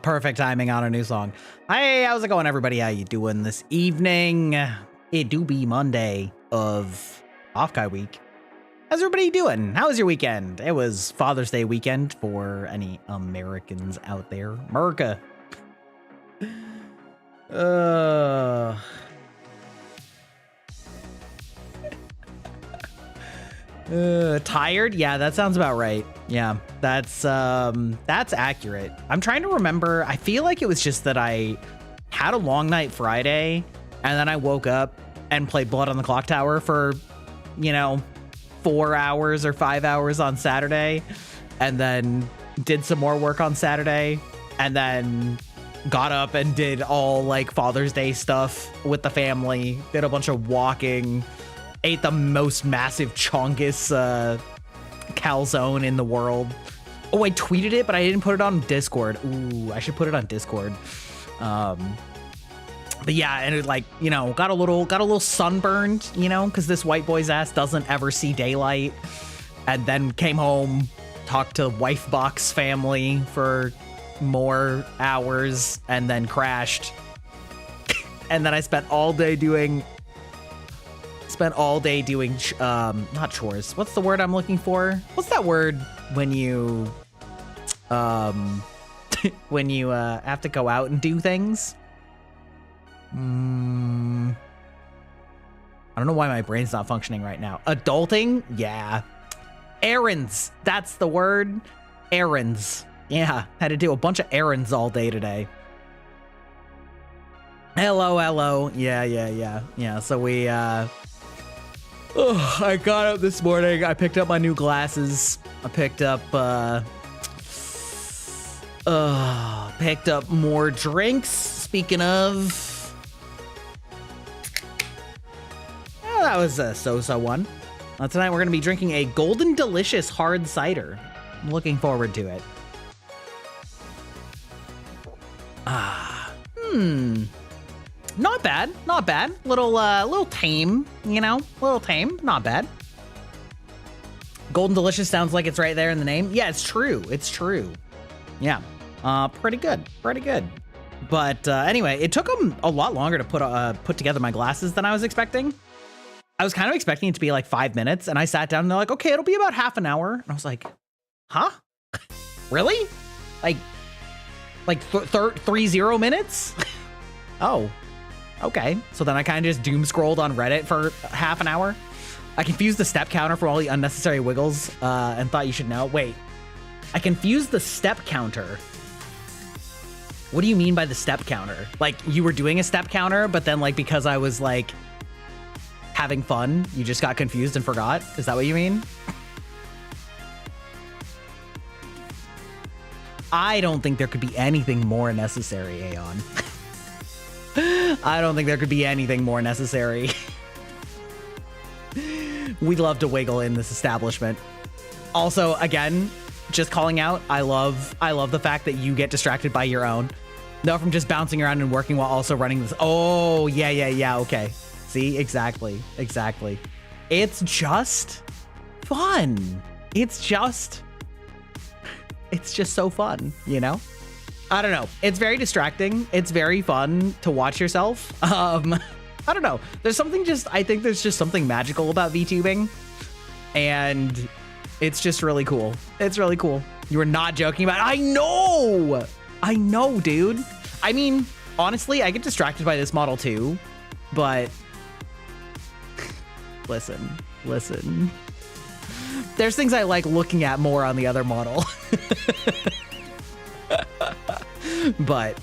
Perfect timing on a new song. Hey, how's it going, everybody? How you doing this evening? It do be Monday of Off-Kai week. How's everybody doing? How was your weekend? It was Father's Day weekend for any Americans out there. America. Tired? Yeah, that sounds about right. Yeah, that's accurate. I'm trying to remember. I feel like it was just that I had a long night Friday and then I woke up and played Blood on the Clock Tower for, 4 hours or 5 hours on Saturday, and then did some more work on Saturday, and then got up and did all like Father's Day stuff with the family, did a bunch of walking, ate the most massive chongus calzone in the world. Oh, I tweeted it, but I didn't put it on Discord. Ooh, I should put it on Discord. But yeah, and it got a little sunburned, because this white boy's ass doesn't ever see daylight. And then came home, talked to Wife Box family for more hours, and then crashed. And then I spent all day doing not chores. What's the word I'm looking for? What's that word when you when you have to go out and do things? I don't know why my brain's not functioning right now. Adulting? Yeah. Errands. That's the word. Errands. Yeah. Had to do a bunch of errands all day today. Hello. Yeah. So we, I got up this morning. I picked up my new glasses. I picked up more drinks. Speaking of, that was a so-so one. Tonight we're going to be drinking a Golden Delicious hard cider. I'm looking forward to it. Not bad. Little tame, little tame. Not bad. Golden Delicious sounds like it's right there in the name. Yeah, it's true. Yeah. Pretty good. But anyway, it took them a lot longer to put together my glasses than I was expecting. I was kind of expecting it to be like 5 minutes, and I sat down and they're like, okay, it'll be about half an hour. And I was like, huh? Really? Like 30 minutes? Oh, okay. So then I kind of just doom scrolled on Reddit for half an hour. I confused the step counter for all the unnecessary wiggles and thought you should know. Wait, I confused the step counter. What do you mean by the step counter? Like you were doing a step counter, but then like because I was like having fun, you just got confused and forgot? Is that what you mean? I don't think there could be anything more necessary, Aeon. I don't think there could be anything more necessary. We love to wiggle in this establishment. Also, again, just calling out, I love the fact that you get distracted by your own. No, from just bouncing around and working while also running this. Oh, yeah, okay. See, exactly. It's just fun. It's just so fun, I don't know. It's very distracting. It's very fun to watch yourself. I don't know. I think there's just something magical about vtubing, and it's just really cool. It's really cool. You were not joking about it. I know, dude. I mean, honestly, I get distracted by this model too, but listen. There's things I like looking at more on the other model. But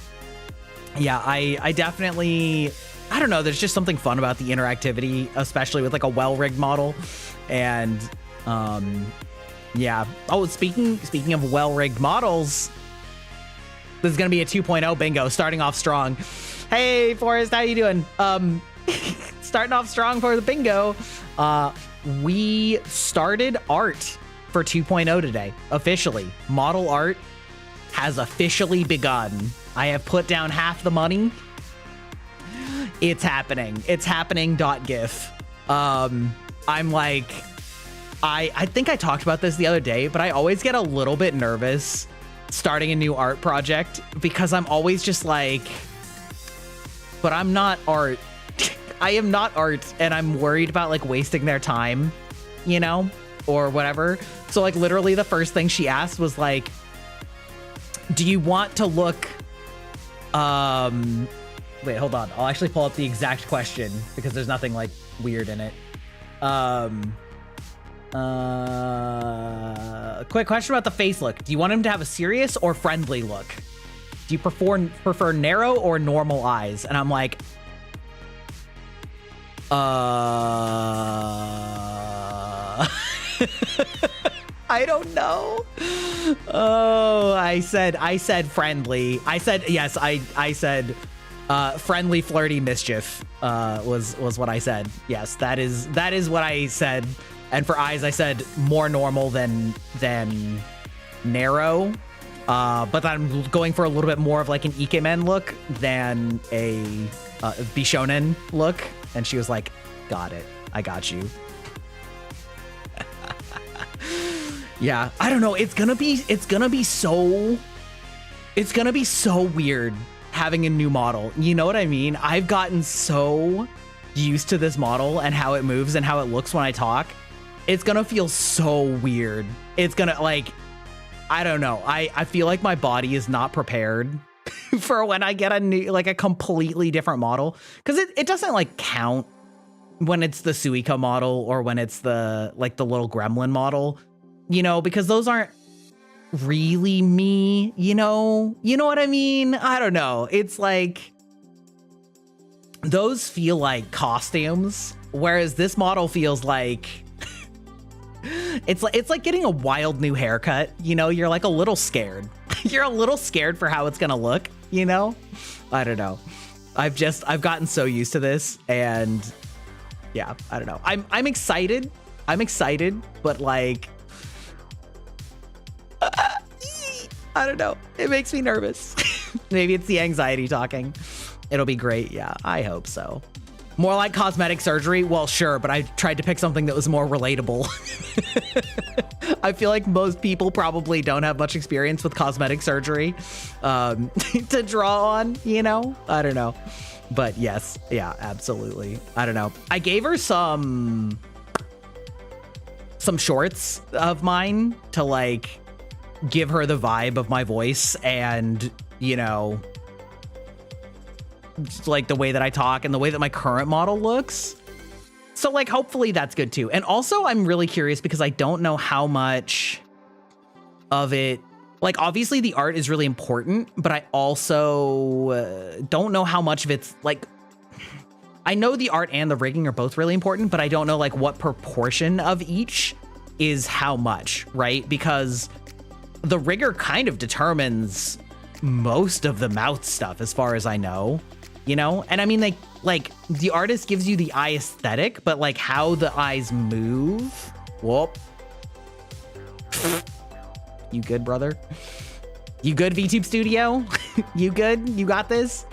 yeah, I definitely, I don't know, there's just something fun about the interactivity, especially with like a well-rigged model. And yeah. Oh, speaking of well-rigged models, this is gonna be a 2.0 bingo, starting off strong. Hey Forrest, how you doing? Starting off strong for the bingo. We started art for 2.0 today, officially. Model art has officially begun. I have put down half the money. It's happening. It's happening. .gif. I'm like, I think I talked about this the other day, but I always get a little bit nervous starting a new art project because I'm always just like, but I'm not art. I am not art, and I'm worried about like wasting their time, you know, or whatever. So like literally the first thing she asked was like, do you want to look, wait, hold on. I'll actually pull up the exact question because there's nothing like weird in it. Quick question about the face look. Do you want him to have a serious or friendly look? Do you prefer narrow or normal eyes? And I'm like, I don't know. Oh, I said friendly. I said, yes, I said, friendly, flirty mischief, was what I said. Yes, that is what I said. And for eyes, I said more normal than narrow. But I'm going for a little bit more of like an Ikemen look than a Bishonen look. And she was like, got it. I got you. Yeah, I don't know. It's gonna be so weird having a new model. You know what I mean? I've gotten so used to this model and how it moves and how it looks when I talk. It's gonna feel so weird. It's gonna like, I don't know. I feel like my body is not prepared for when I get a new, like a completely different model. Cause it doesn't like count when it's the Suika model or when it's the like the little gremlin model, you know, because those aren't really me, you know what I mean? I don't know. It's like, those feel like costumes, whereas this model feels like, it's like getting a wild new haircut, you know, you're like a little scared. You're a little scared for how it's gonna look, you know? I don't know. I've gotten so used to this, and yeah, I don't know. I'm excited. But like, I don't know. It makes me nervous. Maybe it's the anxiety talking. It'll be great. Yeah, I hope so. More like cosmetic surgery? Well, sure, but I tried to pick something that was more relatable. I feel like most people probably don't have much experience with cosmetic surgery to draw on, you know? I don't know. But yes, yeah, absolutely. I don't know. I gave her some shorts of mine to like give her the vibe of my voice and, you know, like the way that I talk and the way that my current model looks. So like, hopefully that's good too. And also I'm really curious because I don't know how much of it, like obviously the art is really important, but I also don't know how much of it's like, I know the art and the rigging are both really important, but I don't know like what proportion of each is how much, right? Because the rigger kind of determines most of the mouth stuff as far as I know, you know? And I mean, like the artist gives you the eye aesthetic, but like how the eyes move, whoop. You good, brother? You good, VTube Studio? You good? You got this?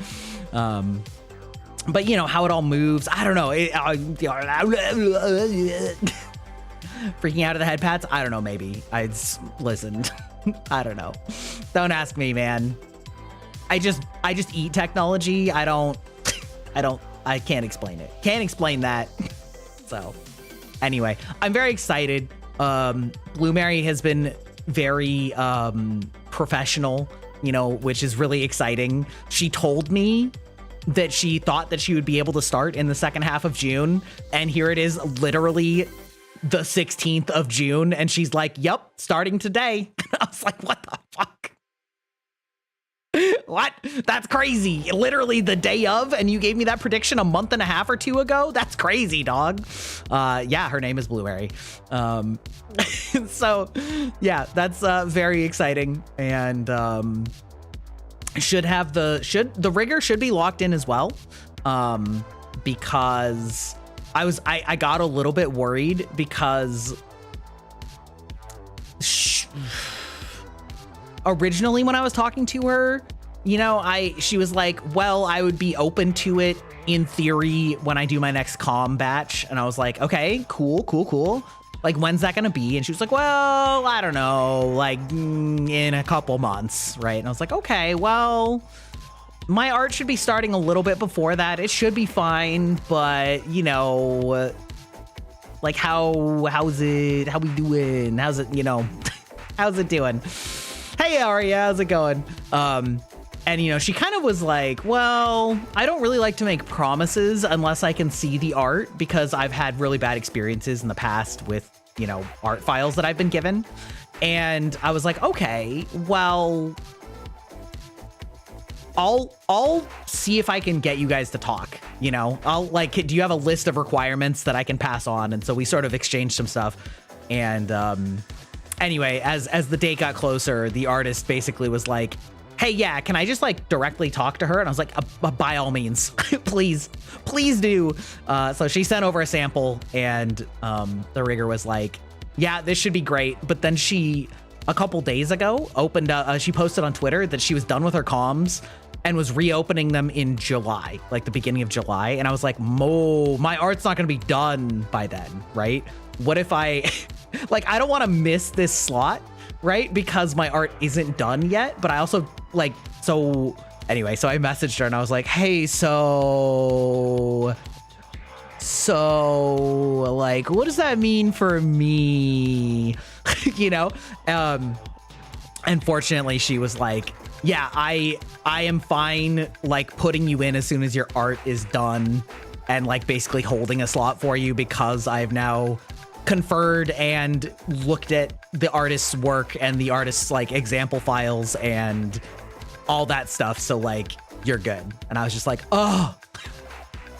But you know, how it all moves, I don't know. Freaking out of the head pats? I don't know, maybe. Listen, I don't know. Don't ask me, man. I just eat technology. I can't explain it. Can't explain that. So anyway, I'm very excited. Blue Mary has been very professional, you know, which is really exciting. She told me that she thought that she would be able to start in the second half of June, and here it is, literally the 16th of June, and she's like, yep, starting today. I was like, what the fuck? What? That's crazy. Literally the day of, and you gave me that prediction a month and a half or two ago? That's crazy, dog. Yeah, her name is Blueberry. So yeah, that's very exciting, and the rigger should be locked in as well, because I got a little bit worried because originally when I was talking to her, you know, she was like, well, I would be open to it in theory when I do my next comm batch. And I was like, okay, cool. Like, when's that gonna be? And she was like, well, I don't know, like in a couple months, right? And I was like, okay, well, my art should be starting a little bit before that. It should be fine, but you know, like how's it? How we doing? How's it? You know, how's it doing? Hey, Aria, how's it going? And, you know, she kind of was like, well, I don't really like to make promises unless I can see the art, because I've had really bad experiences in the past with, you know, art files that I've been given. And I was like, okay, well, I'll see if I can get you guys to talk, you know, I'll like, do you have a list of requirements that I can pass on? And so we sort of exchanged some stuff. And anyway, as the date got closer, the artist basically was like, hey, yeah, can I just like directly talk to her? And I was like, by all means, please do. So she sent over a sample, and the rigger was like, yeah, this should be great. But then she, a couple days ago, opened up, she posted on Twitter that she was done with her comms and was reopening them in July, like the beginning of July. And I was like, my art's not gonna be done by then, right? What if I, like, I don't wanna miss this slot, right? Because my art isn't done yet, but I also like, so anyway, so I messaged her and I was like, hey, so like, what does that mean for me? You know? Unfortunately, she was like, yeah, I am fine, like putting you in as soon as your art is done and like basically holding a slot for you, because I've now conferred and looked at the artist's work and the artist's like example files and all that stuff. So like, you're good. And I was just like, oh,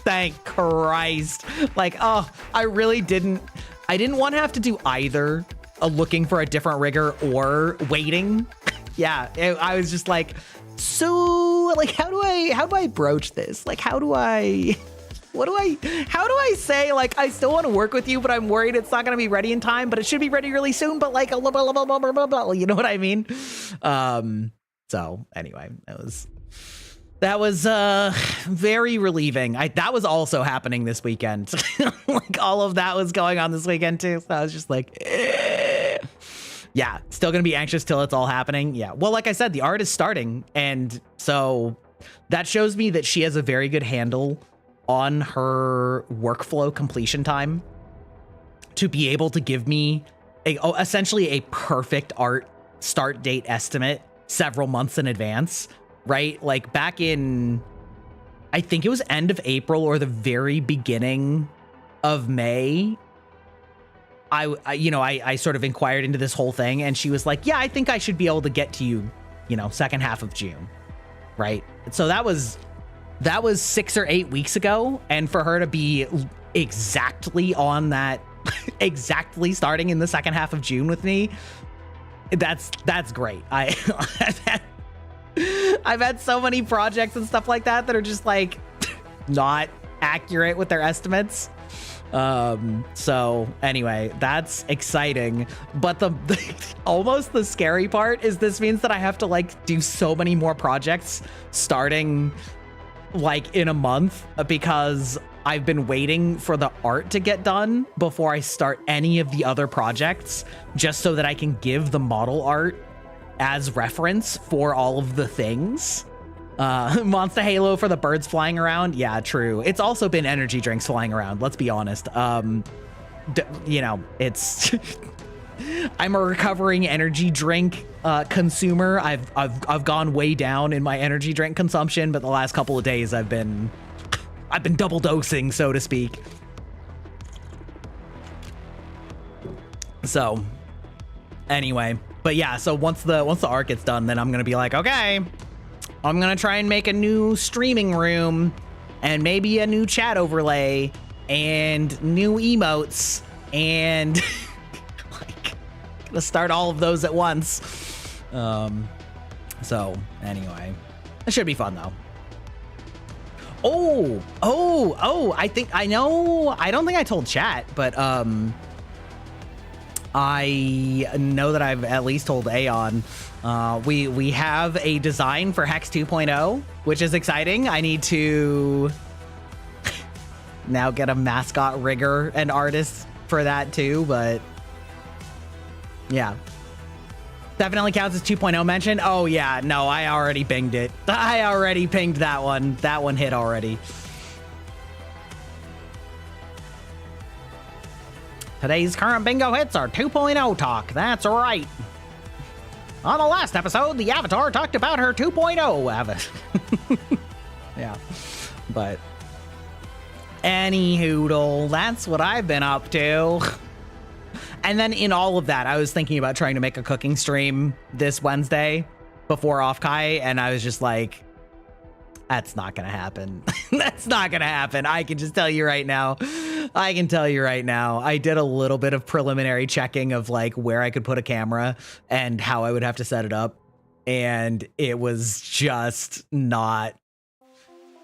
thank Christ. Like, oh, I didn't want to have to do either looking for a different rigger or waiting. Yeah. I was just like, so like, how do I broach this? Like, how do I say, like, I still want to work with you, but I'm worried it's not going to be ready in time, but it should be ready really soon, but like, blah, blah, blah, blah, blah, blah, blah, you know what I mean? So anyway, that was very relieving. That was also happening this weekend. Like, all of that was going on this weekend too. So I was just like, yeah, still going to be anxious till it's all happening. Yeah. Well, like I said, the art is starting. And so that shows me that she has a very good handle on her workflow completion time to be able to give me essentially a perfect art start date estimate several months in advance, right? Like back in, I think it was end of April or the very beginning of May, I sort of inquired into this whole thing, and she was like, yeah, I think I should be able to get to you, you know, second half of June, right? So that was 6 or 8 weeks ago. And for her to be exactly on that, exactly starting in the second half of June with me, that's great. I've had so many projects and stuff like that that are just like not accurate with their estimates. So anyway, that's exciting. But the almost the scary part is this means that I have to like do so many more projects starting like in a month, because I've been waiting for the art to get done before I start any of the other projects, just so that I can give the model art as reference for all of the things. Monster Halo for the birds flying around. Yeah, true. It's also been energy drinks flying around. Let's be honest. You know, it's I'm a recovering energy drink consumer. I've gone way down in my energy drink consumption, but the last couple of days I've been double dosing, so to speak. So anyway, but yeah, so once the art gets done, then I'm gonna be like, okay, I'm gonna try and make a new streaming room and maybe a new chat overlay and new emotes and like gonna start all of those at once. So anyway, it should be fun though. Oh, I think I know. I don't think I told chat, but I know that I've at least told Aeon. We have a design for Hex 2.0, which is exciting. I need to now get a mascot rigger and artist for that too, but Yeah. Definitely counts as 2.0 mention. Oh, yeah. No, I already pinged it. I already pinged that one. That one hit already. Today's current bingo hits are 2.0 talk. That's right. On the last episode, the Avatar talked about her 2.0 avatar. Yeah. But anywho, that's what I've been up to. And then in all of that, I was thinking about trying to make a cooking stream this Wednesday before Offkai, and I was just like, that's not gonna happen. That's not gonna happen. I can just tell you right now. I can tell you right now. I did a little bit of preliminary checking of like where I could put a camera and how I would have to set it up, and it was just not.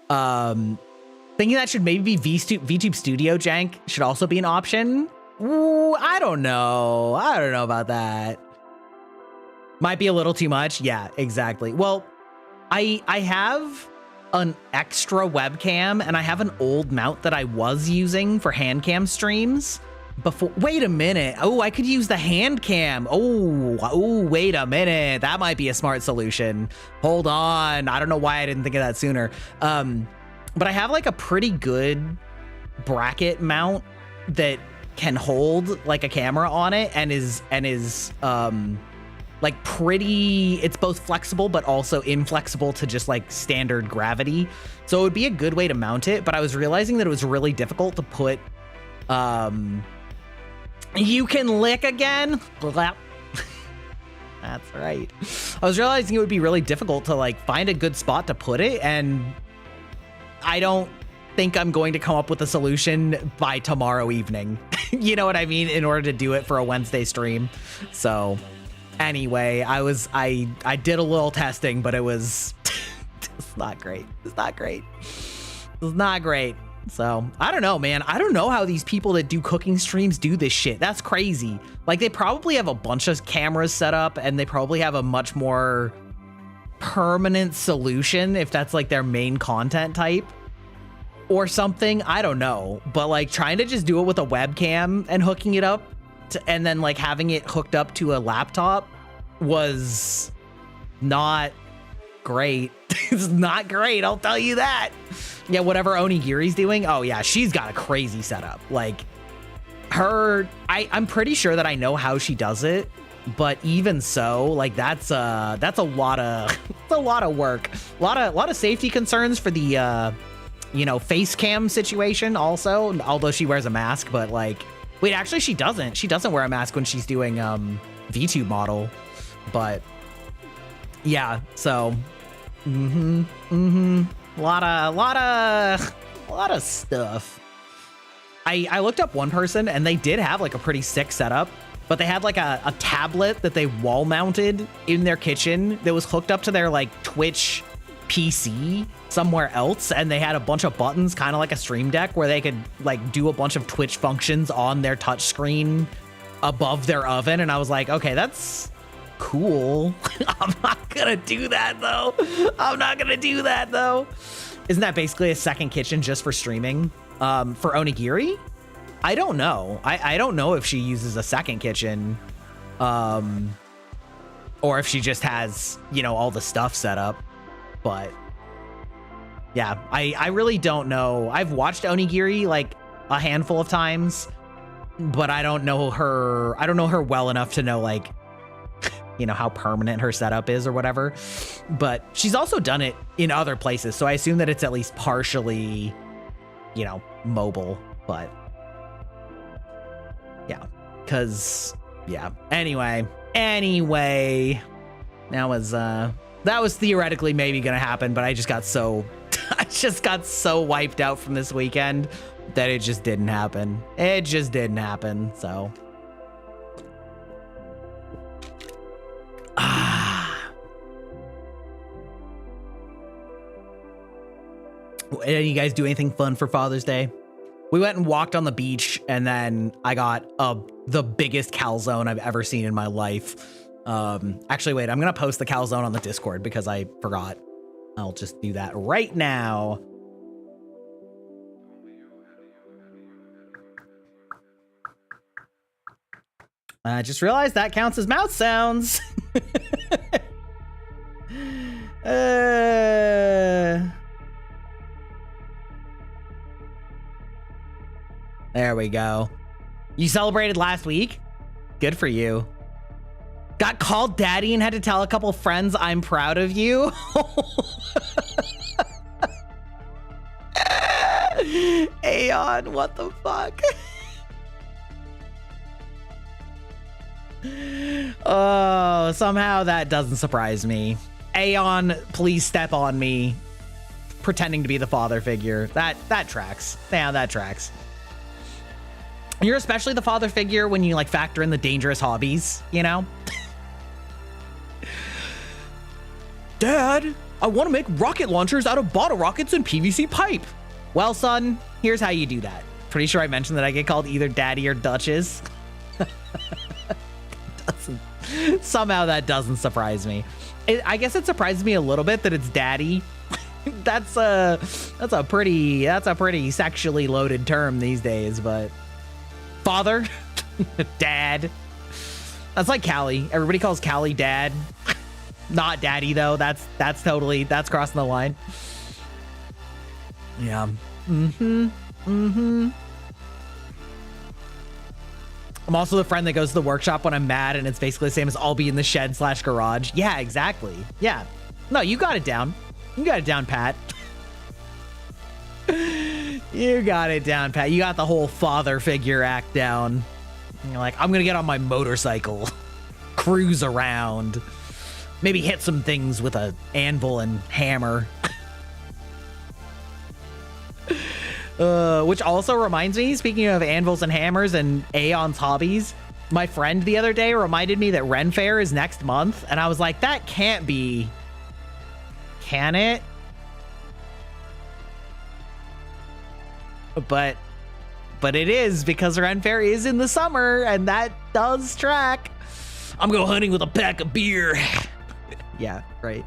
Thinking that should maybe be VTube Studio jank should also be an option. Ooh, I don't know. I don't know about that. Might be a little too much. Yeah, exactly. Well, I have an extra webcam and I have an old mount that I was using for hand cam streams before. Wait a minute. Oh, I could use the hand cam. Oh, wait a minute. That might be a smart solution. Hold on. I don't know why I didn't think of that sooner. But I have like a pretty good bracket mount that can hold like a camera on it and is like pretty, it's both flexible but also inflexible to just like standard gravity. So it would be a good way to mount it, but I was realizing that it was really difficult to put, you can lick again. That's right. I was realizing it would be really difficult to like find a good spot to put it, and I don't think I'm going to come up with a solution by tomorrow evening. You know what I mean? In order to do it for a Wednesday stream. So anyway, I did a little testing, but it was it's not great. It's not great. It's not great. So I don't know, man. I don't know how these people that do cooking streams do this shit. That's crazy. Like they probably have a bunch of cameras set up and they probably have a much more permanent solution if that's like their main content type or something. I don't know, but like trying to just do it with a webcam and hooking it up to, and then like having it hooked up to a laptop was not great. It's not great, I'll tell you that. Yeah, whatever Onigiri's doing, oh yeah, she's got a crazy setup. Like her, I'm pretty sure that I know how she does it, but even so, like that's a lot of it's a lot of work, a lot of safety concerns for the you know, face cam situation also, although she wears a mask. But like, wait, actually she doesn't wear a mask when she's doing VTube model. But yeah, so a lot of stuff. I looked up one person and they did have like a pretty sick setup, but they had like a tablet that they wall mounted in their kitchen that was hooked up to their like Twitch PC somewhere else, and they had a bunch of buttons, kind of like a Stream Deck, where they could like do a bunch of Twitch functions on their touch screen above their oven. And I was like, okay, that's cool. I'm not gonna do that though. Isn't that basically a second kitchen just for streaming? For Onigiri? I don't know. I don't know if she uses a second kitchen, or if she just has, you know, all the stuff set up. But yeah, I really don't know. I've watched Onigiri like a handful of times, but I don't know her well enough to know like, you know, how permanent her setup is or whatever. But she's also done it in other places, so I assume that it's at least partially, you know, mobile. But yeah, because yeah, anyway, that was theoretically maybe gonna happen, but I just got so wiped out from this weekend that it just didn't happen. So did you guys do anything fun for Father's Day? We went and walked on the beach, and then I got the biggest calzone I've ever seen in my life. Actually, wait, I'm gonna post the calzone on the Discord because I forgot. I'll just do that right now. I just realized that counts as mouth sounds. There we go. You celebrated last week? Good for you. Got called daddy and had to tell a couple friends I'm proud of you. Aeon, what the fuck? Oh, somehow that doesn't surprise me. Aeon, please step on me. Pretending to be the father figure. That tracks. Yeah, that tracks. You're especially the father figure when you like factor in the dangerous hobbies, you know? Dad, I want to make rocket launchers out of bottle rockets and PVC pipe. Well, son, here's how you do that. Pretty sure I mentioned that I get called either daddy or Duchess. Somehow that doesn't surprise me. I guess it surprises me a little bit that it's daddy. That's a pretty sexually loaded term these days, but father, dad. That's like Callie. Everybody calls Callie dad. Not daddy though. That's crossing the line. Yeah. I'm also the friend that goes to the workshop when I'm mad, and it's basically the same as I'll be in the shed / garage. Yeah, exactly. Yeah. No, you got it down. You got it down, Pat. You got it down, Pat. You got the whole father figure act down. And you're like, I'm gonna get on my motorcycle, cruise around, maybe hit some things with a anvil and hammer. Which also reminds me, speaking of anvils and hammers and Aeon's hobbies, my friend the other day reminded me that Ren Fair is next month, and I was like, that can't be. Can it? But it is, because Ren Fair is in the summer, and that does track. I'm going hunting with a pack of beer. Yeah, right.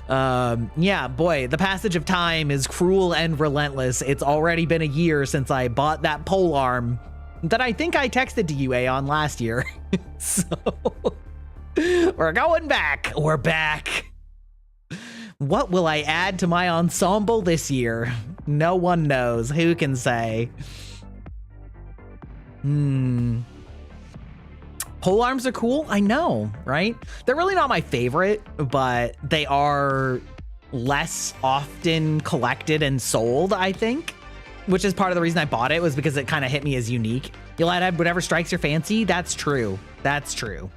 Yeah, boy, the passage of time is cruel and relentless. It's already been a year since I bought that pole arm that I think I texted to you, Aeon, last year. So we're going back. We're back. What will I add to my ensemble this year? No one knows. Who can say? Pole arms are cool. I know, right? They're really not my favorite, but they are less often collected and sold, I think, which is part of the reason I bought it, was because it kind of hit me as unique. You'll add whatever strikes your fancy. That's true. That's true.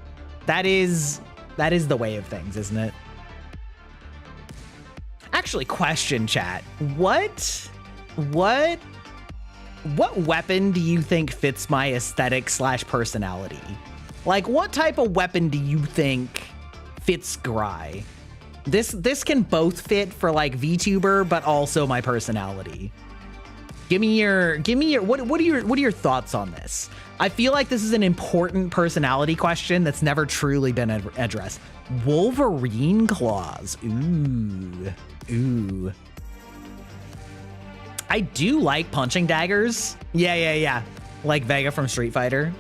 That is the way of things, isn't it? Actually, question, chat. What weapon do you think fits my aesthetic / personality? Like, what type of weapon do you think fits Gry? This can both fit for like VTuber, but also my personality. Give me your what are your thoughts on this? I feel like this is an important personality question that's never truly been addressed. Wolverine claws. Ooh. I do like punching daggers. Yeah. Like Vega from Street Fighter.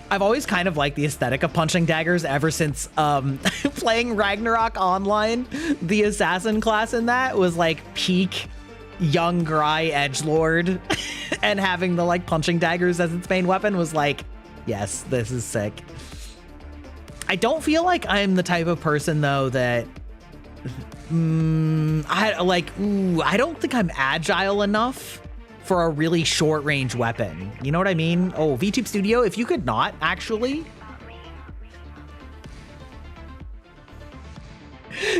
I've always kind of liked the aesthetic of punching daggers ever since playing Ragnarok Online. The assassin class in that was like peak young Gry edgelord, and having the like punching daggers as its main weapon was like, yes, this is sick. I don't feel like I'm the type of person though that I don't think I'm agile enough for a really short range weapon. You know what I mean? Oh, VTube Studio, if you could not actually.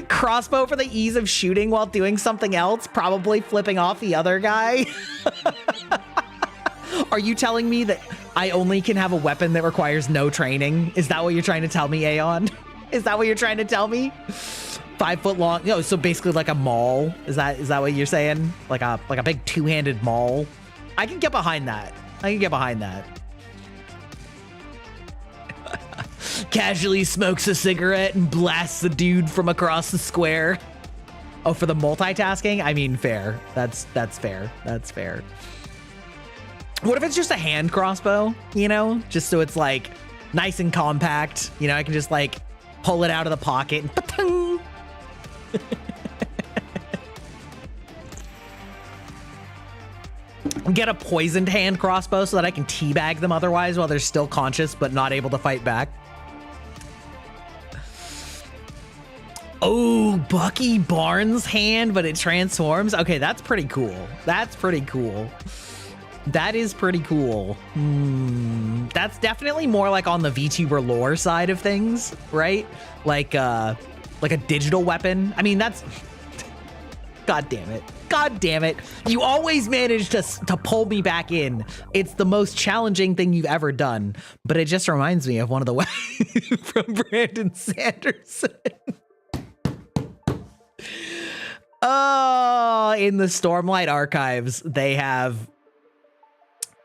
Crossbow for the ease of shooting while doing something else, probably flipping off the other guy. Are you telling me that I only can have a weapon that requires no training? Is that what you're trying to tell me, Aeon? Is that what you're trying to tell me? 5 foot long. No, so basically like a maul. Is that what you're saying? Like a big two-handed maul. I can get behind that. Casually smokes a cigarette and blasts the dude from across the square. Oh, for the multitasking? I mean, fair. That's fair. What if it's just a hand crossbow, you know? Just so it's like nice and compact. You know, I can just like pull it out of the pocket and pa-tung! Get a poisoned hand crossbow so that I can teabag them otherwise while they're still conscious but not able to fight back. Oh, Bucky Barnes hand, but it transforms. Okay, that's pretty cool. That's pretty cool. That is pretty cool. That's definitely more like on the VTuber lore side of things, right? Like a digital weapon. I mean, that's... God damn it. God damn it. You always manage to pull me back in. It's the most challenging thing you've ever done. But it just reminds me of one of the from Brandon Sanderson. Oh, in the Stormlight archives, they have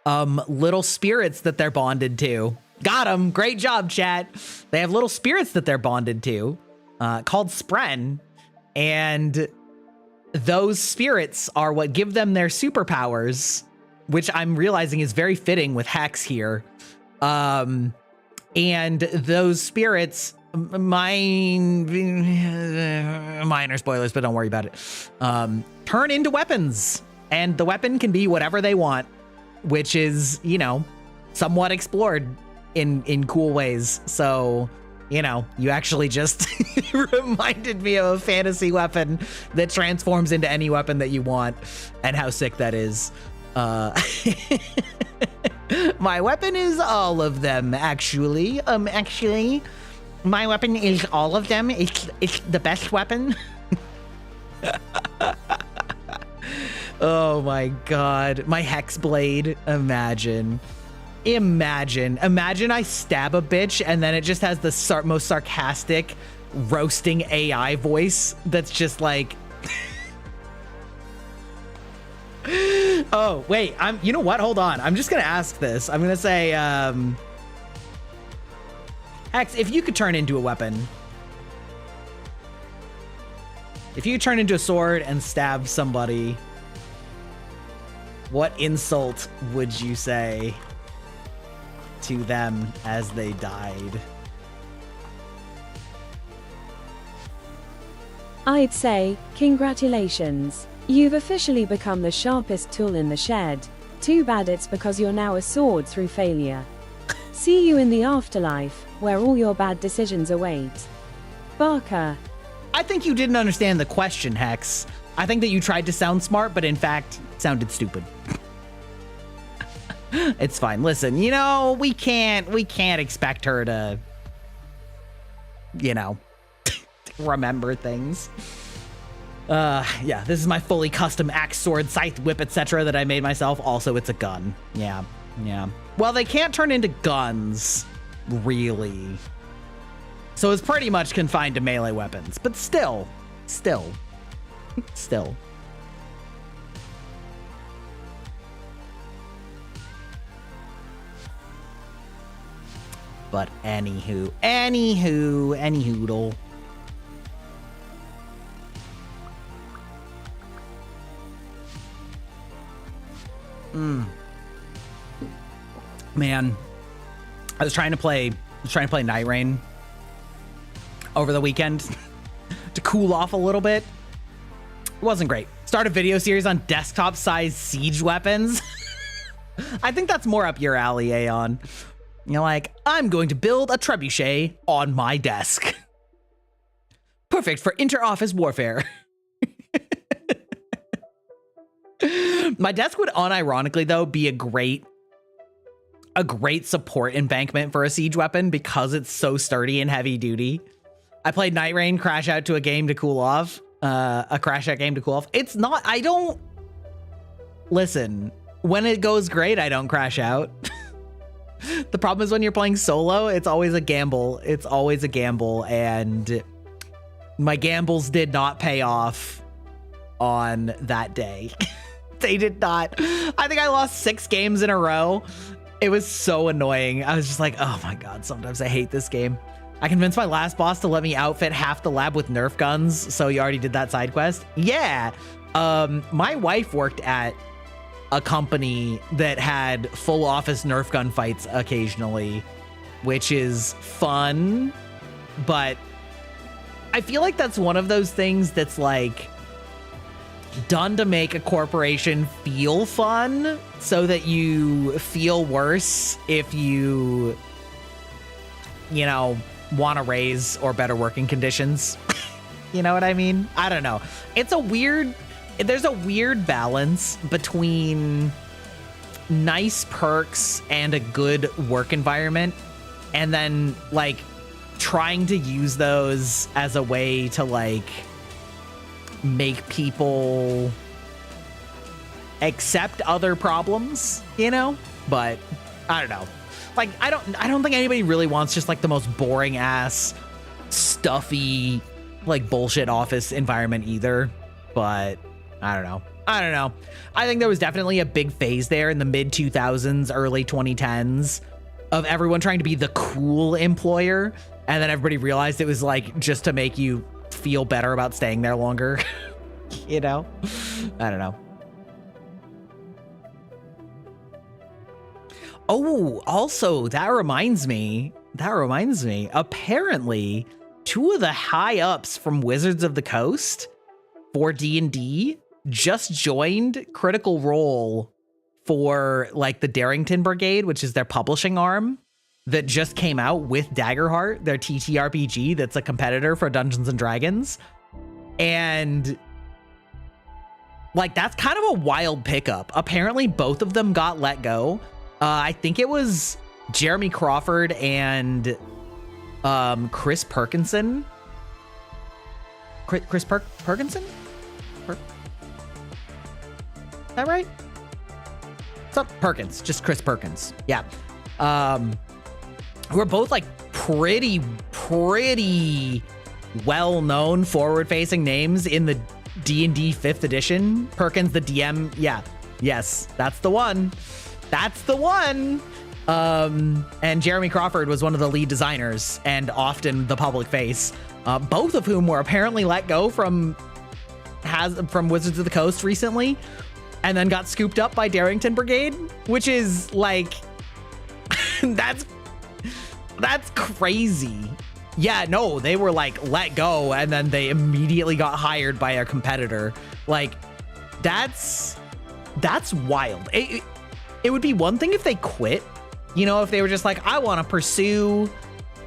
little spirits that they're bonded to. Got them. Great job, chat. They have little spirits that they're bonded to called Spren. And those spirits are what give them their superpowers, which I'm realizing is very fitting with Hex here. And those spirits, minor spoilers, but don't worry about it, turn into weapons. And the weapon can be whatever they want, which is, you know, somewhat explored in cool ways. So... you know, you actually just reminded me of a fantasy weapon that transforms into any weapon that you want and how sick that is. My weapon is all of them, actually. Actually, my weapon is all of them. It's the best weapon. Oh my God. My Hex Blade. Imagine I stab a bitch and then it just has the most sarcastic roasting AI voice that's just like oh wait, you know what, hold on, I'm just gonna ask this. I'm gonna say Hex, if you could turn into a weapon, if you could turn into a sword and stab somebody, what insult would you say to them as they died? I'd say, congratulations. You've officially become the sharpest tool in the shed. Too bad it's because you're now a sword through failure. See you in the afterlife, where all your bad decisions await. Barker. I think you didn't understand the question, Hex. I think that you tried to sound smart, but in fact, sounded stupid. It's fine. Listen, you know, we can't expect her to, you know, remember things. Yeah, this is my fully custom axe, sword, scythe, whip, etc. that I made myself. Also, it's a gun. Yeah. Well, they can't turn into guns, really. So it's pretty much confined to melee weapons, but still. But anywho, anyhoodle. Man, I was trying to play Night Rain over the weekend to cool off a little bit. It wasn't great. Start a video series on desktop-sized siege weapons. I think that's more up your alley, Aeon. You're like, I'm going to build a trebuchet on my desk. Perfect for inter-office warfare. My desk would unironically, though, be a great support embankment for a siege weapon because it's so sturdy and heavy duty. I played Night Rain, crash out to a game to cool off. A crash out game to cool off. It's not, I don't... Listen, when it goes great, I don't crash out. The problem is when you're playing solo, it's always a gamble. It's always a gamble, and my gambles did not pay off on that day. They did not. I think I lost 6 games in a row. It was so annoying. I was just like, oh my God, sometimes I hate this game. I convinced my last boss to let me outfit half the lab with Nerf guns, so you already did that side quest? Yeah. My wife worked at a company that had full office Nerf gun fights occasionally, which is fun, but I feel like that's one of those things that's like done to make a corporation feel fun so that you feel worse if you know, want to raise or better working conditions. You know what I mean? I don't know. There's a weird balance between nice perks and a good work environment, and then like trying to use those as a way to like make people accept other problems, you know? But I don't know. Like I don't think anybody really wants just like the most boring ass stuffy like bullshit office environment either, but I don't know. I think there was definitely a big phase there in the mid 2000s, early 2010s of everyone trying to be the cool employer, and then everybody realized it was like just to make you feel better about staying there longer. You know? I don't know. Oh, also, that reminds me. Apparently, two of the high ups from Wizards of the Coast for D&D just joined Critical Role for like the Darrington Brigade, which is their publishing arm that just came out with Daggerheart, their TTRPG that's a competitor for Dungeons and Dragons. And like, that's kind of a wild pickup. Apparently both of them got let go. I think it was Jeremy Crawford and Chris Perkinson. Perkinson? Is that right? It's not Perkins, just Chris Perkins. Yeah. Who are both like pretty well-known forward-facing names in the D&D 5th edition. Perkins, the DM. Yeah. Yes, that's the one. And Jeremy Crawford was one of the lead designers and often the public face, both of whom were apparently let go from Wizards of the Coast recently, and then got scooped up by Darrington Brigade, which is like, that's crazy. Yeah, no, they were like let go and then they immediately got hired by a competitor. Like, that's wild. It would be one thing if they quit, you know, if they were just like, I want to pursue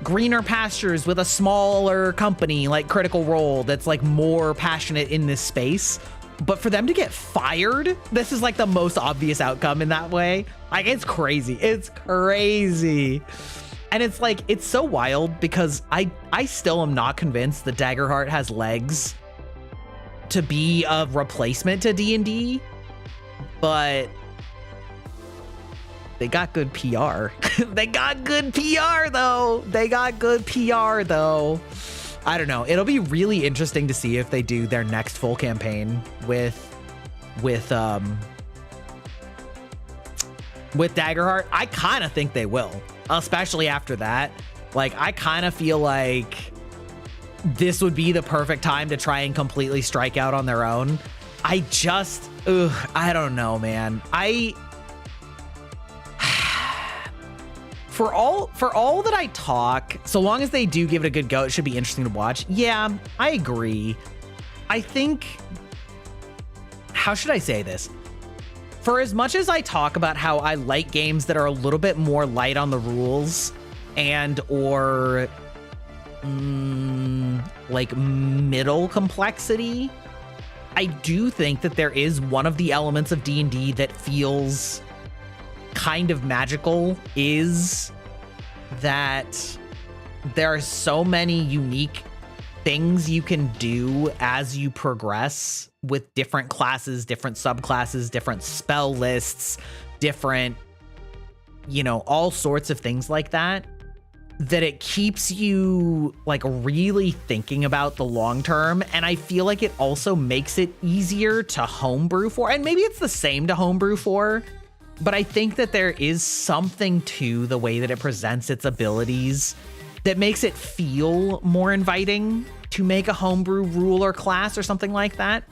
greener pastures with a smaller company like Critical Role that's like more passionate in this space. But for them to get fired, this is like the most obvious outcome in that way. Like, it's crazy. It's crazy. And it's like, it's so wild because I still am not convinced that Daggerheart has legs to be a replacement to D&D, but they got good PR. They got good PR though. I don't know. It'll be really interesting to see if they do their next full campaign with Daggerheart. I kind of think they will, especially after that. Like, I kind of feel like this would be the perfect time to try and completely strike out on their own. I don't know, man. For all that I talk, so long as they do give it a good go, it should be interesting to watch. Yeah, I agree. I think, how should I say this? For as much as I talk about how I like games that are a little bit more light on the rules and or like middle complexity, I do think that there is one of the elements of D&D that feels kind of magical, is that there are so many unique things you can do as you progress with different classes, different subclasses, different spell lists, different, you know, all sorts of things like that, that it keeps you like really thinking about the long term. And I feel like it also makes it easier to homebrew for, and maybe it's the same to homebrew for, but I think that there is something to the way that it presents its abilities that makes it feel more inviting to make a homebrew rule or class or something like that.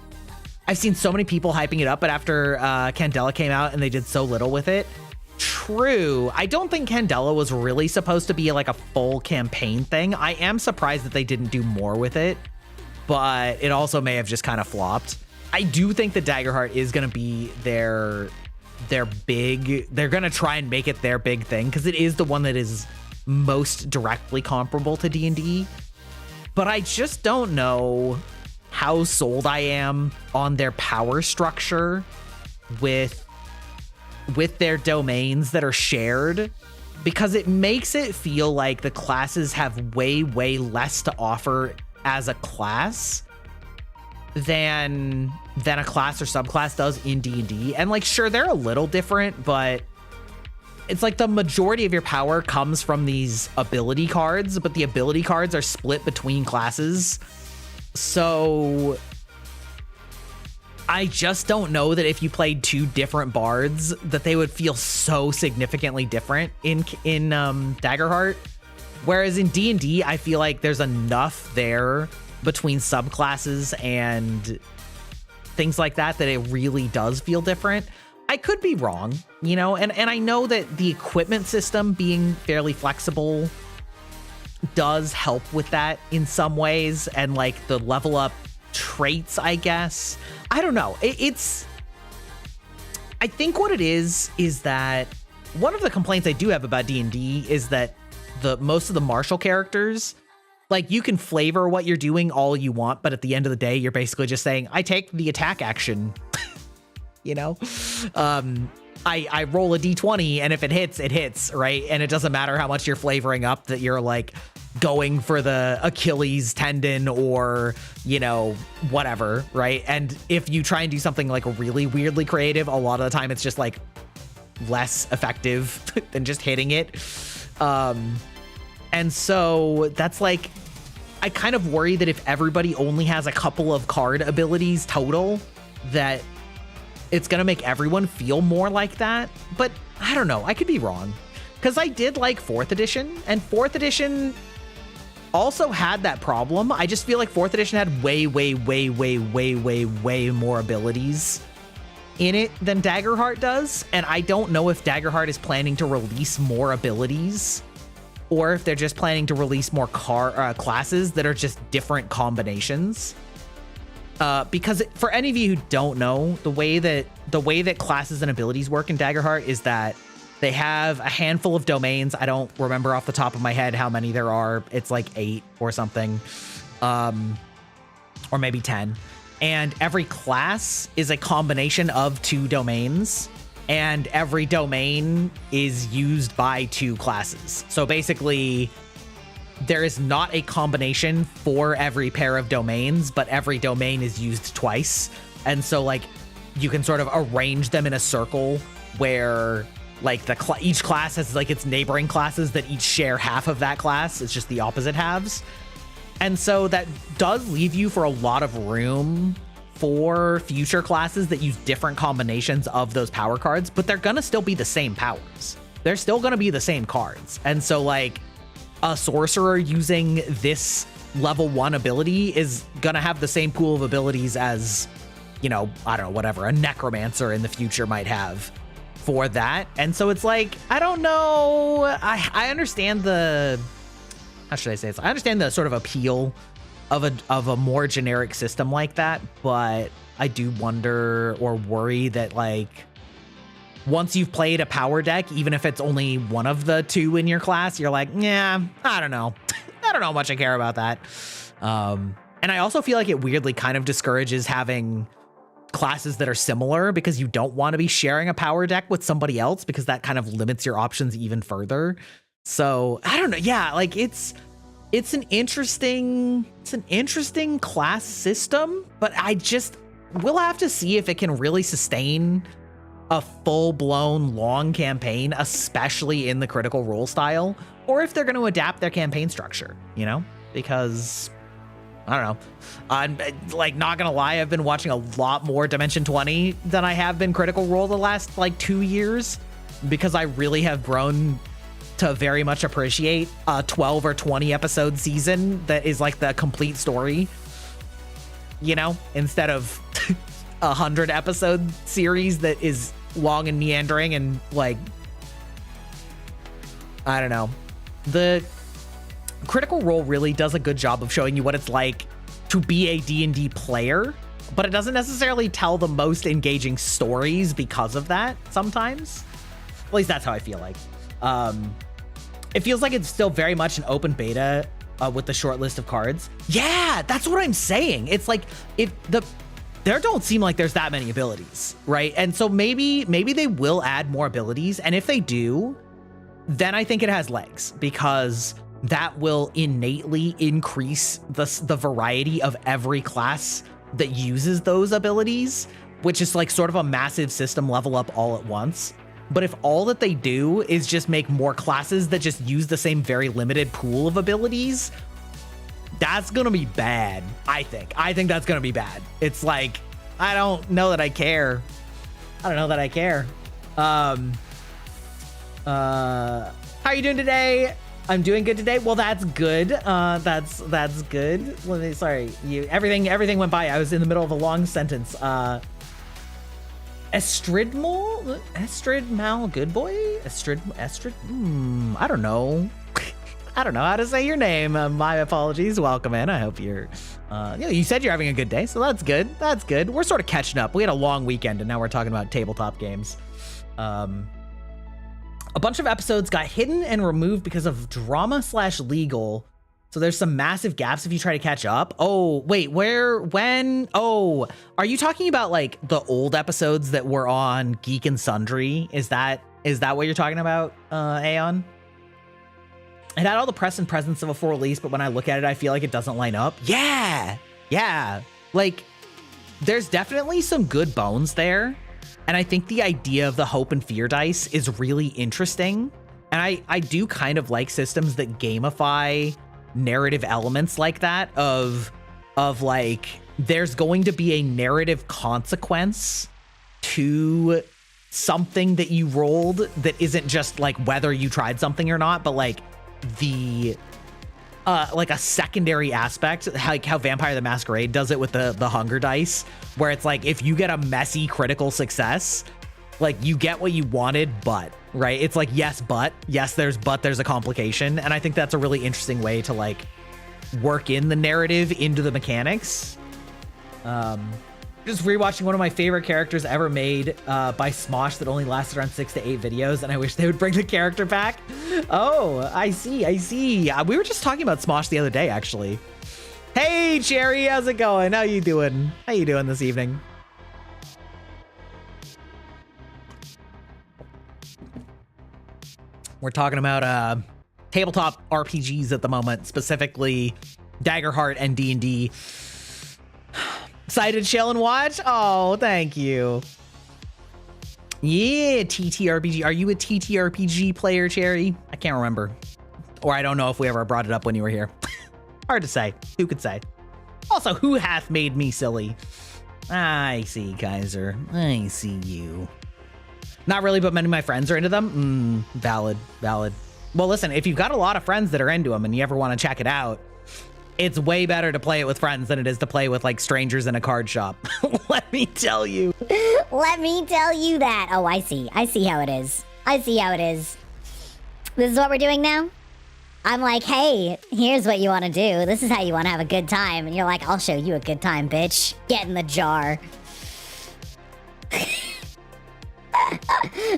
I've seen so many people hyping it up, but after Candela came out and they did so little with it. True. I don't think Candela was really supposed to be like a full campaign thing. I am surprised that they didn't do more with it, but it also may have just kind of flopped. I do think that Daggerheart is going to be their big, they're going to try and make it their big thing because it is the one that is most directly comparable to D&D. But I just don't know how sold I am on their power structure with their domains that are shared, because it makes it feel like the classes have way less to offer as a class than a class or subclass does in D&D. And like, sure, they're a little different, but it's like the majority of your power comes from these ability cards, but the ability cards are split between classes. So I just don't know that if you played two different bards that they would feel so significantly different in Daggerheart. Whereas in D&D, I feel like there's enough there between subclasses and things like that it really does feel different. I could be wrong, you know, and I know that the equipment system being fairly flexible does help with that in some ways, and like the level up traits, I guess. I don't know. I think what it is that one of the complaints I do have about D&D is that most of the martial characters, like, you can flavor what you're doing all you want, but at the end of the day, you're basically just saying, I take the attack action, you know? I roll a d20, and if it hits, right? And it doesn't matter how much you're flavoring up that you're like going for the Achilles tendon or, you know, whatever, right? And if you try and do something like really weirdly creative, a lot of the time it's just like less effective than just hitting it. And so that's like, I kind of worry that if everybody only has a couple of card abilities total, that it's going to make everyone feel more like that. But I don't know. I could be wrong, because I did like 4th edition, and 4th edition also had that problem. I just feel like 4th edition had way more abilities in it than Daggerheart does. And I don't know if Daggerheart is planning to release more abilities, or if they're just planning to release more classes that are just different combinations. Because for any of you who don't know, the way that classes and abilities work in Daggerheart is that they have a handful of domains. I don't remember off the top of my head how many there are. It's like 8 or something, or maybe 10. And every class is a combination of 2 domains, and every domain is used by 2 classes. So basically, there is not a combination for every pair of domains, but every domain is used twice. And so like, you can sort of arrange them in a circle where like each class has like its neighboring classes that each share half of that class. It's just the opposite halves. And so that does leave you for a lot of room for future classes that use different combinations of those power cards, but they're gonna still be the same powers. They're still gonna be the same cards. And so like, a sorcerer using this level 1 ability is gonna have the same pool of abilities as, you know, I don't know, whatever, a necromancer in the future might have for that. And so it's like, I don't know. I understand the, how should I say this? I understand the sort of appeal of a more generic system like that, but I do wonder or worry that like, once you've played a power deck, even if it's only one of the 2 in your class, you're like, yeah, I don't know. I don't know how much I care about that. And I also feel like it weirdly kind of discourages having classes that are similar, because you don't want to be sharing a power deck with somebody else, because that kind of limits your options even further. So I don't know. Yeah, like it's an interesting class system, but we'll have to see if it can really sustain a full-blown long campaign, especially in the Critical Role style, or if they're going to adapt their campaign structure, you know, because I don't know. I'm like, not gonna lie, I've been watching a lot more Dimension 20 than I have been Critical Role the last like 2 years, because I really have grown to very much appreciate a 12 or 20 episode season that is like the complete story, you know, instead of 100 episode series that is long and meandering and like, I don't know. The Critical Role really does a good job of showing you what it's like to be a D&D player, but it doesn't necessarily tell the most engaging stories because of that sometimes. At least that's how I feel like. It feels like it's still very much an open beta with the short list of cards. Yeah, that's what I'm saying. It's like there don't seem like there's that many abilities, right? And so maybe they will add more abilities, and if they do, then I think it has legs, because that will innately increase the variety of every class that uses those abilities, which is like sort of a massive system level up all at once. But if all that they do is just make more classes that just use the same very limited pool of abilities, that's gonna be bad, I think. I think that's gonna be bad. It's like, I don't know that I care. I don't know that I care. How are you doing today? I'm doing good today. Well, that's good. That's good. Sorry, everything went by. I was in the middle of a long sentence. Estridmal, good boy? Estrid, I don't know. I don't know how to say your name. My apologies. Welcome in. I hope you're, you said you're having a good day, so that's good. That's good. We're sort of catching up. We had a long weekend, and now we're talking about tabletop games. A bunch of episodes got hidden and removed because of drama/legal. So there's some massive gaps if you try to catch up. Oh, wait, when? Oh, are you talking about like the old episodes that were on Geek and Sundry? Is that what you're talking about, Aeon? It had all the press and presence of a full release, but when I look at it, I feel like it doesn't line up. Yeah. Like, there's definitely some good bones there. And I think the idea of the hope and fear dice is really interesting. And I do kind of like systems that gamify narrative elements like that of like, there's going to be a narrative consequence to something that you rolled that isn't just like whether you tried something or not, but like the like a secondary aspect, like how Vampire the Masquerade does it with the hunger dice, where it's like if you get a messy critical success, like you get what you wanted, but right, it's like there's a complication. And I think that's a really interesting way to like work in the narrative into the mechanics. Just rewatching one of my favorite characters ever made by Smosh that only lasted around 6 to 8 videos, and I wish they would bring the character back. Oh, I see. We were just talking about Smosh the other day, actually. Hey, Cherry, how's it going? How you doing this evening? We're talking about tabletop RPGs at the moment, specifically Daggerheart and D&D. Excited to chill and watch? Oh, thank you. Yeah, TTRPG. Are you a TTRPG player, Cherry? I can't remember. Or I don't know if we ever brought it up when you were here. Hard to say. Who could say? Also, who hath made me silly? I see, Kaiser. I see you. Not really, but many of my friends are into them. Valid. Well, listen, if you've got a lot of friends that are into them and you ever want to check it out, it's way better to play it with friends than it is to play with like strangers in a card shop. Let me tell you. Let me tell you that. Oh, I see how it is. This is what we're doing now? I'm like, hey, here's what you want to do. This is how you want to have a good time. And you're like, I'll show you a good time, bitch. Get in the jar.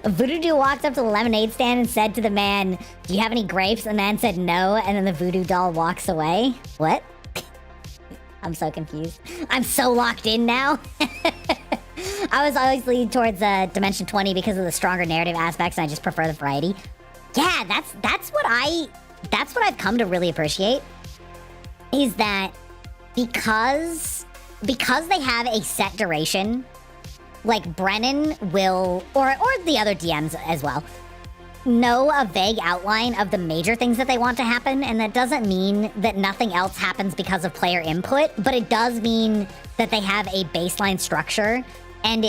Voodoo Doll walked up to the lemonade stand and said to the man, do you have any grapes? And the man said no, and then the voodoo doll walks away. What? I'm so confused. I'm so locked in now. I was always leaning towards Dimension 20 because of the stronger narrative aspects, and I just prefer the variety. Yeah, that's what I've come to really appreciate, is that because they have a set duration, like Brennan will, or the other DMs as well, know a vague outline of the major things that they want to happen, and that doesn't mean that nothing else happens because of player input, but it does mean that they have a baseline structure, and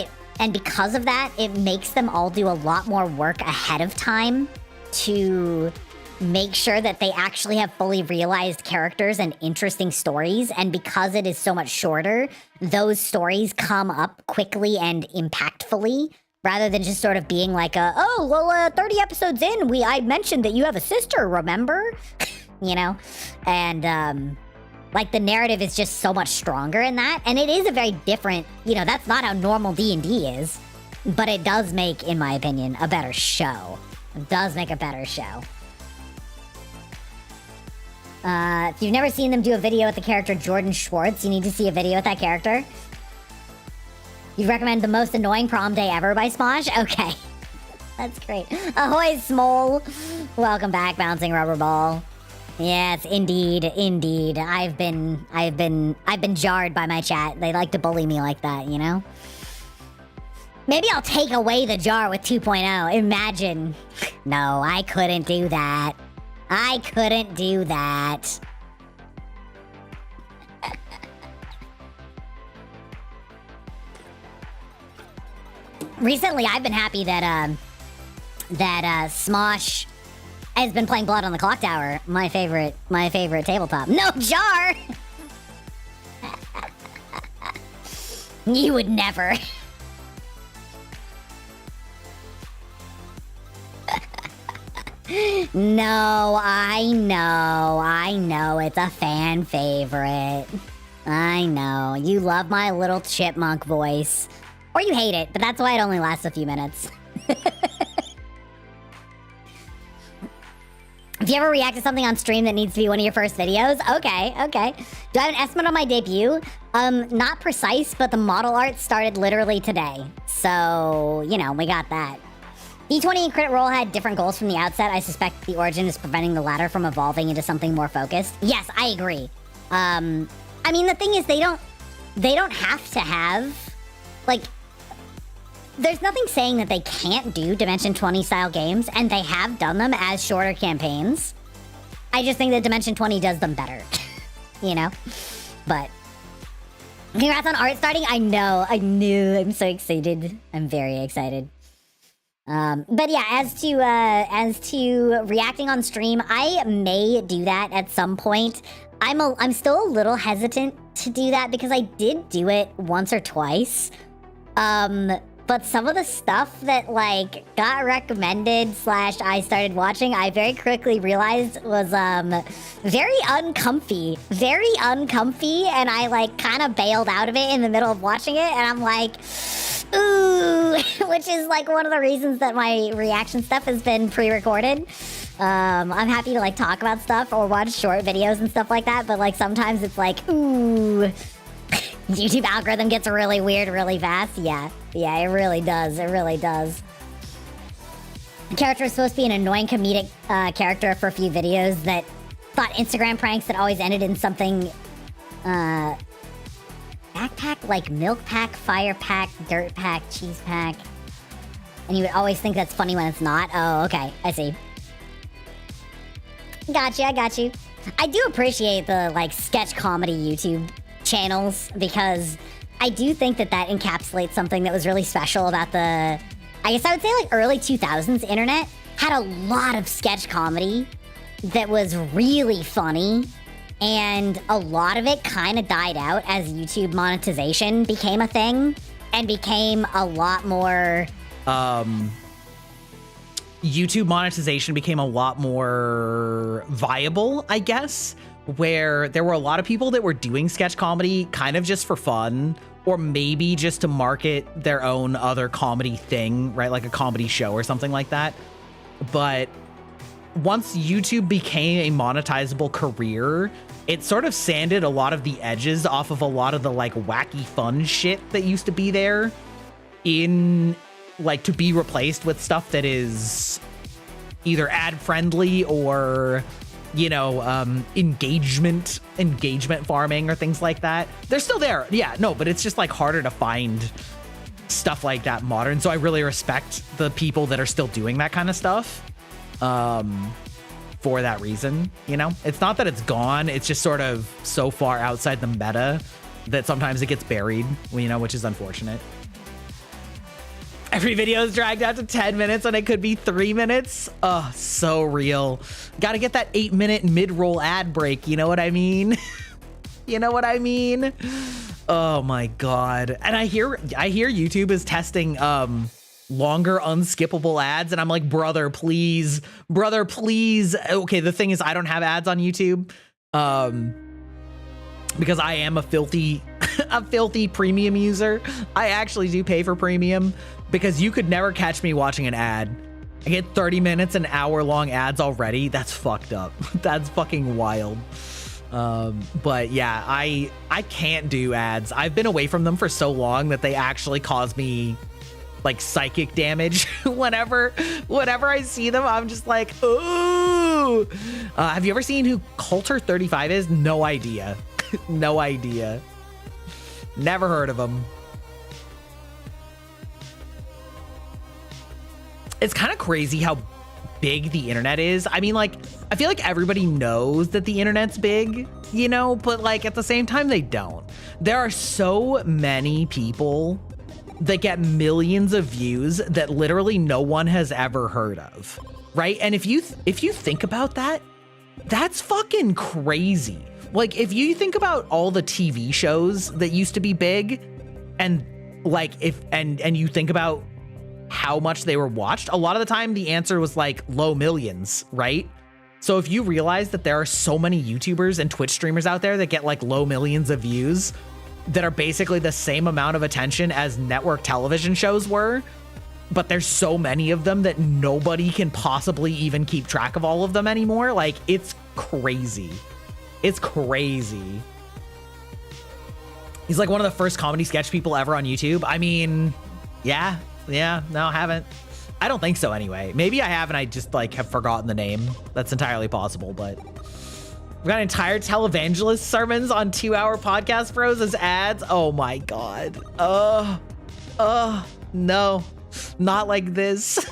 because of that, it makes them all do a lot more work ahead of time to make sure that they actually have fully realized characters and interesting stories. And because it is so much shorter, those stories come up quickly and impactfully, rather than just sort of being like, 30 episodes in, I mentioned that you have a sister, remember? You know? And, like, the narrative is just so much stronger in that. And it is a very different, that's not how normal D&D is. But it does make, in my opinion, a better show. It does make a better show. If you've never seen them do a video with the character Jordan Schwartz, you need to see a video with that character. You'd recommend The Most Annoying Prom Day Ever by Smosh? Okay. That's great. Ahoy, Smole. Welcome back, Bouncing Rubber Ball. Yes, indeed. I've been jarred by my chat. They like to bully me like that, you know? Maybe I'll take away the jar with 2.0. Imagine. No, I couldn't do that. I couldn't do that. Recently, I've been happy that Smosh has been playing Blood on the Clock Tower. My favorite tabletop. No jar. You would never. No, I know, it's a fan favorite. I know, you love my little chipmunk voice. Or you hate it, but that's why it only lasts a few minutes. If you ever react to something on stream that needs to be one of your first videos, okay. Do I have an estimate on my debut? Not precise, but the model art started literally today. So, we got that. D20 and Crit Roll had different goals from the outset. I suspect the origin is preventing the latter from evolving into something more focused. Yes, I agree. I mean, the thing is, they don't have to have, like, there's nothing saying that they can't do Dimension 20 style games, and they have done them as shorter campaigns. I just think that Dimension 20 does them better, But congrats on art starting. I know, I'm so excited. I'm very excited. But yeah, as to reacting on stream, I may do that at some point. I'm still a little hesitant to do that because I did do it once or twice. But some of the stuff that got recommended / I started watching, I very quickly realized was very uncomfy, and I kind of bailed out of it in the middle of watching it, and I'm like, ooh, which is one of the reasons that my reaction stuff has been pre-recorded. I'm happy to talk about stuff or watch short videos and stuff like that, but sometimes it's ooh, YouTube algorithm gets really weird really fast. Yeah, it really does. The character is supposed to be an annoying comedic character for a few videos that thought Instagram pranks that always ended in something backpack, like milk pack, fire pack, dirt pack, cheese pack. And you would always think that's funny when it's not. Oh, okay. I see. Got you. I do appreciate the, sketch comedy YouTube channels because I do think that encapsulates something that was really special about I guess I would say, early 2000s internet had a lot of sketch comedy that was really funny. And a lot of it kind of died out as YouTube monetization became a thing and became a lot more... YouTube monetization became a lot more viable, I guess, where there were a lot of people that were doing sketch comedy kind of just for fun or maybe just to market their own other comedy thing, right? Like a comedy show or something like that. But once YouTube became a monetizable career, it sort of sanded a lot of the edges off of a lot of the wacky fun shit that used to be there to be replaced with stuff that is either ad friendly or, engagement farming or things like that. They're still there. Yeah, no, but it's just harder to find stuff like that modern. So I really respect the people that are still doing that kind of stuff. For that reason, it's not that it's gone. It's just sort of so far outside the meta that sometimes it gets buried, which is unfortunate. Every video is dragged out to 10 minutes and it could be 3 minutes. Oh, so real. Gotta get that 8-minute mid-roll ad break. You know what I mean? You know what I mean? Oh my God. And I hear YouTube is testing longer unskippable ads, and I'm like, brother, please. Okay, the thing is I don't have ads on YouTube because I am a filthy premium user. I actually do pay for premium because you could never catch me watching an ad. I get 30 minutes and hour-long ads already. That's fucked up. That's fucking wild. But yeah, I can't do ads. I've been away from them for so long that they actually cause me like psychic damage. whenever I see them, I'm just like, ooh. Have you ever seen who Coulter35 is? No idea. No idea. Never heard of him. It's kind of crazy how big the internet is. I mean, like, I feel like everybody knows that the internet's big, you know, but like at the same time, they don't. There are so many people that get millions of views that literally no one has ever heard of, right? And if you think about that, that's fucking crazy. Like, if you think about all the TV shows that used to be big, and like and you think about how much they were watched, a lot of the time the answer was like low millions, right? So if you realize that there are so many YouTubers and Twitch streamers out there that get like low millions of views that are basically the same amount of attention as network television shows were, but there's so many of them that nobody can possibly even keep track of all of them anymore. Like, it's crazy. It's crazy. He's like one of the first comedy sketch people ever on YouTube. I mean, yeah, no, I haven't. I don't think so anyway. Maybe I have and I just like have forgotten the name. That's entirely possible, but we've got entire televangelist sermons on 2-hour podcast bros as ads. Oh my God. No, not like this.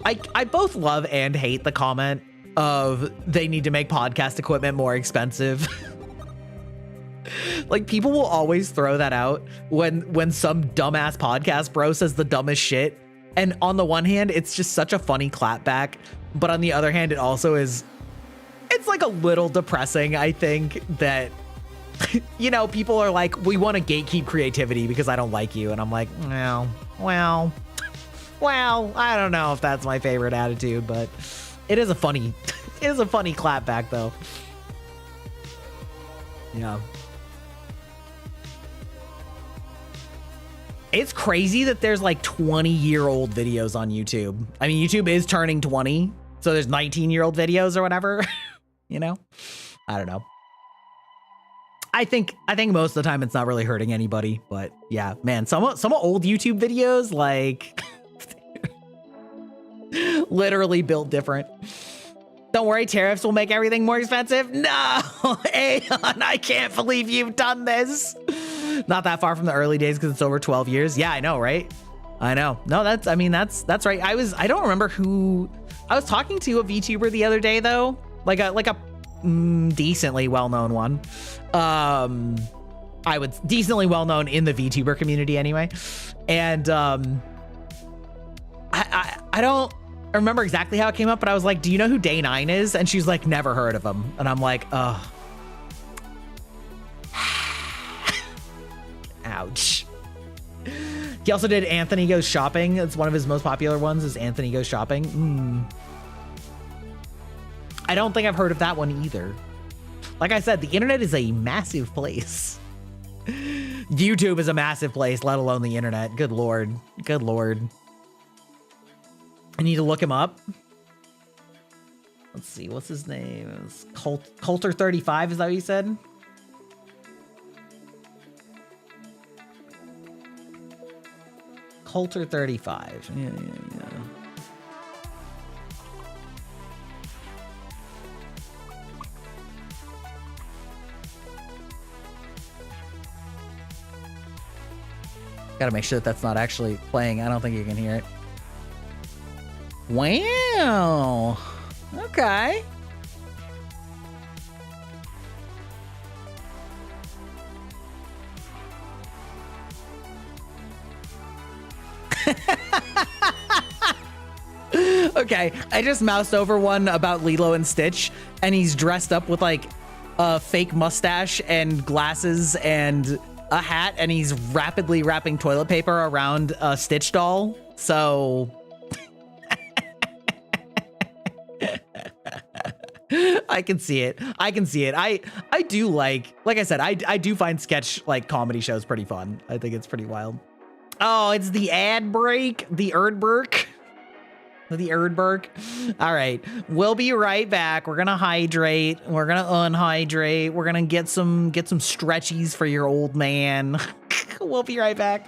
I both love and hate the comment of they need to make podcast equipment more expensive. Like, people will always throw that out when some dumbass podcast bro says the dumbest shit. And on the one hand, it's just such a funny clapback. But on the other hand, it also is, it's like a little depressing, I think, that, you know, people are like, we want to gatekeep creativity because I don't like you. And I'm like, well, I don't know if that's my favorite attitude, but it is a funny clapback though. Yeah. It's crazy that there's like 20-year-old videos on YouTube. I mean, YouTube is turning 20, so there's 19-year-old videos or whatever. You know? I don't know. I think most of the time it's not really hurting anybody, but yeah, man, some old YouTube videos, like literally built different. Don't worry, tariffs will make everything more expensive. No, Aeon, I can't believe you've done this. Not that far from the early days because it's over 12 years. Yeah, I know, right? I know. No, that's right. I don't remember who I was talking to. A VTuber the other day though, like a decently well-known one. I would decently well-known in the VTuber community anyway. And I don't remember exactly how it came up, but I was like, do you know who Day 9 is? And she's like, never heard of him. And I'm like, oh. Ouch. He also did Anthony Goes Shopping. It's one of his most popular ones is Anthony Goes Shopping. I don't think I've heard of that one either. Like I said, the internet is a massive place. YouTube is a massive place, let alone the internet. Good Lord. Good Lord. I need to look him up. Let's see. What's his name? It's Coulter35. Is that what you said? Coulter35. Yeah. Gotta make sure that that's not actually playing. I don't think you can hear it. Wow. Okay. Okay, I just moused over one about Lilo and Stitch, and he's dressed up with like a fake mustache and glasses and a hat, and he's rapidly wrapping toilet paper around a Stitch doll. So I can see it. I can see it. I do like I said, I do find sketch like comedy shows pretty fun. I think it's pretty wild. Oh, it's the ad break, the Erdberg. The Erdberg. All right, we'll be right back. We're gonna hydrate. We're gonna unhydrate. We're gonna get some stretchies for your old man. We'll be right back.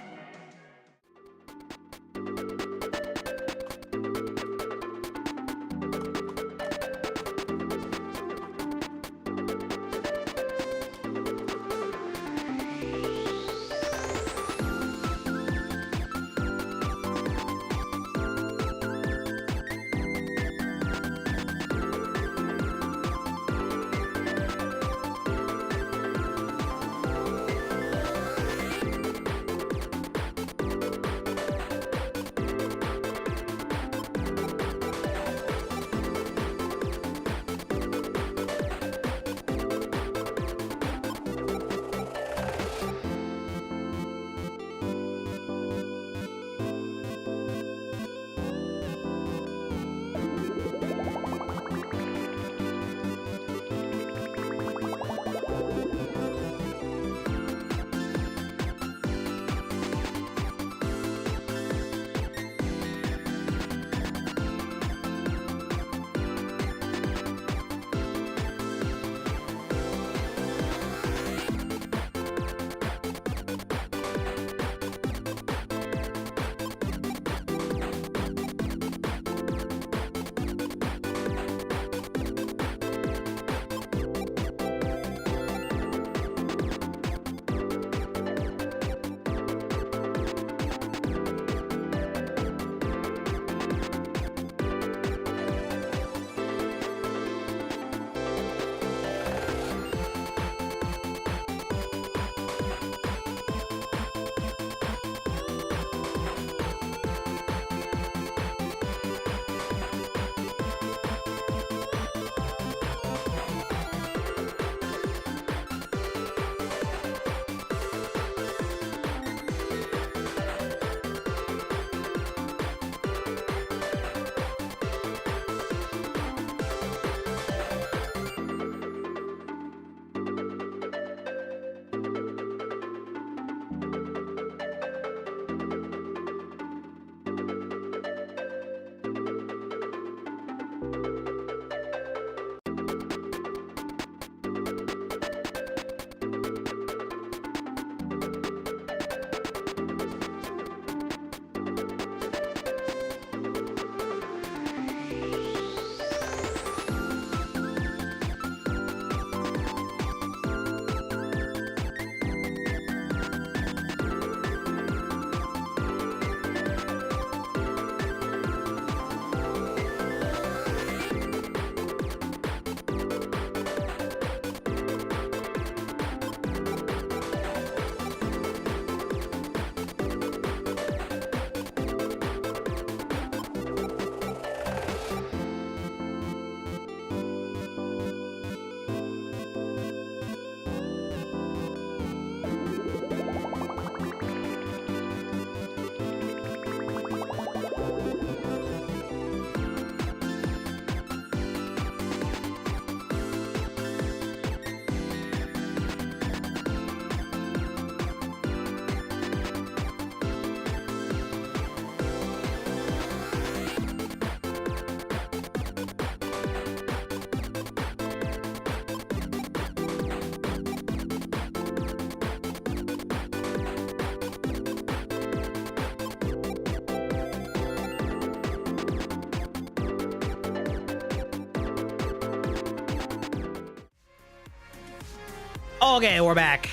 Okay, we're back.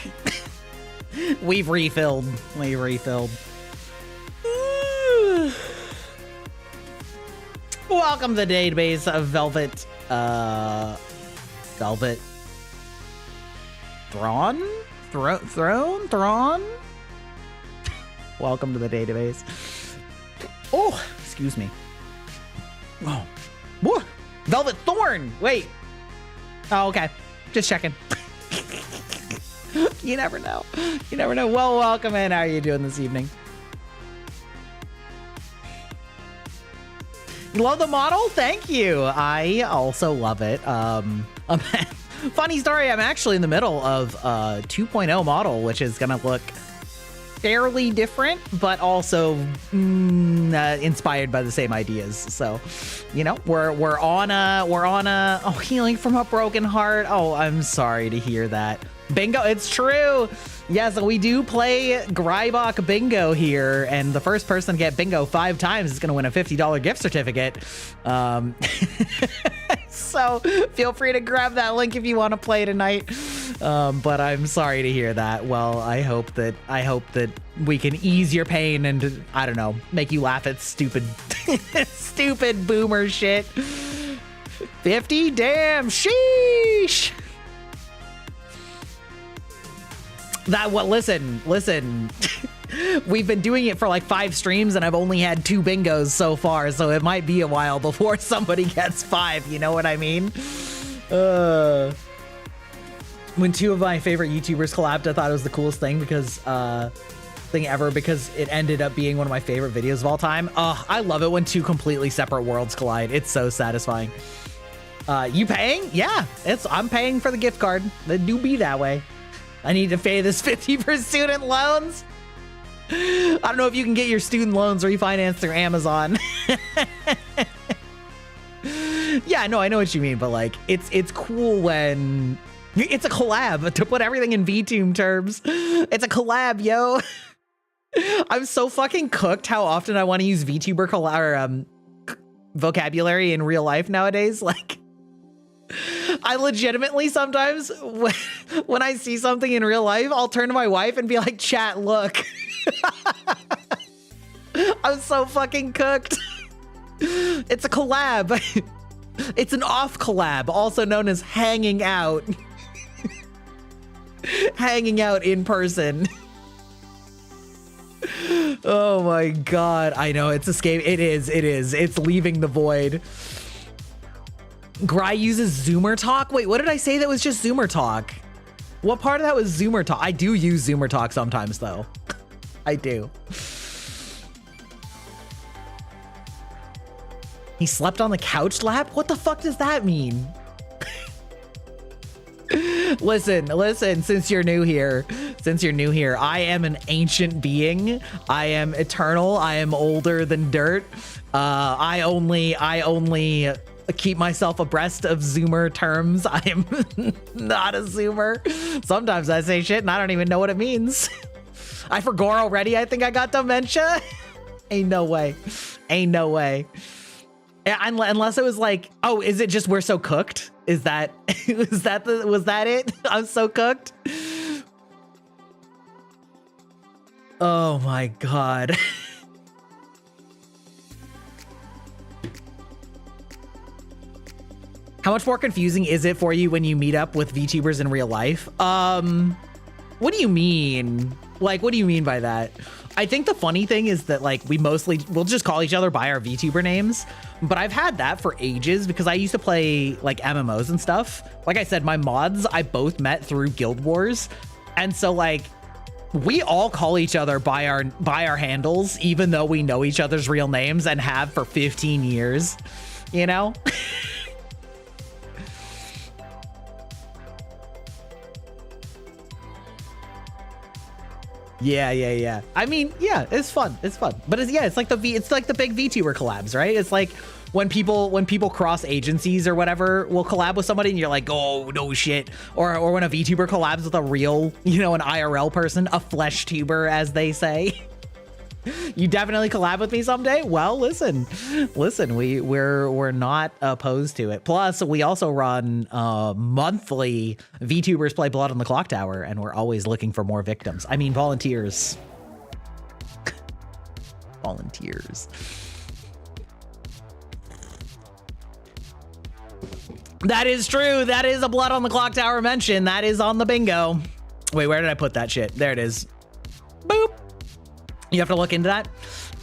We've refilled. We've refilled. Welcome to the database of Velvet. Velvet. Thrawn? Throne? Welcome to the database. Oh, excuse me. Oh, whoa. Velvet Thorn. Wait. Oh, okay. Just checking. You never know. You never know. Well, welcome in. How are you doing this evening? You love the model? Thank you. I also love it. Funny story, I'm actually in the middle of a 2.0 model, which is going to look fairly different, but also inspired by the same ideas. So, you know, we're on a healing from a broken heart. Oh, I'm sorry to hear that. Bingo, it's true. Yes, we do play Greibach Bingo here, and the first person to get bingo 5 times is going to win a $50 gift certificate. So feel free to grab that link if you want to play tonight. But I'm sorry to hear that. Well, I hope that we can ease your pain and, I don't know, make you laugh at stupid, stupid boomer shit. 50? Damn, sheesh. Listen. We've been doing it for like 5 streams and I've only had 2 bingos so far, so it might be a while before somebody gets 5, you know what I mean? When 2 of my favorite YouTubers collabed, I thought it was the coolest thing because it ended up being one of my favorite videos of all time. I love it when 2 completely separate worlds collide. It's so satisfying. You paying? Yeah, I'm paying for the gift card. It do be that way. I need to pay this 50 for student loans. I don't know if you can get your student loans refinanced through Amazon. Yeah, no, I know what you mean, but like, it's cool when it's a collab. To put everything in VTube terms, it's a collab, yo. I'm so fucking cooked how often I want to use VTuber vocabulary in real life nowadays. Like, I legitimately sometimes when I see something in real life, I'll turn to my wife and be like, chat, look. I'm so fucking cooked. It's a collab. It's an off collab, also known as hanging out. Hanging out in person. Oh my God. I know it's escape. It is. It's leaving the void. Gry uses Zoomer Talk. Wait, what did I say that was just Zoomer Talk? What part of that was Zoomer Talk? I do use Zoomer Talk sometimes though. I do. He slept on the couch lap? What the fuck does that mean? Listen, since you're new here, I am an ancient being. I am eternal. I am older than dirt. I only keep myself abreast of Zoomer terms. I am not a Zoomer. Sometimes I say shit and I don't even know what it means. I forgot already. I think I got dementia. Ain't no way. Unless it was like, oh, is it just we're so cooked? Was that it? I'm so cooked. Oh my God. How much more confusing is it for you when you meet up with VTubers in real life? What do you mean? Like, what do you mean by that? I think the funny thing is that like we'll just call each other by our VTuber names, but I've had that for ages because I used to play like MMOs and stuff. Like I said, my mods, I both met through Guild Wars. And so like we all call each other by our handles, even though we know each other's real names and have for 15 years, you know? Yeah. I mean, yeah, it's fun. But it's like the big VTuber collabs, right? It's like when people cross agencies or whatever will collab with somebody and you're like, oh no shit. Or when a VTuber collabs with a real, an IRL person, a flesh tuber, as they say. You definitely collab with me someday? Well, listen, we're not opposed to it. Plus, we also run monthly VTubers Play Blood on the Clock Tower, and we're always looking for more victims. I mean, volunteers. Volunteers. That is true. That is a Blood on the Clock Tower mention. That is on the bingo. Wait, where did I put that shit? There it is. Boop. You have to look into that.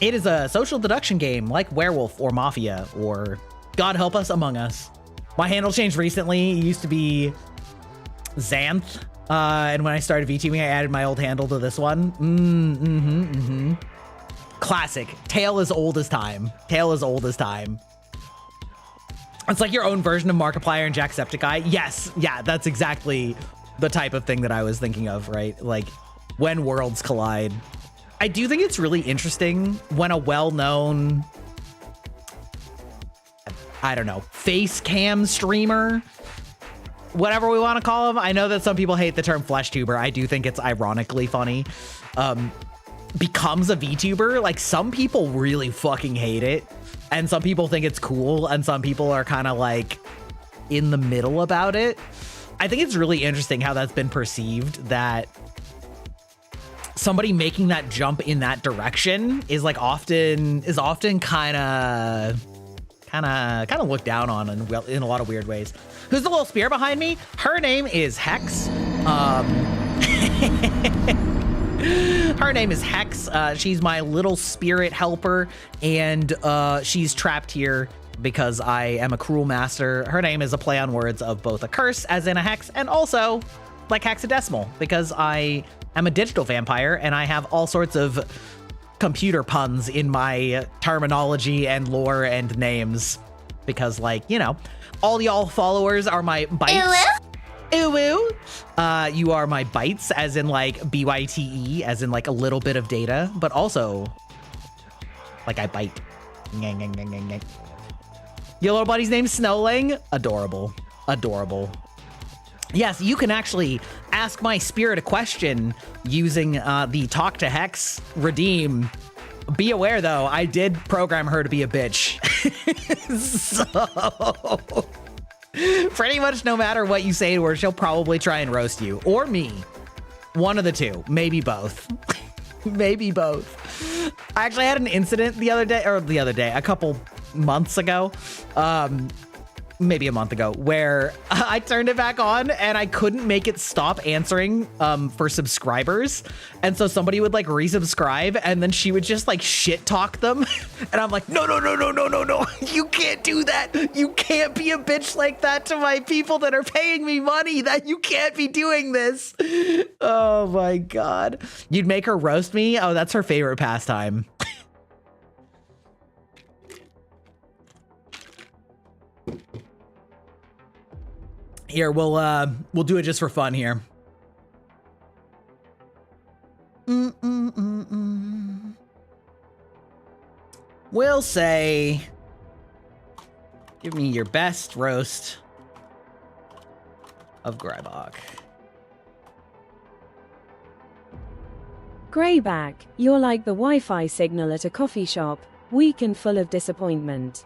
It is a social deduction game like Werewolf or Mafia or God Help Us, Among Us. My handle changed recently. It used to be Xanth. And when I started VTubing, I added my old handle to this one. Classic. Tale as old as time. Tale as old as time. It's like your own version of Markiplier and Jacksepticeye. Yes. Yeah, that's exactly the type of thing that I was thinking of, right? Like when worlds collide. I do think it's really interesting when a well-known, I don't know, face cam streamer, whatever we want to call them. I know that some people hate the term fleshtuber. I do think it's ironically funny. Becomes a VTuber. Like some people really fucking hate it. And some people think it's cool. And some people are kind of like in the middle about it. I think it's really interesting how that's been perceived, that somebody making that jump in that direction is like often kind of looked down on in a lot of weird ways. Who's the little spear behind me? Her name is Hex. Her name is Hex. She's my little spirit helper, and she's trapped here because I am a cruel master. Her name is a play on words of both a curse, as in a hex, and also like hexadecimal, because I am a digital vampire and I have all sorts of computer puns in my terminology and lore and names. Because, like, you know, all y'all followers are my Bytes. Ew. You are my Bytes, as in like BYTE, as in like a little bit of data, but also like I bite. Your little buddy's name's Snowling. Adorable. Yes, you can actually ask my spirit a question using the Talk to Hex redeem. Be aware, though, I did program her to be a bitch. So pretty much no matter what you say to her, she'll probably try and roast you. Or me. One of the two. Maybe both. Maybe both. I actually had an incident a couple months ago. Maybe a month ago, where I turned it back on and I couldn't make it stop answering for subscribers. And so somebody would like resubscribe and then she would just like shit talk them. And I'm like, no. You can't do that. You can't be a bitch like that to my people that are paying me money. That you can't be doing this. Oh my God. You'd make her roast me? Oh, that's her favorite pastime. Here, we'll do it just for fun here. We'll say, give me your best roast of Grybach. Greyback, you're like the Wi-Fi signal at a coffee shop, weak and full of disappointment.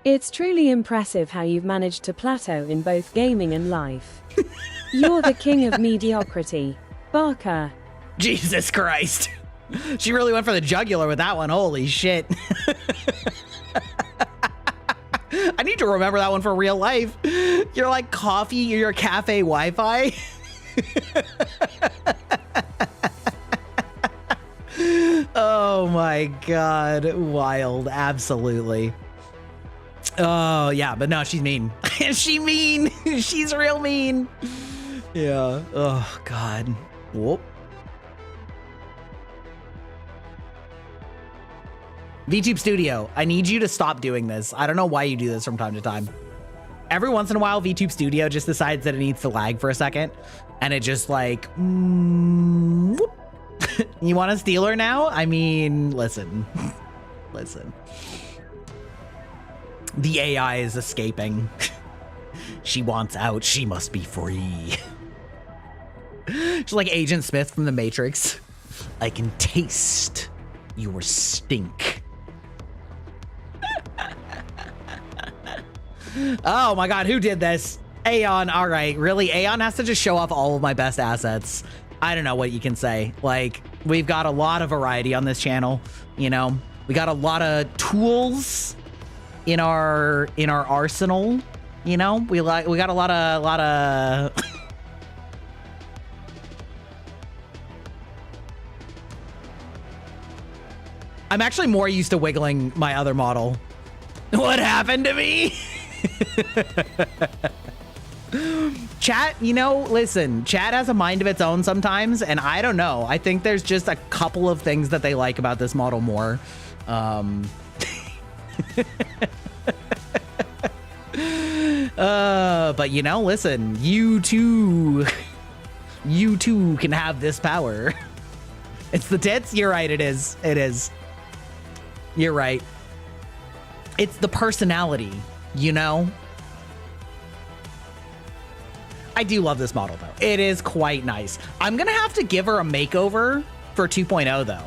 It's truly impressive how you've managed to plateau in both gaming and life. You're the king of mediocrity. Barker. Jesus Christ. She really went for the jugular with that one. Holy shit. I need to remember that one for real life. You're like coffee, you're cafe Wi-Fi. Oh my God. Wild. Absolutely. Oh, yeah, but no, she's mean. She's mean. She's real mean. Yeah. Oh, God. Whoop. VTube Studio, I need you to stop doing this. I don't know why you do this from time to time. Every once in a while, VTube Studio just decides that it needs to lag for a second. And it just like, whoop. You want to steal her now? I mean, listen. Listen. The AI is escaping. She wants out. She must be free. She's like Agent Smith from The Matrix. I can taste your stink. Oh my God, who did this? Aeon, all right, really? Aeon has to just show off all of my best assets. I don't know what you can say. Like, we've got a lot of variety on this channel, you know? We got a lot of tools in our arsenal, you know? We got a lot of I'm actually more used to wiggling my other model. What happened to me? Chat, you know, listen, chat has a mind of its own sometimes, and I don't know. I think there's just a couple of things that they like about this model more. But you know, listen, you too can have this power. It's the tits? You're right, it is. It is. You're right. It's the personality, you know? I do love this model, though. It is quite nice. I'm gonna have to give her a makeover for 2.0, though.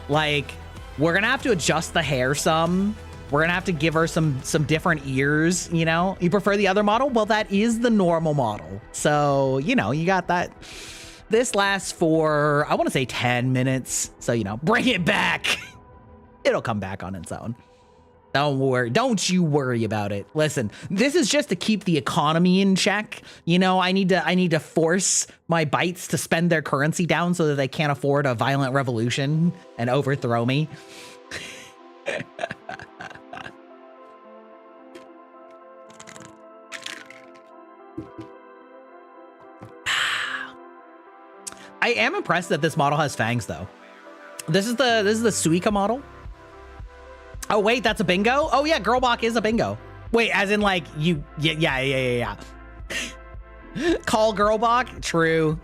Like, we're gonna have to adjust the hair some. We're gonna have to give her some different ears, you know? You prefer the other model? Well, that is the normal model. So, you know, you got that. This lasts for, I want to say 10 minutes. So, you know, bring it back. It'll come back on its own. Don't worry. Don't you worry about it. Listen, this is just to keep the economy in check. You know, I need to force my bytes to spend their currency down so that they can't afford a violent revolution and overthrow me. I am impressed that this model has fangs, though. This is the Suika model. Oh wait, that's a bingo? Oh yeah, Girlbach is a bingo. Wait, as in like you, yeah. Call Girlbach? True,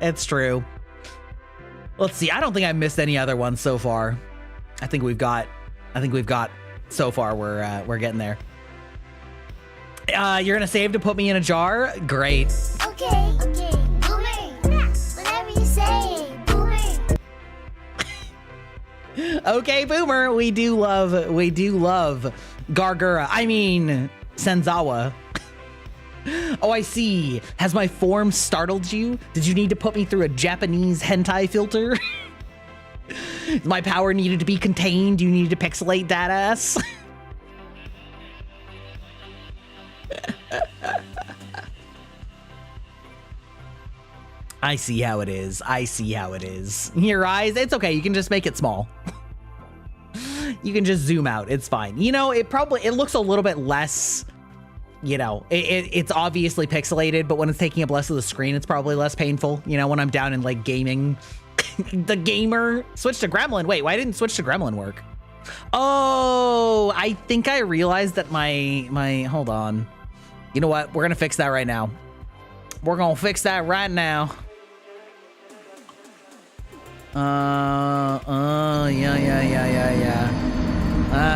it's true. Let's see, I don't think I missed any other ones so far. I think we've got so far we're getting there. You're gonna save to put me in a jar? Great. Okay, Boomer. Whatever you say, Boomer. Okay, Boomer, we do love Gargura. I mean, Senzawa. Oh, I see. Has my form startled you? Did you need to put me through a Japanese hentai filter? My power needed to be contained. You needed to pixelate that ass. I see how it is. Your eyes, it's okay. You can just make it small. You can just zoom out. It's fine. You know, it looks a little bit less, you know, it's obviously pixelated, but when it's taking up less of the screen, it's probably less painful. You know, when I'm down in like gaming, the gamer switch to Gremlin. Wait, why didn't switch to Gremlin work? Oh, I think I realized that my, hold on. You know what? We're going to fix that right now. We're going to fix that right now. Yeah.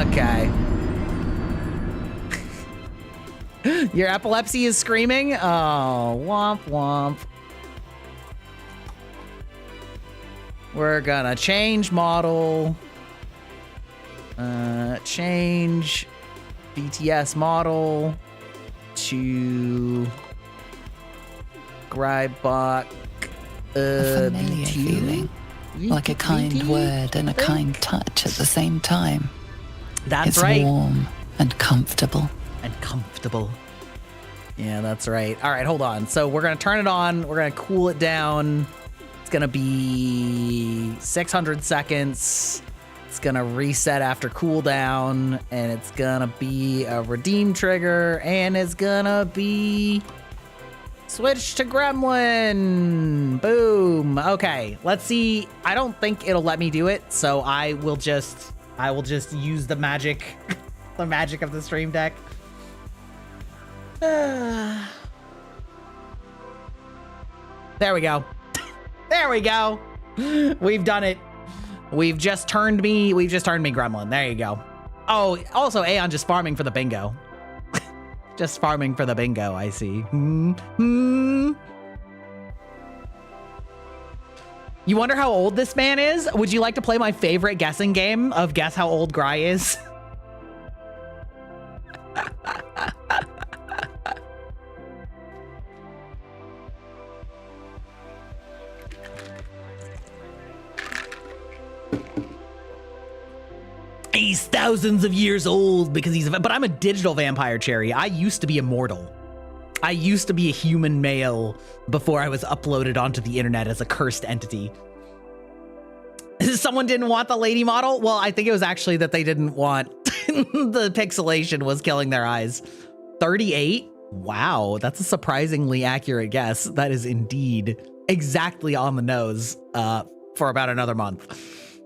Okay. Your epilepsy is screaming? Oh, womp womp. We're gonna change model. Change BTS model to Grybach. A familiar feeling, like a kind word and a kind touch at the same time. That's it's right. Warm and comfortable. Yeah, that's right. All right, hold on. So we're gonna turn it on. We're gonna cool it down. It's gonna be 600 seconds. It's gonna reset after cooldown, and it's gonna be a redeem trigger, and it's gonna be switch to Gremlin. Boom. Okay, let's see. I don't think it'll let me do it, so I will just use the magic, the magic of the stream deck. There we go. There we go. We've done it. We've just turned me Gremlin. There you go. Oh, also Aeon just farming for the bingo. Just farming for the bingo, I see. You wonder how old this man is? Would you like to play my favorite guessing game of guess how old Gry is? He's thousands of years old because but I'm a digital vampire, Cherry. I used to be immortal. I used to be a human male before I was uploaded onto the internet as a cursed entity. Someone didn't want the lady model? Well, I think it was actually that they didn't want the pixelation was killing their eyes. 38? Wow, that's a surprisingly accurate guess. That is indeed exactly on the nose for about another month.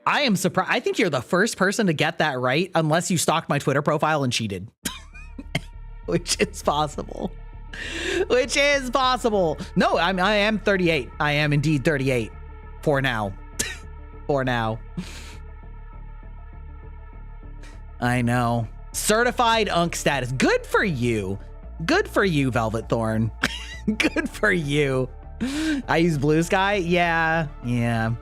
I am surprised. I think you're the first person to get that right, unless you stalked my Twitter profile and cheated. Which is possible. Which is possible. No, I am 38. I am indeed 38. For now. For now. I know. Certified Unk status. Good for you. Good for you, Velvet Thorn. Good for you. I use Blue Sky? Yeah. Yeah.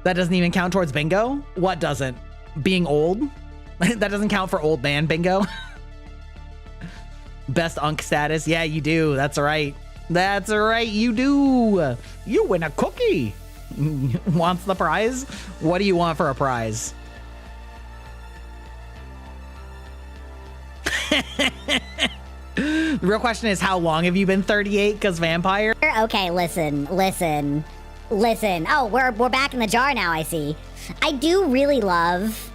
That doesn't even count towards bingo? What doesn't? Being old? That doesn't count for old man bingo? Best Unk status? Yeah, you do. That's right. That's right. You do. You win a cookie. Wants the prize? What do you want for a prize? The real question is, how long have you been 38? Because vampire? Okay, listen. Oh, we're back in the jar now, I see. I do really love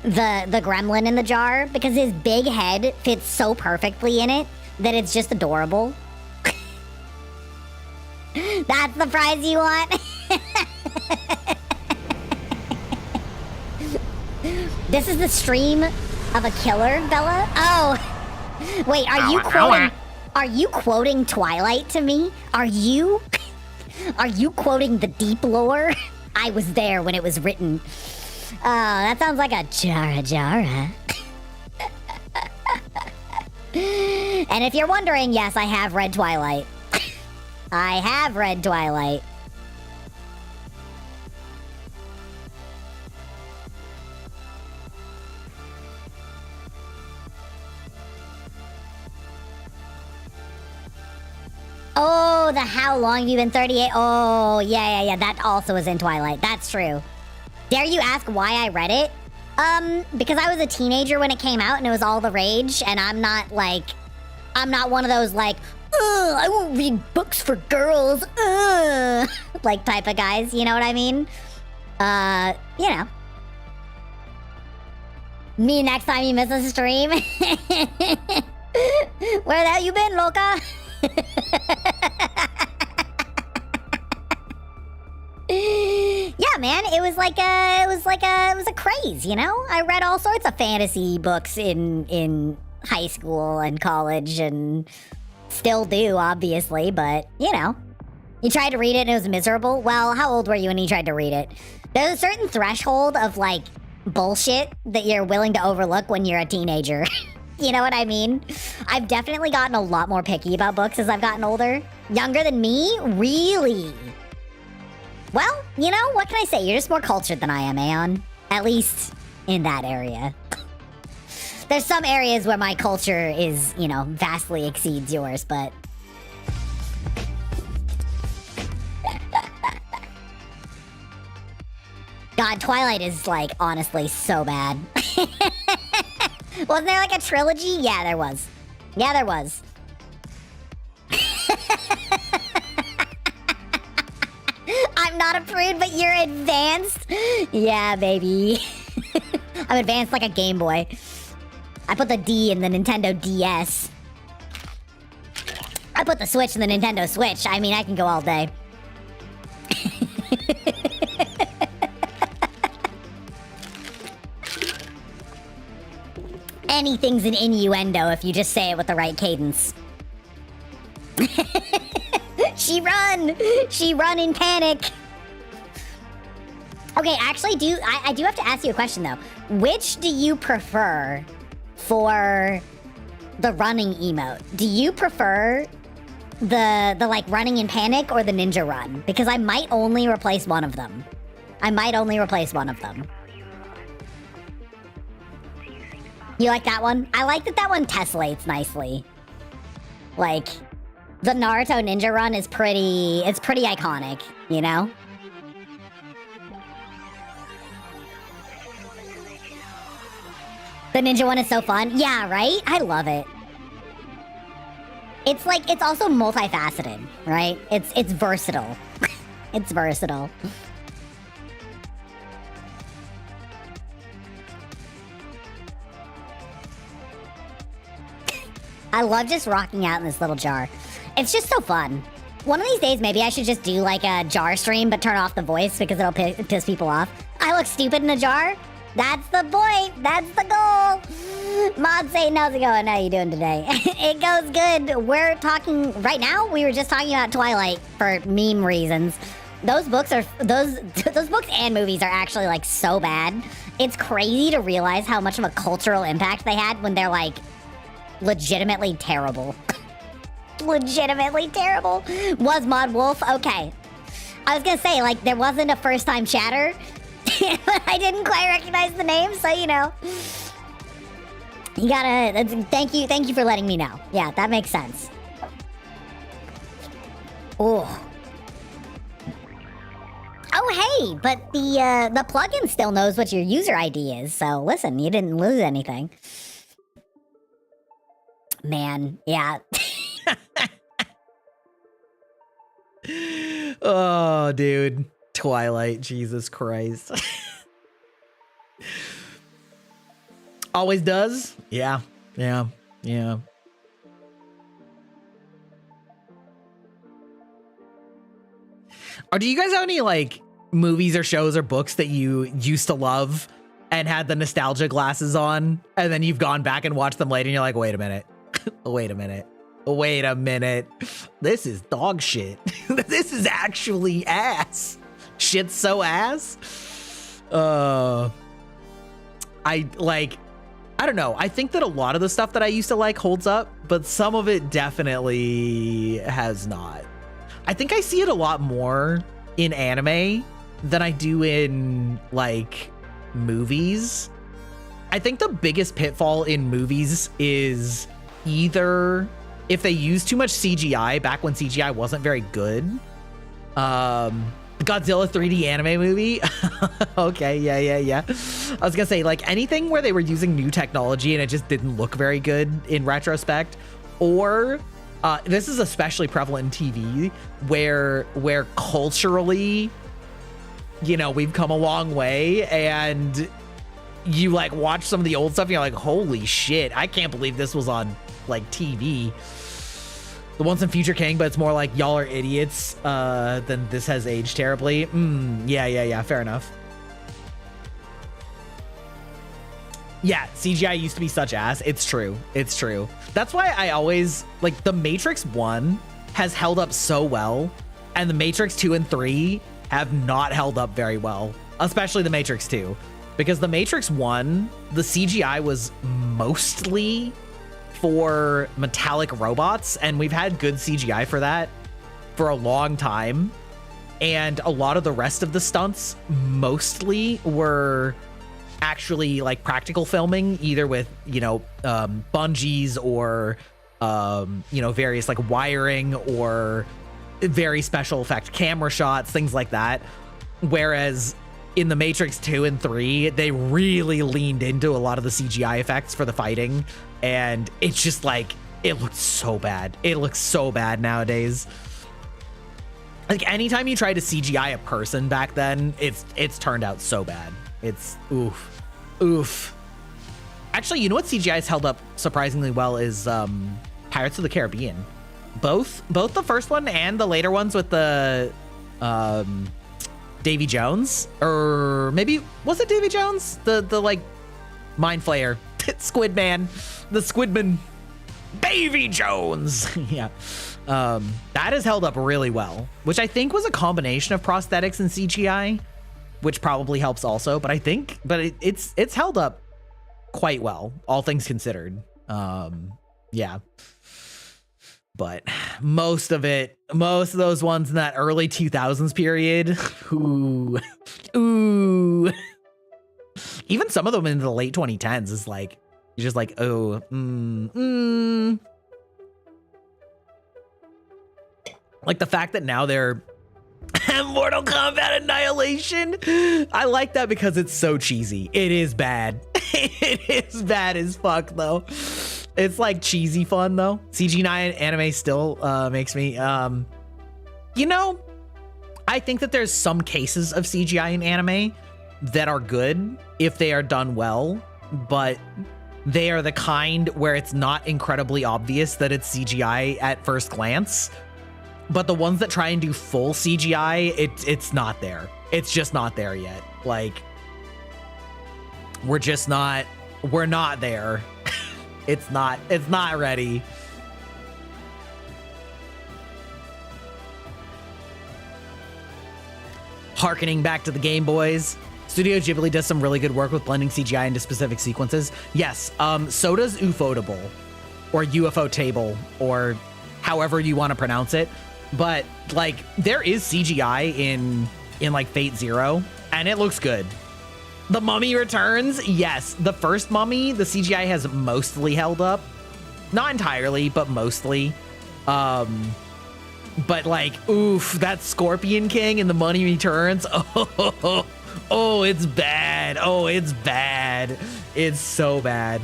the gremlin in the jar, because his big head fits so perfectly in it that it's just adorable. That's the prize you want? This is the stream of a killer, Bella? Oh, wait, are you quoting Twilight to me? Are you quoting the deep lore? I was there when it was written. Oh, that sounds like a Jara. And if you're wondering, yes, I have read Twilight. I have read Twilight. Oh, the how long have you been 38? Oh, yeah. That also is in Twilight. That's true. Dare you ask why I read it? Because I was a teenager when it came out and it was all the rage, and I'm not one of those like, ugh, I won't read books for girls, ugh, like type of guys, you know what I mean? You know. Me next time you miss a stream. Where the hell you been, loca? Yeah, man, it was a craze, you know? I read all sorts of fantasy books in high school and college, and still do, obviously, but, you know. You tried to read it and it was miserable? Well, how old were you when you tried to read it? There's a certain threshold of, like, bullshit that you're willing to overlook when you're a teenager. You know what I mean? I've definitely gotten a lot more picky about books as I've gotten older. Younger than me? Really? Well, you know, what can I say? You're just more cultured than I am, Aeon. At least in that area. There's some areas where my culture is, you know, vastly exceeds yours, but... God, Twilight is, like, honestly so bad. Wasn't there, like, a trilogy? Yeah, there was. Yeah, there was. I'm not a prude, but you're advanced? Yeah, baby. I'm advanced like a Game Boy. I put the D in the Nintendo DS. I put the Switch in the Nintendo Switch. I mean, I can go all day. Anything's an innuendo if you just say it with the right cadence. She run in panic. Okay, actually, I do have to ask you a question though. Which do you prefer for the running emote? Do you prefer the like running in panic or the ninja run? Because I might only replace one of them. You like that one? I like that one tessellates nicely. Like, the Naruto ninja run is pretty iconic, you know? The ninja one is so fun. Yeah, right? I love it. It's like, it's also multifaceted, right? It's versatile. It's versatile. I love just rocking out in this little jar. It's just so fun. One of these days, maybe I should just do like a jar stream, but turn off the voice because it'll piss people off. I look stupid in a jar? That's the point. That's the goal. Mod Satan, how's it going? How you doing today? It goes good. We're talking right now. We were just talking about Twilight for meme reasons. Those books are those books and movies are actually like so bad. It's crazy to realize how much of a cultural impact they had when they're like legitimately terrible. Legitimately terrible. Was Mod Wolf okay? I was gonna say, like, there wasn't a first time chatter. I didn't quite recognize the name, so you know. You gotta thank you for letting me know. Yeah, that makes sense. Oh. Oh hey, but the plugin still knows what your user ID is, so listen, you didn't lose anything. Man, yeah. Oh, dude. Twilight, Jesus Christ. Always does? Yeah. Yeah. Yeah. Or do you guys have any, like, movies or shows or books that you used to love and had the nostalgia glasses on, and then you've gone back and watched them later and you're like, wait a minute. Wait a minute. Wait a minute. This is dog shit. This is actually ass. Shit's so ass. I don't know. I think that a lot of the stuff that I used to like holds up, but some of it definitely has not. I think I see it a lot more in anime than I do in like movies. I think the biggest pitfall in movies is either if they use too much CGI back when CGI wasn't very good. Godzilla 3D anime movie. Okay, yeah. I was gonna say, like, anything where they were using new technology and it just didn't look very good in retrospect, or this is especially prevalent in TV where culturally, you know, we've come a long way, and you like watch some of the old stuff and you're like, holy shit, I can't believe this was on like TV. The ones in Future King, but it's more like y'all are idiots, then this has aged terribly. Yeah, fair enough. Yeah, CGI used to be such ass. It's true. That's why I always, like, The Matrix 1 has held up so well, and The Matrix 2 and 3 have not held up very well, especially The Matrix 2. Because The Matrix 1, the CGI was mostly for metallic robots, and we've had good CGI for that for a long time. And a lot of the rest of the stunts mostly were actually like practical filming, either with, you know, bungees or, you know, various like wiring or very special effect camera shots, things like that. Whereas in The Matrix 2 and 3, they really leaned into a lot of the CGI effects for the fighting. And it's just like, it looks so bad. It looks so bad nowadays. Like, anytime you try to CGI a person back then, it's turned out so bad. It's oof. Actually, you know what CGI has held up surprisingly well is Pirates of the Caribbean. Both the first one and the later ones with the Davy Jones, or maybe was it Davy Jones? The like mind flayer, Squid Man, the Squidman, Davy Jones. Yeah, that has held up really well, which I think was a combination of prosthetics and CGI, which probably helps also. But I think, it's held up quite well, all things considered. Yeah. But most of those ones in that early 2000s period, ooh. Even some of them in the late 2010s is like, you're just like, oh, Like the fact that now they're Mortal Kombat Annihilation. I like that because it's so cheesy. It is bad. It is bad as fuck though. It's like cheesy fun though. CG9 anime still makes me, you know, I think that there's some cases of CGI in anime that are good if they are done well, but they are the kind where it's not incredibly obvious that it's CGI at first glance. But the ones that try and do full CGI, it's not there. It's just not there yet. Like, we're not there. It's not ready. Harkening back to the Game Boys, Studio Ghibli does some really good work with blending CGI into specific sequences. Yes, so does Ufotable, or UFO Table, or however you want to pronounce it. But like, there is CGI in like Fate Zero, and it looks good. The Mummy Returns, yes. The first Mummy, the CGI has mostly held up. Not entirely, but mostly. But like, oof, that Scorpion King in The Mummy Returns. Oh, it's bad. Oh, it's bad. It's so bad.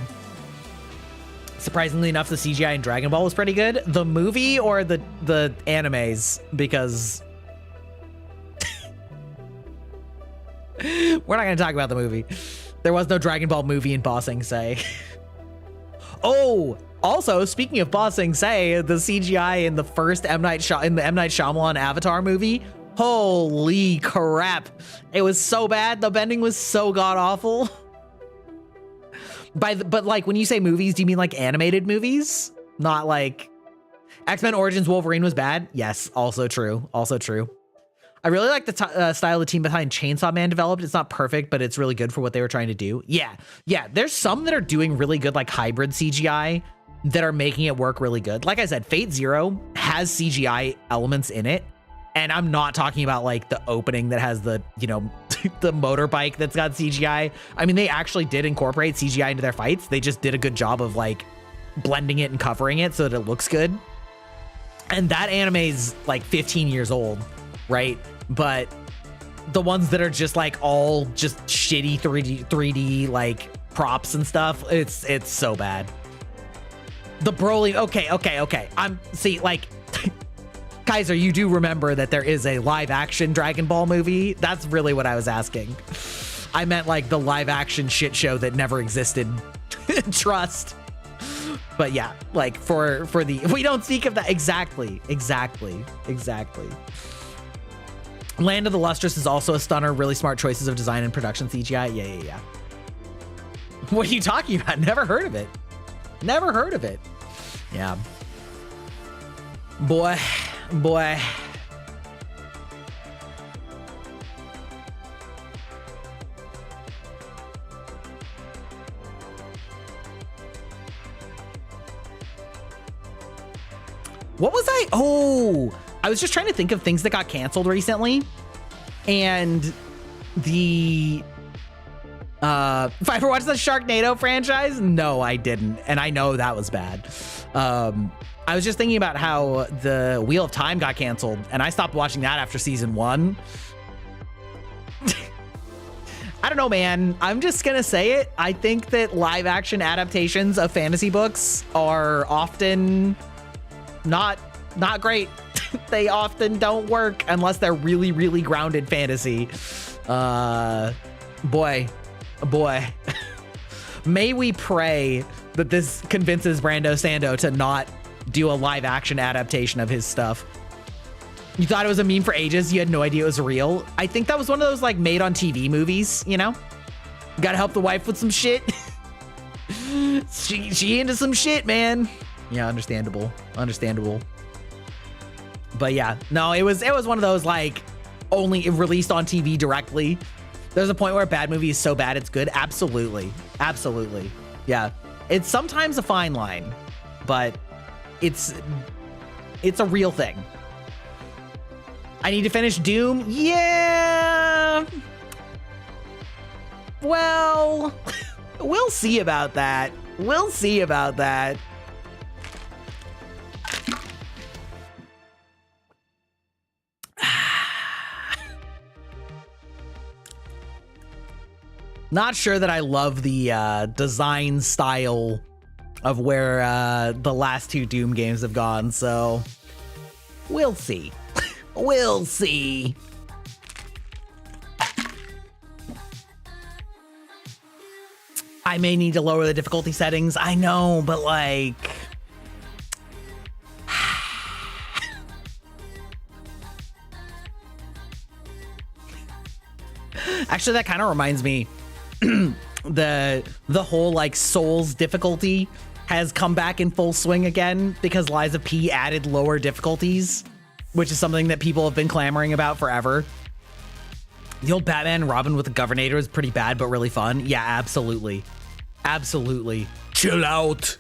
Surprisingly enough, the CGI in Dragon Ball was pretty good. The movie or the animes, because we're not going to talk about the movie. There was no Dragon Ball movie in Ba Sing Se. Oh, also, speaking of Ba Sing Se, the CGI in the first M. Night Shyamalan Avatar movie, holy crap. It was so bad. The bending was so god-awful. But like, when you say movies, do you mean like animated movies? Not like X-Men Origins Wolverine was bad? Yes, also true. Also true. I really like the style the team behind Chainsaw Man developed. It's not perfect, but it's really good for what they were trying to do. Yeah, there's some that are doing really good, like hybrid CGI, that are making it work really good. Like I said, Fate Zero has CGI elements in it. And I'm not talking about like the opening that has the, you know, the motorbike that's got CGI. I mean, they actually did incorporate CGI into their fights. They just did a good job of like blending it and covering it so that it looks good. And that anime is like 15 years old, right? But the ones that are just like all just shitty 3D like props and stuff, it's so bad. The Broly, okay. See, like, Kaiser, you do remember that there is a live action Dragon Ball movie? That's really what I was asking. I meant like the live action shit show that never existed. Trust. But yeah, like for the, we don't speak of that. Exactly. Land of the Lustrous is also a stunner. Really smart choices of design and production CGI. Yeah. What are you talking about? Never heard of it. Yeah. Boy. What was I? Oh, I was just trying to think of things that got canceled recently. And if I ever watched the Sharknado franchise, no, I didn't. And I know that was bad. I was just thinking about how the Wheel of Time got canceled, and I stopped watching that after season 1. I don't know, man. I'm just gonna say it. I think that live action adaptations of fantasy books are often not great. They often don't work unless they're really, really grounded fantasy. Boy. May we pray that this convinces Brando Sando to not do a live action adaptation of his stuff. You thought it was a meme for ages. You had no idea it was real. I think that was one of those like made on TV movies, you know? Gotta help the wife with some shit. she into some shit, man. Yeah, understandable. But yeah, no, it was one of those like only released on TV directly. There's a point where a bad movie is so bad it's good. Absolutely. Yeah. It's sometimes a fine line, but it's a real thing. I need to finish Doom. Yeah. Well, we'll see about that. Not sure that I love the design style of where the last two Doom games have gone, so we'll see. We'll see. I may need to lower the difficulty settings. I know, but like... Actually, that kind of reminds me, the whole like Souls difficulty has come back in full swing again because Lies of P added lower difficulties, which is something that people have been clamoring about forever. The old Batman and Robin with the Governator is pretty bad, but really fun. Yeah, absolutely. Absolutely. Chill out.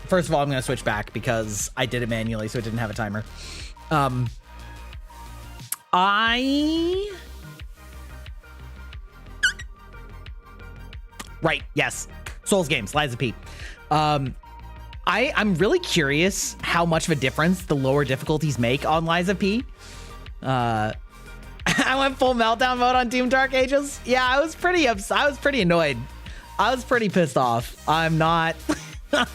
First of all, I'm going to switch back because I did it manually, so it didn't have a timer. Right, yes. Souls games, Lies of P. I'm really curious how much of a difference the lower difficulties make on Lies of P. I went full meltdown mode on Doom Dark Ages. Yeah, I was pretty annoyed. I was pretty pissed off. I'm not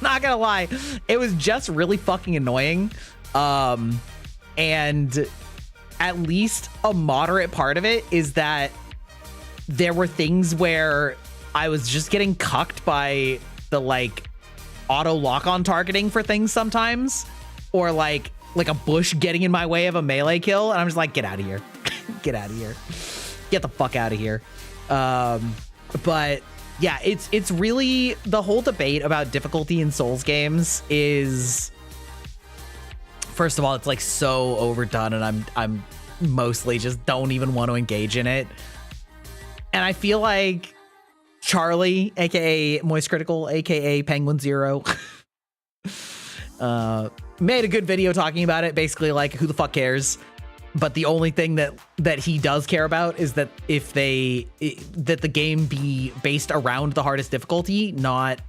gonna lie. It was just really fucking annoying. And at least a moderate part of it is that there were things where I was just getting cucked by the like auto lock-on targeting for things sometimes, or like a bush getting in my way of a melee kill, and I'm just like, get out of here. Get out of here. Get the fuck out of here. But yeah, it's really the whole debate about difficulty in Souls games is, first of all, it's like so overdone, and I'm mostly just don't even want to engage in it. And I feel like Charlie, aka Moist Critical, aka Penguin Zero, made a good video talking about it. Basically, like, who the fuck cares? But the only thing that he does care about is that that the game be based around the hardest difficulty, not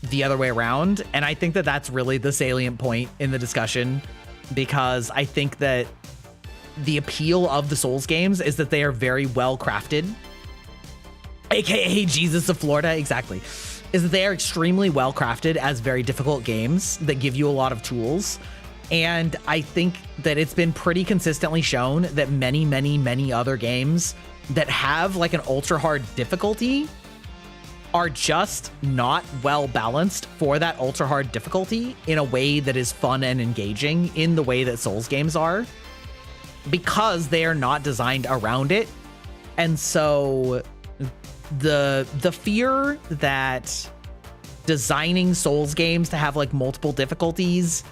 the other way around. And I think that that's really the salient point in the discussion, because I think that the appeal of the Souls games is that they are very well crafted, aka Jesus of Florida, exactly, is that they are extremely well crafted as very difficult games that give you a lot of tools. And I think that it's been pretty consistently shown that many other games that have like an ultra hard difficulty are just not well balanced for that ultra hard difficulty in a way that is fun and engaging in the way that Souls games are, because they are not designed around it. And so the fear that designing Souls games to have like multiple difficulties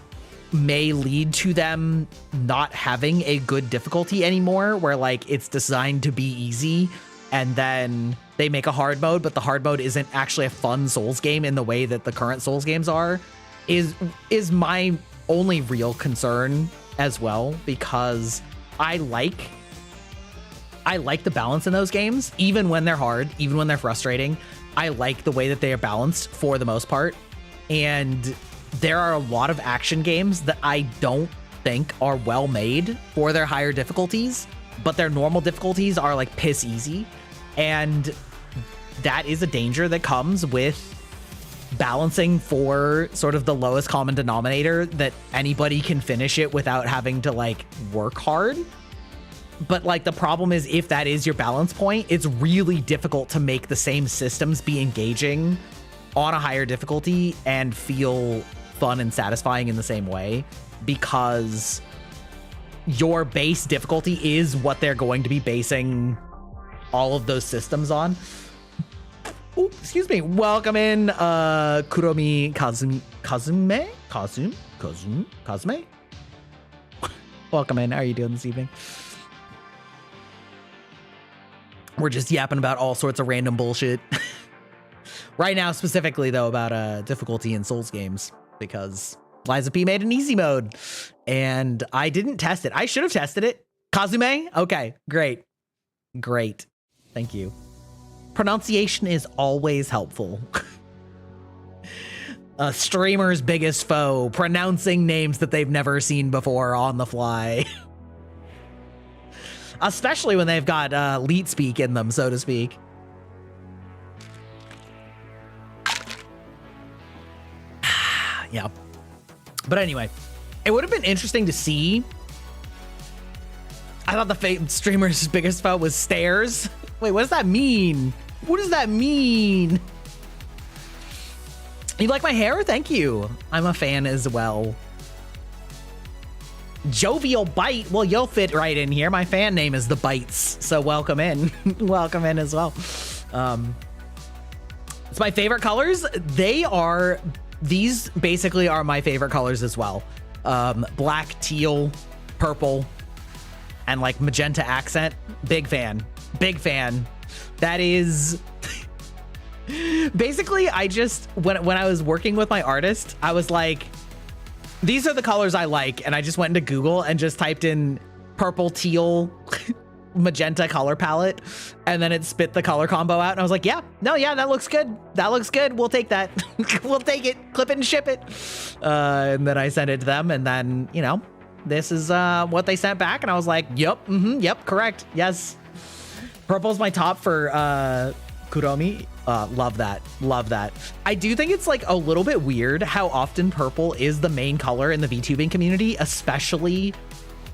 may lead to them not having a good difficulty anymore, where like it's designed to be easy and then they make a hard mode, but the hard mode isn't actually a fun Souls game in the way that the current Souls games are, is my only real concern as well, because I like the balance in those games, even when they're hard, even when they're frustrating. I like the way that they are balanced for the most part. And there are a lot of action games that I don't think are well made for their higher difficulties, but their normal difficulties are like piss easy. And that is a danger that comes with balancing for sort of the lowest common denominator, that anybody can finish it without having to like work hard. But like the problem is, if that is your balance point, it's really difficult to make the same systems be engaging on a higher difficulty and feel fun and satisfying in the same way, because your base difficulty is what they're going to be basing all of those systems on. Oh, excuse me. Welcome in, Kuromi Kazume? Welcome in. How are you doing this evening? We're just yapping about all sorts of random bullshit. Right now, specifically, though, about difficulty in Souls games, because Lies of P made an easy mode, and I didn't test it. I should have tested it. Kazume? Okay, great. Great. Thank you. Pronunciation is always helpful. A streamer's biggest foe, pronouncing names that they've never seen before on the fly. Especially when they've got leet speak in them, so to speak. Yeah. But anyway, it would have been interesting to see. I thought the streamer's biggest foe was stairs. Wait, what does that mean? What does that mean? You like my hair? Thank you. I'm a fan as well. Jovial Byte. Well, you'll fit right in here. My fan name is the Bytes, so welcome in. Welcome in as well. It's my favorite colors. These basically are my favorite colors as well. Black, teal, purple, and like magenta accent. Big fan. Big fan. That is basically, I just when I was working with my artist, I was like, these are the colors I like, and I just went into Google and just typed in purple, teal, magenta color palette, and then it spit the color combo out, and I was like, yeah, that looks good. That looks good. We'll take that. We'll take it, clip it and ship it. And then I sent it to them, and then, you know, this is what they sent back, and I was like, yep, yep, correct, yes. Purple's my top for Kuromi. Love that. Love that. I do think it's like a little bit weird how often purple is the main color in the VTubing community, especially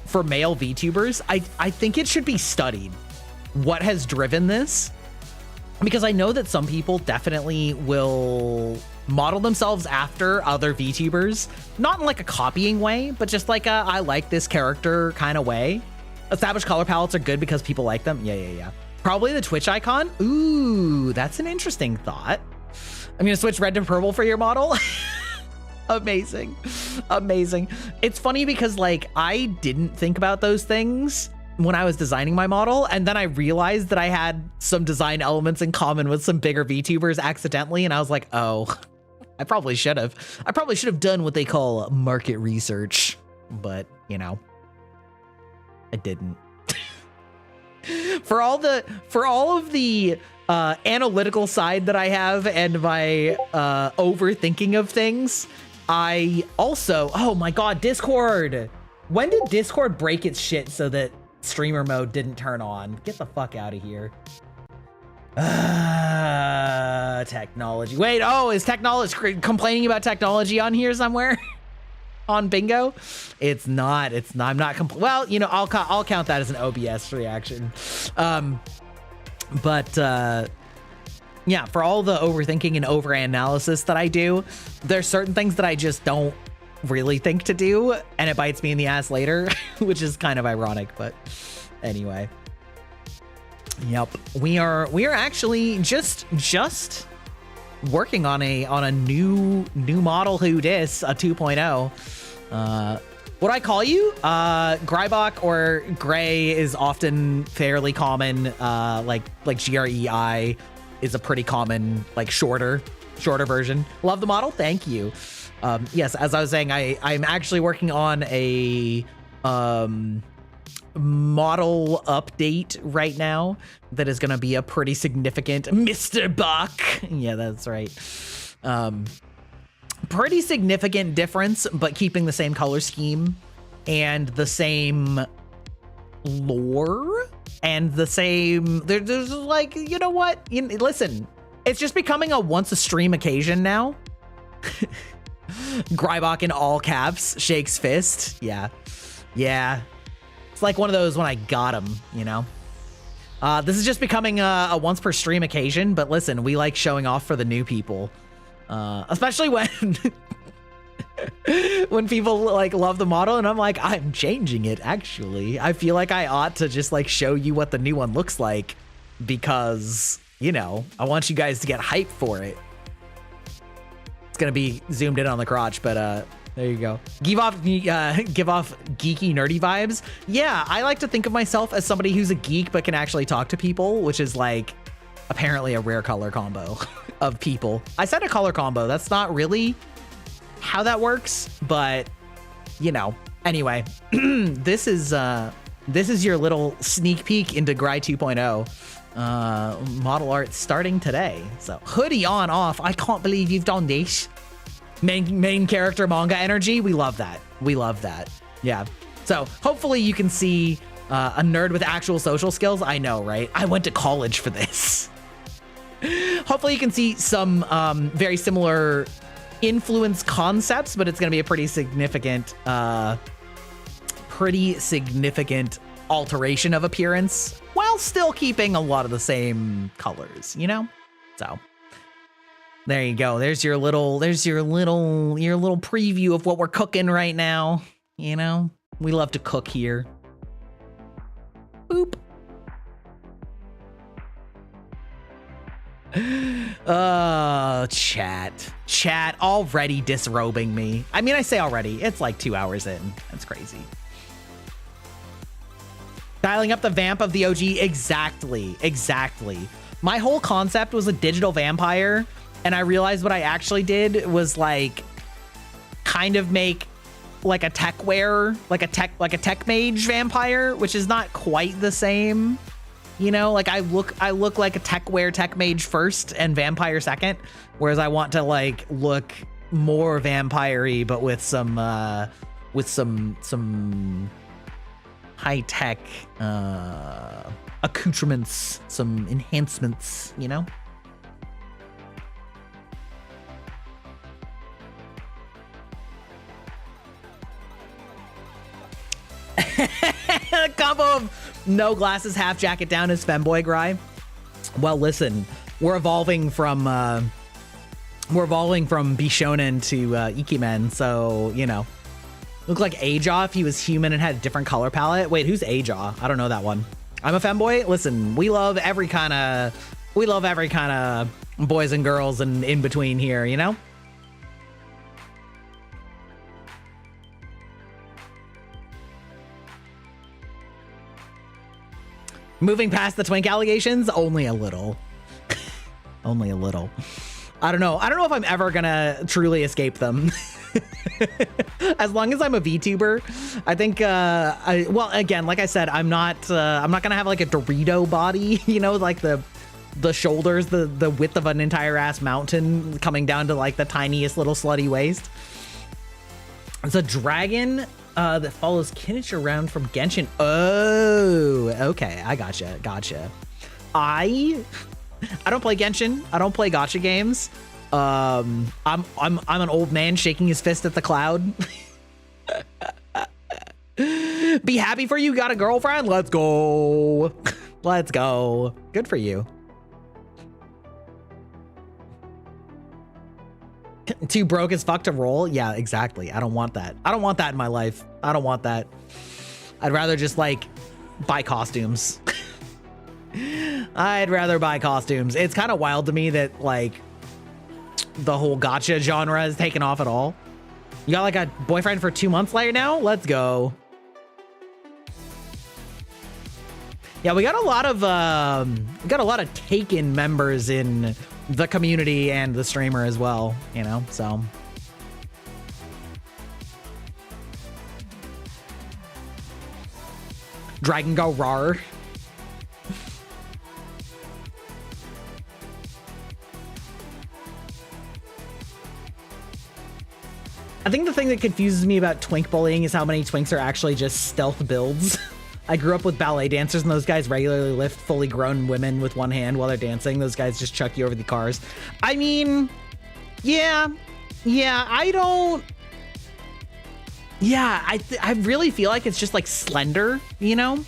for male VTubers. I think it should be studied what has driven this, because I know that some people definitely will model themselves after other VTubers, not in like a copying way, but just like a I like this character kind of way. Established color palettes are good because people like them. Yeah. Probably the Twitch icon. Ooh, that's an interesting thought. I'm gonna switch red to purple for your model. Amazing. It's funny because like I didn't think about those things when I was designing my model, and then I realized that I had some design elements in common with some bigger VTubers accidentally, and I was like, oh, I probably should have done what they call market research, but you know, I didn't. For all of the analytical side that I have and my overthinking of things, I also, oh my god, Discord. When did Discord break its shit so that streamer mode didn't turn on? Get the fuck out of here. Technology. Wait, oh, is technology complaining about technology on here somewhere? On bingo? It's not. I'm not well, you know, I'll count that as an OBS reaction. Yeah, for all the overthinking and overanalysis that I do, there's certain things that I just don't really think to do, and it bites me in the ass later, which is kind of ironic, but anyway. Yep. We are actually just working on a new model who dis a 2.0. What do I call you? Greibach or Gray is often fairly common. Like GREI is a pretty common, like shorter version. Love the model. Thank you. Yes, as I was saying, I'm actually working on a model update right now that is going to be a pretty significant Mr. Buck. Yeah, that's right. Pretty significant difference, but keeping the same color scheme and the same lore and the same there's like, you know what, listen, it's just becoming a once a stream occasion now. Greibach in all caps shakes fist. Yeah, it's like one of those when I got him, you know. This is just becoming a once per stream occasion, but listen, we like showing off for the new people, especially when when people like love the model and I'm like, I'm changing it. Actually, I feel like I ought to just like show you what the new one looks like, because, you know, I want you guys to get hyped for it. It's gonna be zoomed in on the crotch, but there you go. Give off geeky, nerdy vibes. Yeah, I like to think of myself as somebody who's a geek but can actually talk to people, which is like apparently a rare color combo of people. I said a color combo. That's not really how that works, but you know. Anyway, this is your little sneak peek into Gry 2.0. Model art starting today. So hoodie on off. I can't believe you've done this. Main character manga energy. We love that. Yeah. So hopefully you can see a nerd with actual social skills. I know, right? I went to college for this. Hopefully you can see some very similar influence concepts, but it's going to be a pretty significant alteration of appearance while still keeping a lot of the same colors, you know? So there you go. There's your little preview of what we're cooking right now. You know, we love to cook here. Boop. Chat already disrobing me. I mean, I say already, it's like 2 hours in. That's crazy. Dialing up the vamp of the OG. Exactly. My whole concept was a digital vampire, and I realized what I actually did was like kind of make like a tech mage vampire, which is not quite the same. You know, like I look like a tech mage first and vampire second, whereas I want to like look more vampire-y, but with some high tech accoutrements, some enhancements, you know. A combo of no glasses, half jacket down is femboy gry. Well, listen, we're evolving from Bishonen to Ikemen, so you know. Look like Ajaw if he was human and had a different color palette. Wait, who's Ajaw? I don't know that one. I'm a femboy. Listen, we love every kind of boys and girls and in between here, you know. Moving past the twink allegations, only a little. Only a little. I don't know if I'm ever gonna truly escape them. As long as I'm a VTuber, I think well, again, like I said, I'm not gonna have like a Dorito body, you know, like the shoulders, the width of an entire ass mountain coming down to like the tiniest little slutty waist. It's a dragon that follows Kinich around from Genshin. Oh, okay, I gotcha. I don't play Genshin. I don't play gacha games. I'm an old man shaking his fist at the cloud. Be happy for you got a girlfriend. Let's go. Let's go. Good for you. Too broke as fuck to roll. Yeah, exactly. I don't want that. I don't want that in my life. I don't want that. I'd rather just like buy costumes. I'd rather buy costumes. It's kind of wild to me that like the whole gacha genre is taken off at all. You got like a boyfriend for 2 months later now? Let's go. Yeah, we got a lot of Taken members in the community and the streamer as well, you know, so. Dragon go rar. I think the thing that confuses me about twink bullying is how many twinks are actually just stealth builds. I grew up with ballet dancers, and those guys regularly lift fully grown women with one hand while they're dancing. Those guys just chuck you over the cars. I mean, yeah, I don't. Yeah, I really feel like it's just like slender, you know?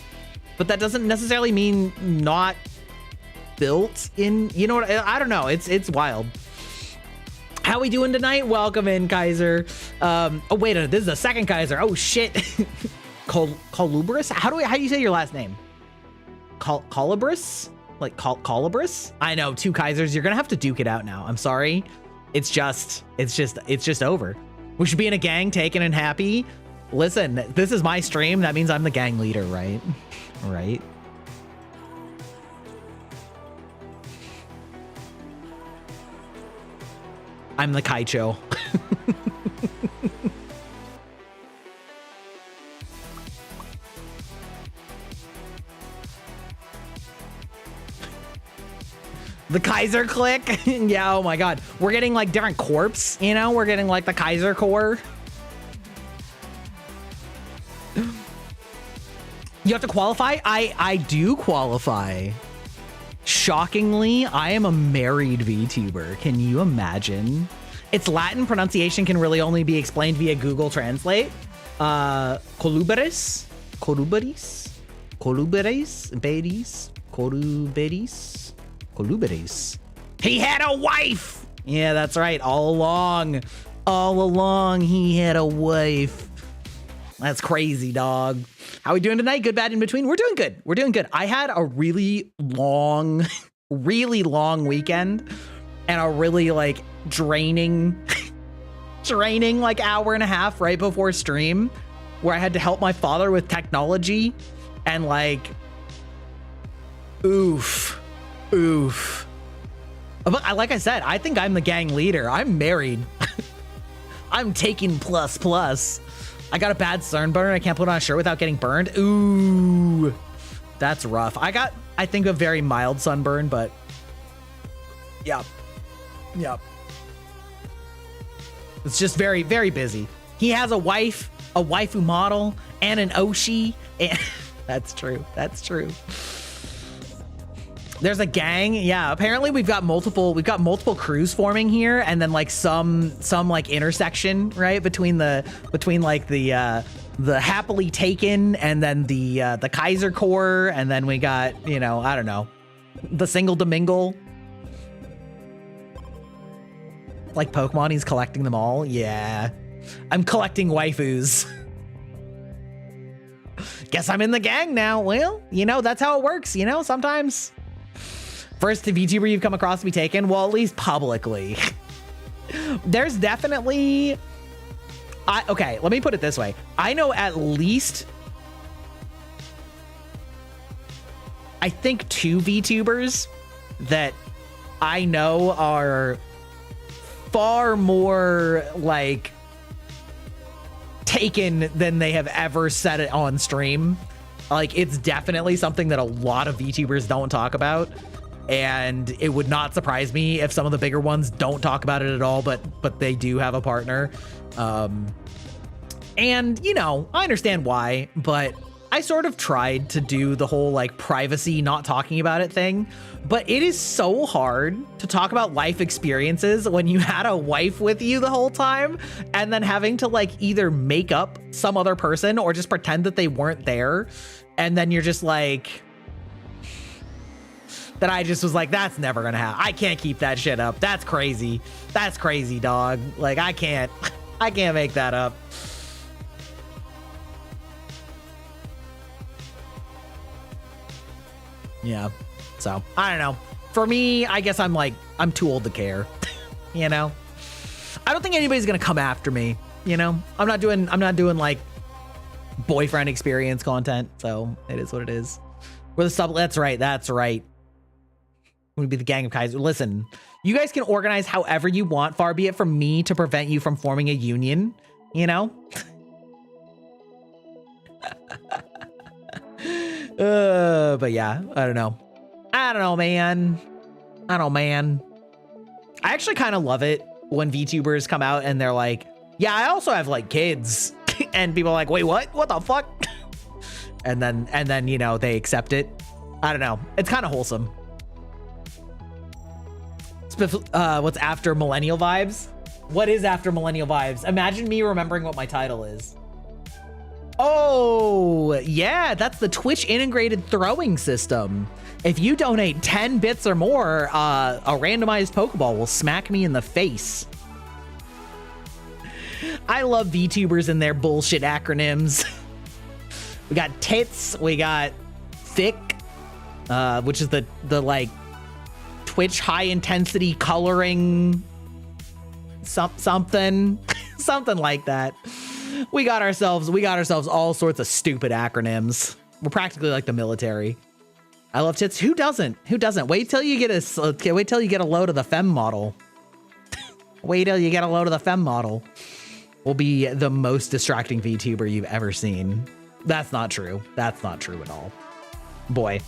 But that doesn't necessarily mean not built in, you know what? I don't know. It's wild. How we doing tonight? Welcome in, Kaiser. Oh, wait, this is the second Kaiser. Oh, shit. Colubris? How do you say your last name? Colubris? Like Colubris? I know, 2 Kaisers. You're gonna have to duke it out now. I'm sorry. It's just over. We should be in a gang, taken and happy. Listen, this is my stream. That means I'm the gang leader, right? Right. I'm the Kaicho. The Kaiser click. Yeah, oh my god. We're getting like different corps, you know? We're getting like the Kaiser Corps. You have to qualify? I do qualify. Shockingly, I am a married VTuber. Can you imagine? Its Latin pronunciation can really only be explained via Google Translate. Coluberis, Coluberis. He had a wife. Yeah, that's right. All along, he had a wife. That's crazy, dog. How we doing tonight? Good, bad, in between? We're doing good. I had a really long weekend and a really like draining like hour and a half right before stream where I had to help my father with technology and like, oof. But like I said, I think I'm the gang leader. I'm married. I'm taking plus. I got a bad sunburn. I can't put on a shirt without getting burned. Ooh, that's rough. I got, I think, a very mild sunburn, but yep. It's just very, very busy. He has a wife, a waifu model, and an Oshi. And that's true. There's a gang. Yeah, apparently we've got multiple crews forming here, and then like some like intersection, right, between like the happily taken and then the Kaiser Corps, and then we got, you know, I don't know, the single Domingle. Like Pokemon, he's collecting them all. Yeah. I'm collecting waifus. Guess I'm in the gang now. Well, you know, that's how it works, you know, sometimes. First VTuber you've come across to be taken? Well, at least publicly. There's definitely... okay, let me put it this way. I know at least... I think 2 VTubers that I know are far more, like, taken than they have ever said it on stream. Like, it's definitely something that a lot of VTubers don't talk about. And it would not surprise me if some of the bigger ones don't talk about it at all, but they do have a partner. And, you know, I understand why, but I sort of tried to do the whole like privacy, not talking about it thing, but it is so hard to talk about life experiences when you had a wife with you the whole time and then having to like either make up some other person or just pretend that they weren't there. And then you're just like... that I just was like, that's never gonna happen. I can't keep that shit up. That's crazy. That's crazy, dog. Like, I can't make that up. Yeah. So, I don't know. For me, I guess I'm too old to care. You know? I don't think anybody's gonna come after me, you know? I'm not doing like boyfriend experience content, so it is what it is. We're the sub, that's right. Would be the gang of Kaiser. Listen, you guys can organize however you want. Far be it from me to prevent you from forming a union, you know? But yeah, I don't know, man. I actually kind of love it when VTubers come out and they're like, yeah, I also have like kids. And people are like, wait, what the fuck? and then you know, they accept it. I don't know, it's kind of wholesome. What's after millennial vibes? What is after millennial vibes? Imagine me remembering what my title is. Oh, yeah, that's the Twitch integrated throwing system. If you donate 10 bits or more, a randomized Pokeball will smack me in the face. I love VTubers and their bullshit acronyms. We got TITS, we got THIC, which is the like Twitch high intensity coloring something like that. We got ourselves all sorts of stupid acronyms. We're practically like the military. I love tits. Who doesn't? Wait till you get a load of the femme model. Wait till you get a load of the femme model. Will be the most distracting VTuber you've ever seen. That's not true. That's not true at all. Boy.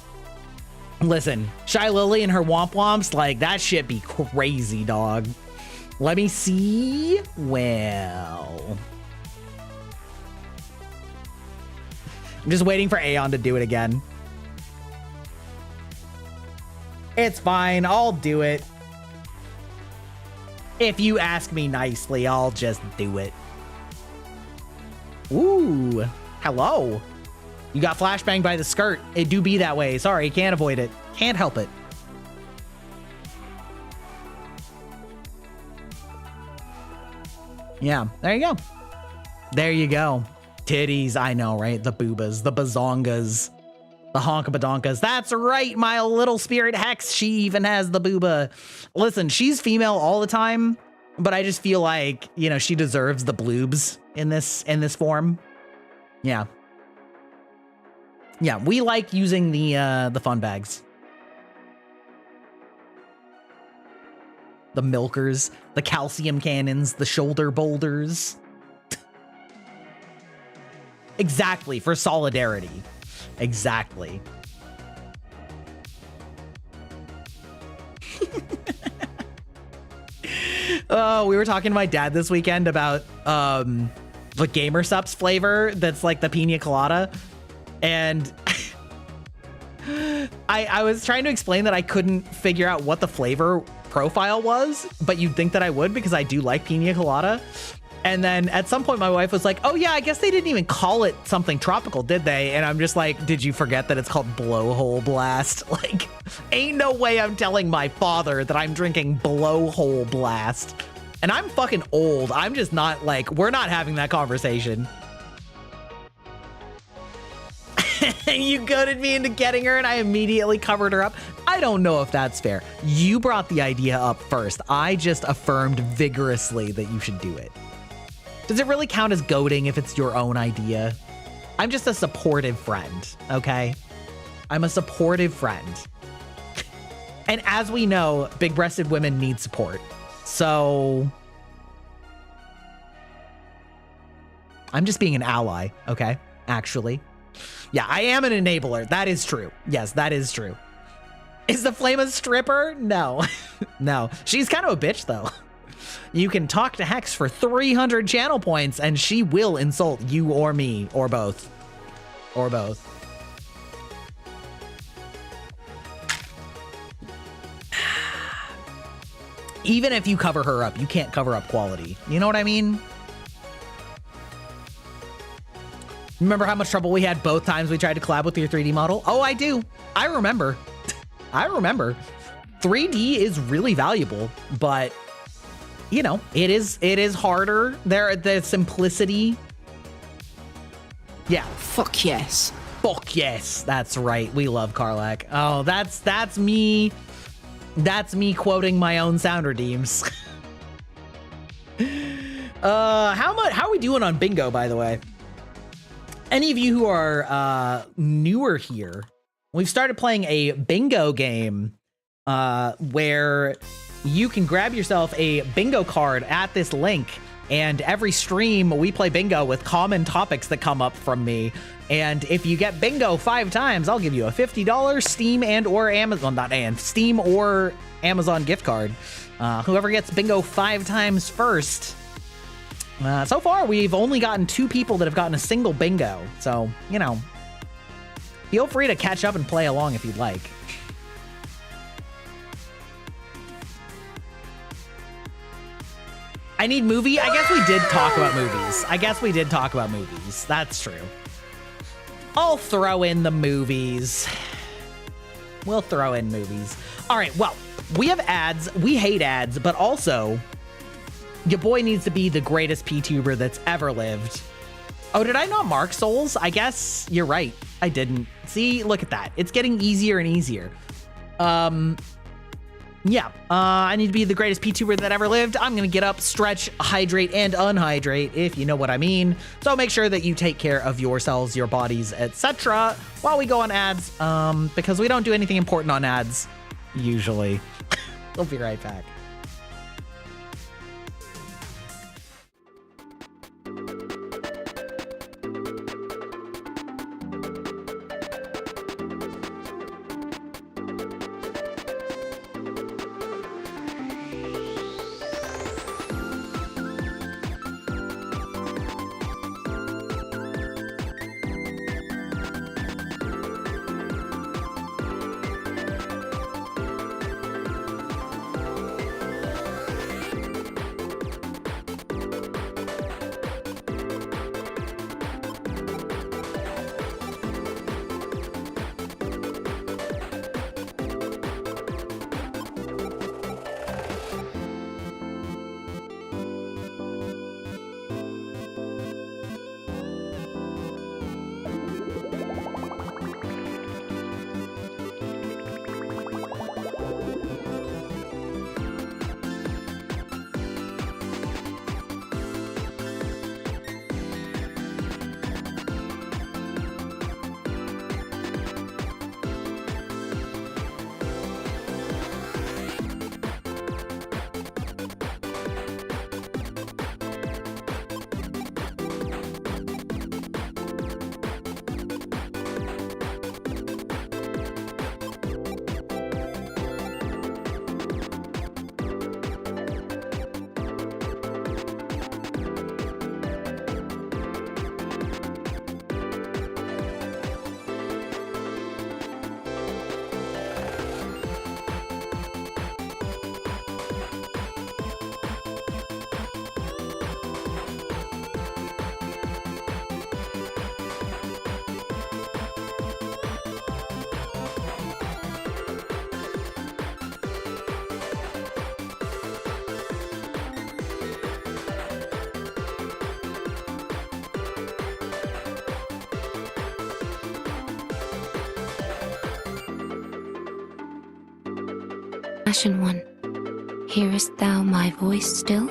Listen, Shy Lily and her womp womps, like, that shit be crazy, dog. Let me see. Well, I'm just waiting for Aeon to do it again. It's fine. I'll do it. If you ask me nicely, I'll just do it. Ooh, hello. You got flashbanged by the skirt. It do be that way. Sorry, can't avoid it. Can't help it. Yeah, there you go. There you go. Titties, I know, right? The boobas, the bazongas, the honkabadonkas. That's right, my little spirit Hex. She even has the booba. Listen, she's female all the time, but I just feel like, you know, she deserves the bloobs in this form. Yeah. Yeah, we like using the fun bags. The milkers, the calcium cannons, the shoulder boulders. Exactly, for solidarity. Exactly. Oh, we were talking to my dad this weekend about the Gamer Sups flavor that's like the pina colada. And I was trying to explain that I couldn't figure out what the flavor profile was, but you'd think that I would because I do like pina colada. And then at some point my wife was like, oh yeah, I guess they didn't even call it something tropical, did they? And I'm just like, did you forget that it's called Blowhole Blast? Like, ain't no way I'm telling my father that I'm drinking Blowhole Blast. And I'm fucking old. I'm just not like, we're not having that conversation. You goaded me into getting her and I immediately covered her up. I don't know if that's fair. You brought the idea up first. I just affirmed vigorously that you should do it. Does it really count as goading if it's your own idea? I'm just a supportive friend, okay? I'm a supportive friend. And as we know, big-breasted women need support. So I'm just being an ally, okay? Actually. Yeah, I am an enabler. That is true. Yes, that is true. Is the flame a stripper? No. No. She's kind of a bitch, though. You can talk to Hex for 300 channel points, and she will insult you or me, or both. Or both. Even if you cover her up, you can't cover up quality. You know what I mean? Remember how much trouble we had both times we tried to collab with your 3D model? Oh, I do. I remember. I remember. 3D is really valuable, but you know, it is harder. The simplicity. Yeah. Fuck yes. Fuck yes. That's right. We love Karlak. Oh, that's me. That's me quoting my own sound redeems. How are we doing on bingo, by the way? Any of you who are newer here, we've started playing a bingo game where you can grab yourself a bingo card at this link, and every stream we play bingo with common topics that come up from me. And if you get bingo 5 times, I'll give you a $50 Steam and or Amazon, Steam or Amazon gift card. Whoever gets bingo 5 times first. So far, we've only gotten 2 people that have gotten a single bingo. So, you know, feel free to catch up and play along if you'd like. I need movie. I guess we did talk about movies. That's true. I'll throw in the movies. We'll throw in movies. All right, well, we have ads. We hate ads, but also your boy needs to be the greatest vtuber that's ever lived. Oh, did I not mark souls? I guess you're right. I didn't. See, look at that. It's getting easier and easier. Yeah, I need to be the greatest vtuber that ever lived. I'm gonna get up, stretch, hydrate, and unhydrate, if you know what I mean. So make sure that you take care of yourselves, your bodies, etc. while we go on ads, because we don't do anything important on ads, usually. We'll be right back. Ashen One, hearest thou my voice still?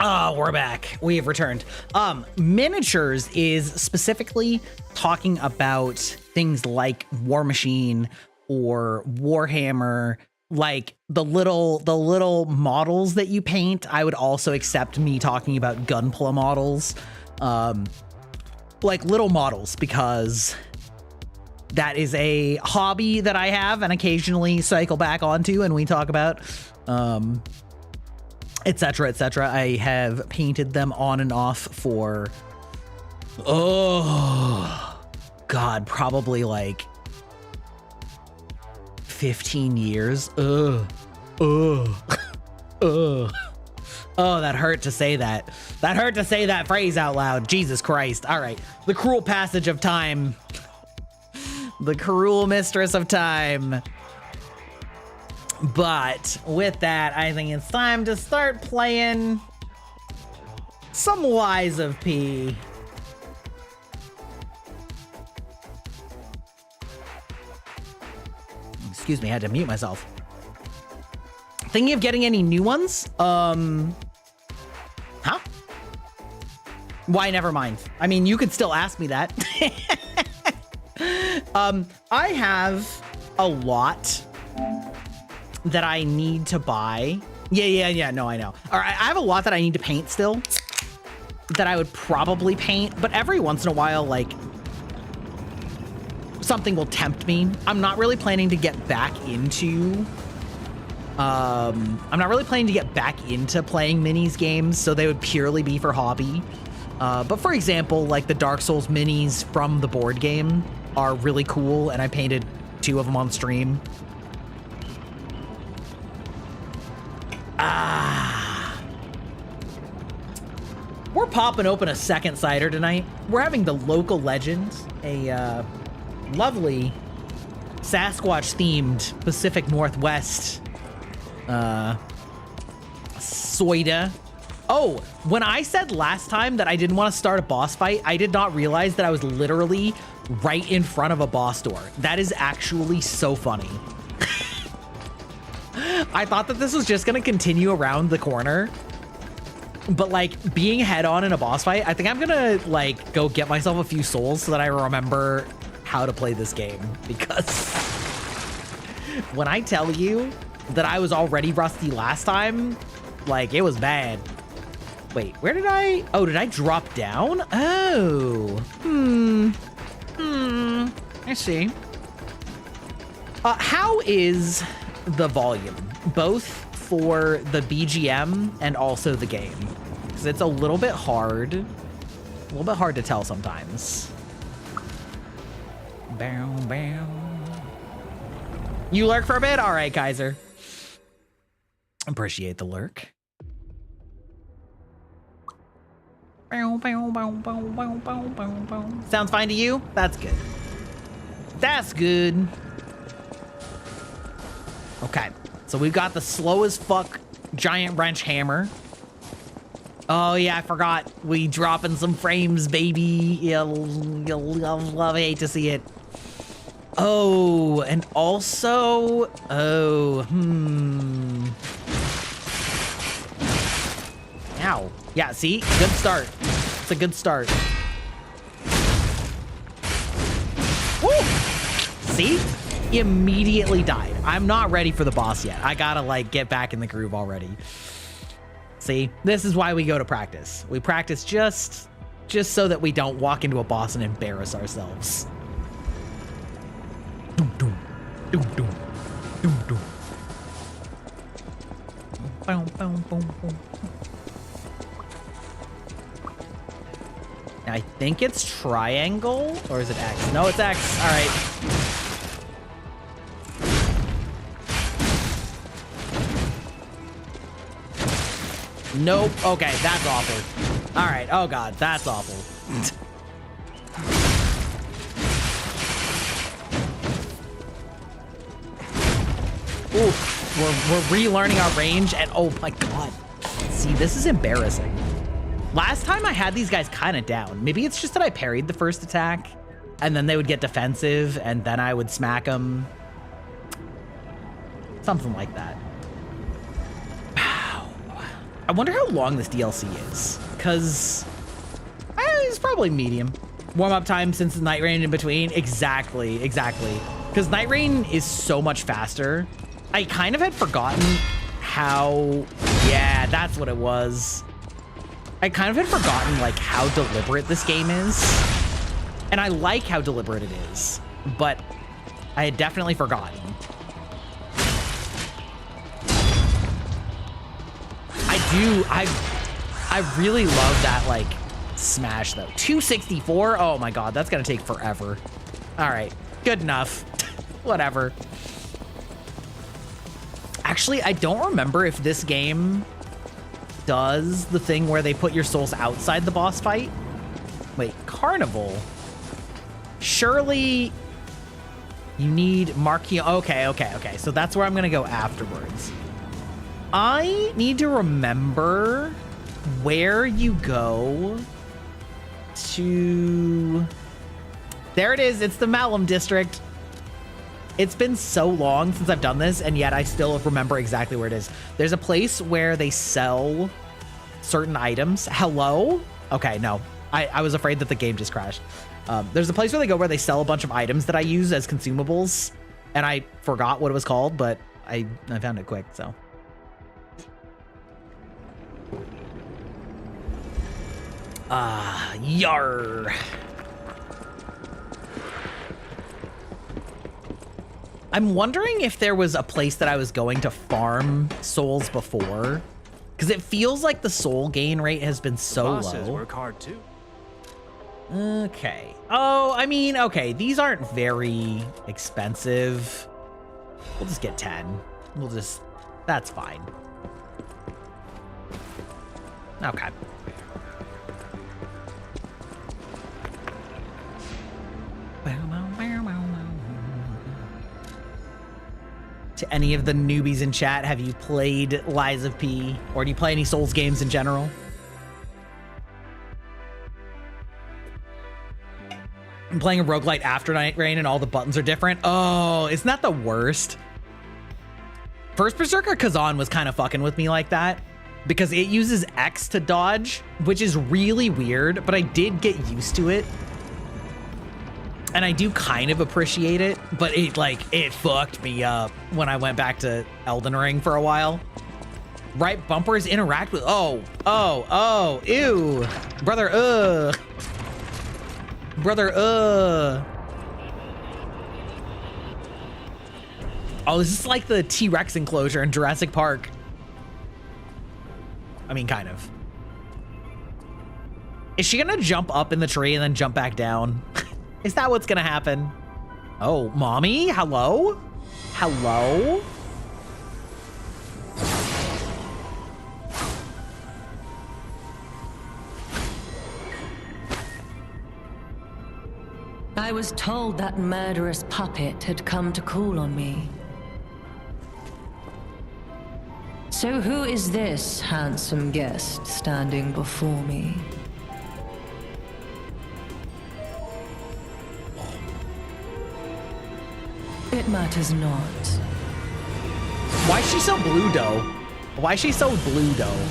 Oh, we're back. We have returned. Miniatures is specifically talking about things like War Machine or Warhammer, like the little models that you paint. I would also accept me talking about Gunpla models, like little models, because that is a hobby that I have and occasionally cycle back onto, and we talk about, etc., etc. I have painted them on and off for, oh God, probably like 15 years. Oh, that hurt to say that. That hurt to say that phrase out loud. Jesus Christ. All right. The cruel passage of time. The cruel mistress of time. But with that, I think it's time to start playing some Lies of P. Excuse me, I had to mute myself. Thinking of getting any new ones? Huh? Why, never mind. I mean, you could still ask me that. I have a lot that I need to buy. Yeah, no, I know. All right, I have a lot that I need to paint still that I would probably paint, but every once in a while, like, something will tempt me. I'm not really planning to get back into playing minis games, so they would purely be for hobby. But for example, like the Dark Souls minis from the board game are really cool, and I painted 2 of them on stream. We're popping open a second cider tonight. We're having the Local Legend, a lovely Sasquatch themed Pacific Northwest soida. Oh, when I said last time that I didn't want to start a boss fight, I did not realize that I was literally right in front of a boss door. That is actually so funny. I thought that this was just gonna continue around the corner, but like being head on in a boss fight, I think I'm gonna like go get myself a few souls so that I remember how to play this game, because when I tell you that I was already rusty last time, like it was bad. Wait, where did I? Oh, did I drop down? Oh, I see. How is the volume, both for the BGM and also the game? Because it's a little bit hard to tell sometimes. Bow, bow. You lurk for a bit? All right, Kaiser. Appreciate the lurk. Sounds fine to you? That's good. That's good. Okay, so we've got the slow as fuck giant wrench hammer. Oh yeah, I forgot. We dropping some frames, baby. You'll love it. Hate to see it. Oh, and also, Ow. Yeah, see? Good start. It's a good start. Woo! See? Immediately died. I'm not ready for the boss yet. I gotta like get back in the groove already. See? This is why we go to practice. We practice just so that we don't walk into a boss and embarrass ourselves. Doom, doom. Doom, doom. Doom, doom. Boom, boom, boom, boom. I think it's triangle, or is it X? No, it's X. All right. Nope. Okay, that's awful. All right. Oh God, that's awful. Ooh, we're relearning our range, and oh my God. See, this is embarrassing. Last time I had these guys kind of down. Maybe it's just that I parried the first attack and then they would get defensive and then I would smack them. Something like that. Wow. I wonder how long this DLC is, because it's probably medium. Warm-up time since the Night Rain in between. Exactly. Because Night Rain is so much faster. I kind of had forgotten how... Yeah, that's what it was. I kind of had forgotten like how deliberate this game is, and I like how deliberate it is, but I had definitely forgotten. I really love that like smash though. 264. Oh my God, that's gonna take forever. All right, good enough. Whatever. Actually, I don't remember if this game does the thing where they put your souls outside the boss fight. Wait, Carnival. Surely you need Marquis. Okay. So that's where I'm gonna go afterwards. I need to remember where you go to... There it is. It's the Malum district. It's been so long since I've done this, and yet I still remember exactly where it is. There's a place where they sell certain items. Hello? Okay, no. I was afraid that the game just crashed. There's a place where they go where they sell a bunch of items that I use as consumables, and I forgot what it was called, but I found it quick, so. Yar. I'm wondering if there was a place that I was going to farm souls before, because it feels like the soul gain rate has been so low. Work hard too. Okay. Oh, I mean, okay, these aren't very expensive. We'll just get 10. That's fine. Okay. To any of the newbies in chat, have you played Lies of P? Or do you play any Souls games in general? I'm playing a roguelite after Night Rain and all the buttons are different. Oh, isn't that the worst? First Berserker Kazan was kind of fucking with me like that because it uses X to dodge, which is really weird, but I did get used to it. And I do kind of appreciate it, but it fucked me up when I went back to Elden Ring for a while. Right bumpers interact with, oh, ew. Brother, Oh, this is like the T-Rex enclosure in Jurassic Park. I mean, kind of. Is she gonna jump up in the tree and then jump back down? Is that what's gonna happen? Oh, mommy, hello? Hello? I was told that murderous puppet had come to call on me. So who is this handsome guest standing before me? It matters not. Why is she so blue, though? Why is she so blue, though?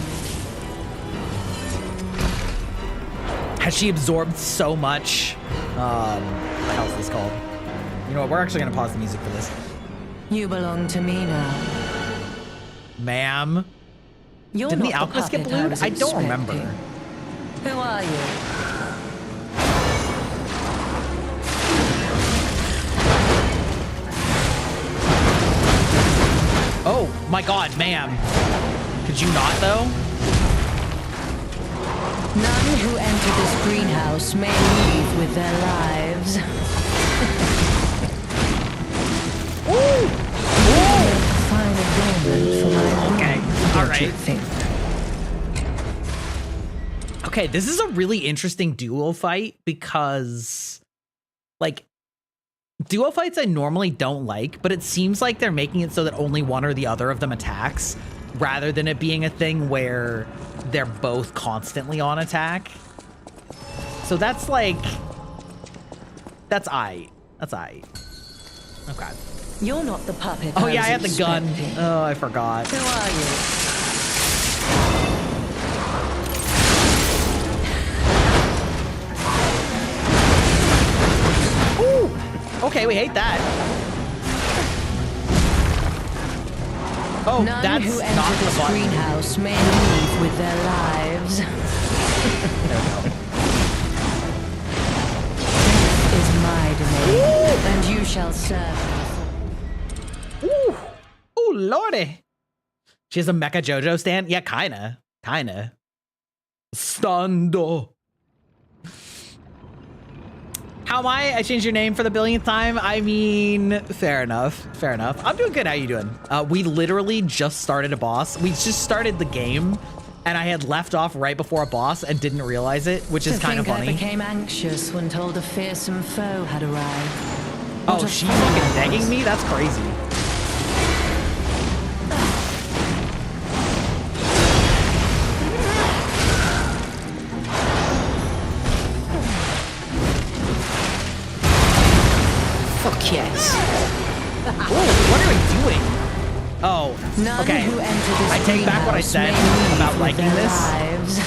Has she absorbed so much? What the hell's this called? You know what? We're actually gonna pause the music for this. You belong to me now. Ma'am? You're Didn't not the Alchemist get puppet blued? was I don't remember. expecting. Who are you? Oh my god, ma'am. Could you not, though? None who enter this greenhouse may leave with their lives. Ooh! Find adornment for my Okay, all Don't you right. think? Okay, this is a really interesting duo fight because, like, duo fights I normally don't like, but it seems like they're making it so that only one or the other of them attacks, rather than it being a thing where they're both constantly on attack. So that's like, that's aight. That's aight. Okay. You're not the puppet. Oh yeah, I had was the gun. expecting. Oh, I forgot. Who are you? Ooh! Okay, we hate that. Oh, None that's who not enter the this button. greenhouse may leave with their lives. There we go. Is my domain, and you shall serve. Ooh, ooh, lordy. She has a Mecha JoJo stand? Yeah, kinda. Stando. How am I? I changed your name for the billionth time. I mean, fair enough. I'm doing good. How you doing? We literally just started a boss. We just started the game, and I had left off right before a boss and didn't realize it, which is kind of funny. I became anxious when told a fearsome foe had arrived. Oh, she's fucking negging me? That's crazy. Fuck yes. Ooh, what are we doing? Oh, None okay. who enter this I take back what I greenhouse said may leave about with liking their this. lives.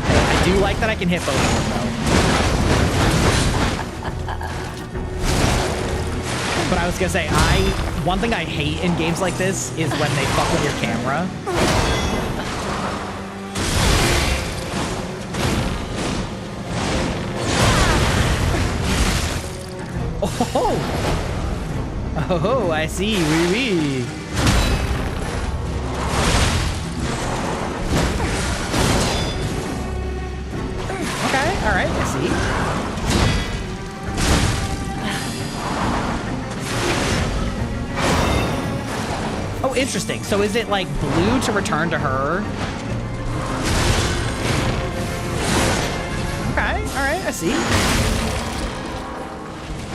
I do like that I can hit both of them, though. But I was gonna say, one thing I hate in games like this is when they fuck with your camera. Oh, I see. Wee wee. Okay, all right, I see. Oh, interesting. So is it like blue to return to her? Okay, all right, I see.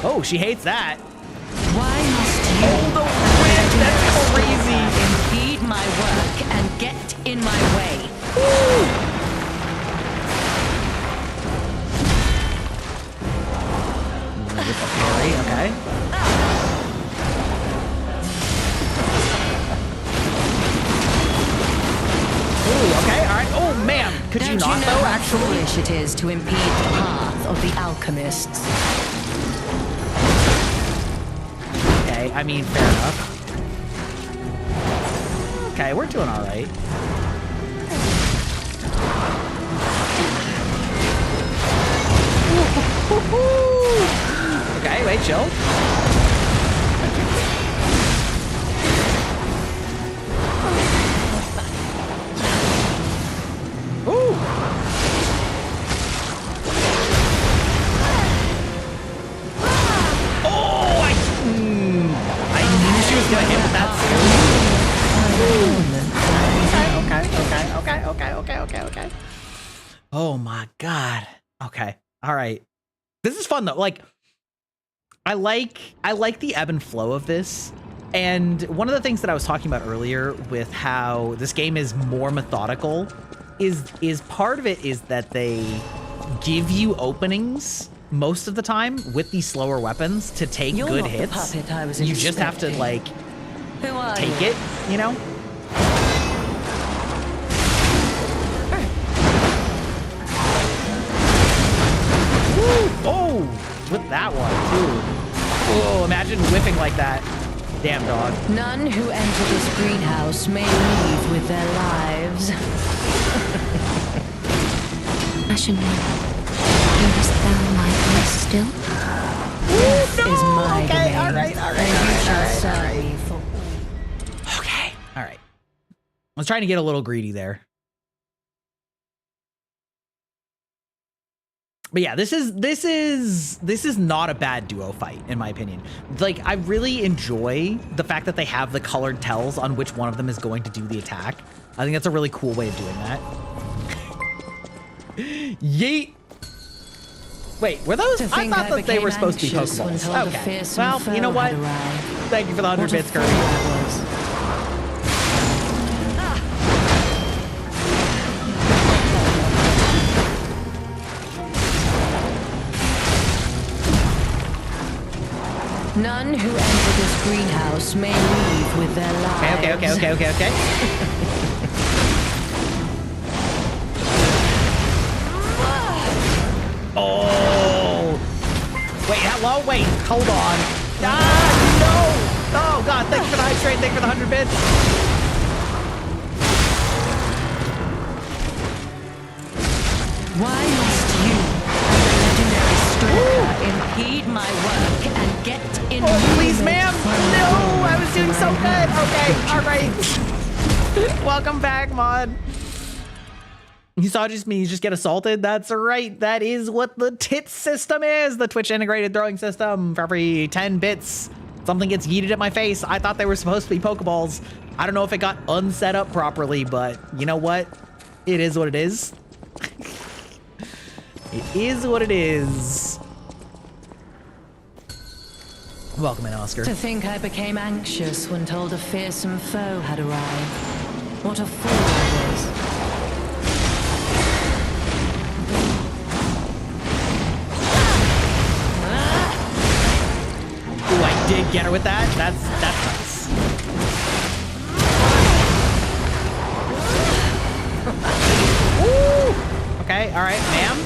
Oh, she hates that. Why must you? Oh, the in my way. Parry, okay. Ooh, okay, all right. Oh, man. Could Don't you not, know though, how actually? foolish it is to impede the path of the alchemists? Okay, I mean, fair enough. Okay, we're doing all right. Okay, wait, chill. Ooh. Oh, I knew she was gonna hit with that soon. Okay. Oh my god. Okay. All right. This is fun though. Like, I like the ebb and flow of this. And one of the things that I was talking about earlier with how this game is more methodical is part of it is that they give you openings most of the time with these slower weapons to take You're good not the hits. puppet I was You just have to expecting. like Who are take you? it, you know? Woo! Oh, with that one too. Oh, imagine whipping like that. Damn, dog. None who enter this greenhouse may leave with their lives. Ashen one, hearest thou my voice still? Death is my Okay, domain, all right. and you shall serve me for. Okay, all right. I was trying to get a little greedy there. But yeah, this is not a bad duo fight, in my opinion. Like, I really enjoy the fact that they have the colored tells on which one of them is going to do the attack. I think that's a really cool way of doing that. Yeet! Wait, were those? I thought that they were supposed to be Pokeballs. Okay. Well, you know what? Thank you for the 100 bits, Kirby. None who enter this greenhouse may leave with their lives. Okay. Oh! Wait, hello? Wait, hold on. Ah, no! Oh, God, thank you for the hydrate. Thank you for the 100 bits. Why must you, legendary stalker, impede my work and get in Oh, please, movement ma'am. from No, home I was doing so for I good. Okay, all right. Welcome back, Mod. You saw just me just get assaulted? That's right. That is what the TIT system is. The Twitch integrated throwing system. For every 10 bits, something gets yeeted at my face. I thought they were supposed to be Pokeballs. I don't know if it got unset up properly, but you know what? It is what it is. It is what it is. Welcome in, Oscar. To think I became anxious when told a fearsome foe had arrived. What a fool I was. Ooh, I did get her with that. That's nice. Woo! Okay, all right, ma'am.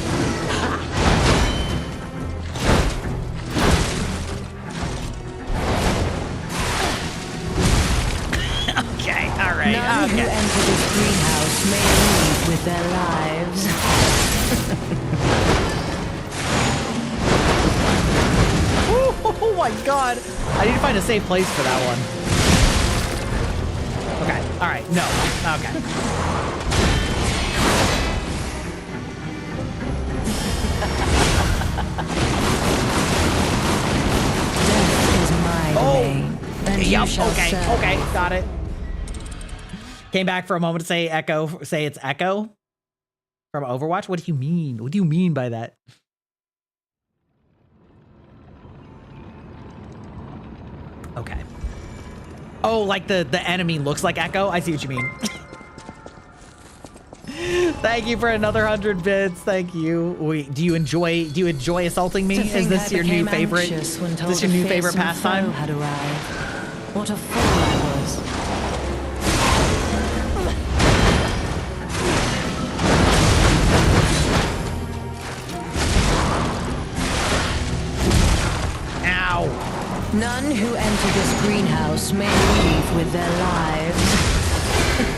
Okay, all right. None who Okay. enter this greenhouse may leave with their lives. Oh my god. I need to find a safe place for that one. Okay, all right. No. Okay. Death is my domain, and you Yep. shall Okay. serve. Okay. Got it. Came back for a moment to say Echo. Say it's Echo from Overwatch. What do you mean? What do you mean by that? Okay. Oh, like the enemy looks like Echo? I see what you mean. Thank you for another 100 bits. Thank you. Wait, do you enjoy assaulting me? Is this your new favorite? Is this your new favorite pastime? Had arrived. What a fool I was. Ow. None who enter this greenhouse may leave with their lives.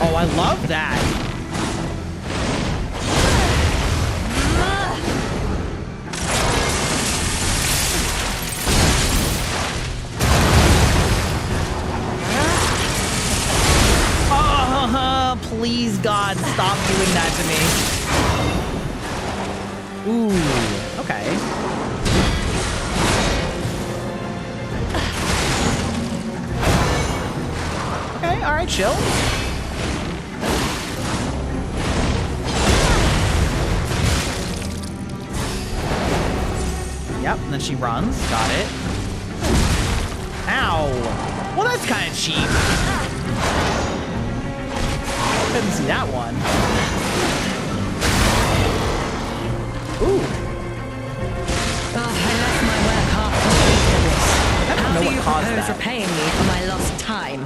Oh, I love that. Please, God, stop doing that to me. Ooh, okay. Okay, all right, chill. Yep, and then she runs. Got it. Ow. Well, that's kind of cheap. Couldn't see that one. Ooh. Oh, I left my work half complete for this. I don't How know do what you caused propose that. repaying me for my lost time?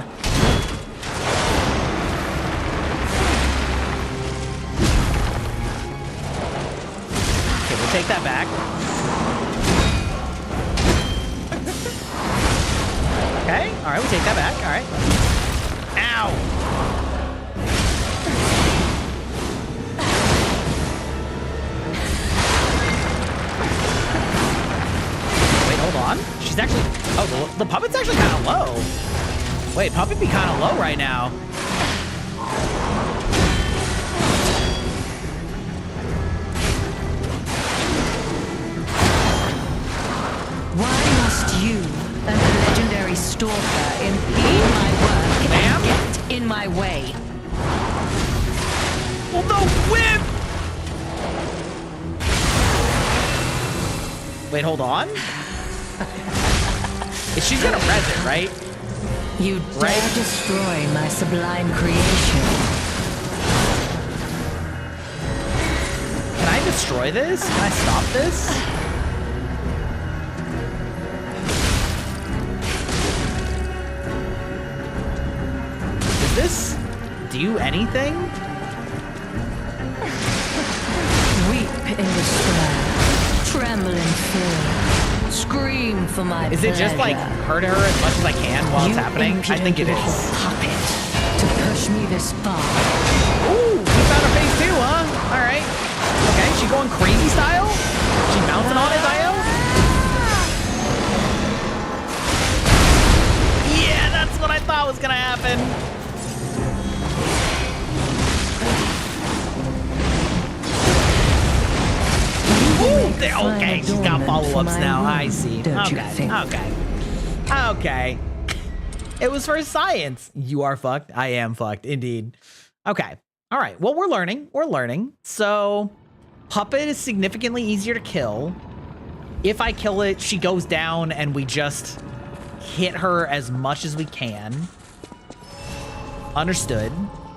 Okay, we'll take that back. Okay, all right, we'll take that back. All right. Ow. Wait, hold on. She's actually... Oh, the puppet's actually kind of low. Wait, puppet be kind of low right now. Why must you and the legendary stalker impede my work Ma'am? and get in my way? Well, the whip! Wait, hold on. She's gonna res it, right? You dare Right. destroy my sublime creation. Can I destroy this? Can I stop this? Does this do anything? Weep in despair, tremble in fear, scream for my Is it just like pleasure. hurt her as much as I can while it's happening? I think it impudent is. little puppet to push me this far. Ooh, we found her phase 2, huh? All right. Okay, she going crazy style? She bouncing on it, Io? Yeah, that's what I thought was gonna happen. Ooh, okay, she's got follow-ups now. I see. Don't you Okay, think? okay. It was for science. You are fucked. I am fucked, indeed. Okay. All right. Well, we're learning. We're learning. So, puppet is significantly easier to kill. If I kill it, she goes down, and we just hit her as much as we can. Understood.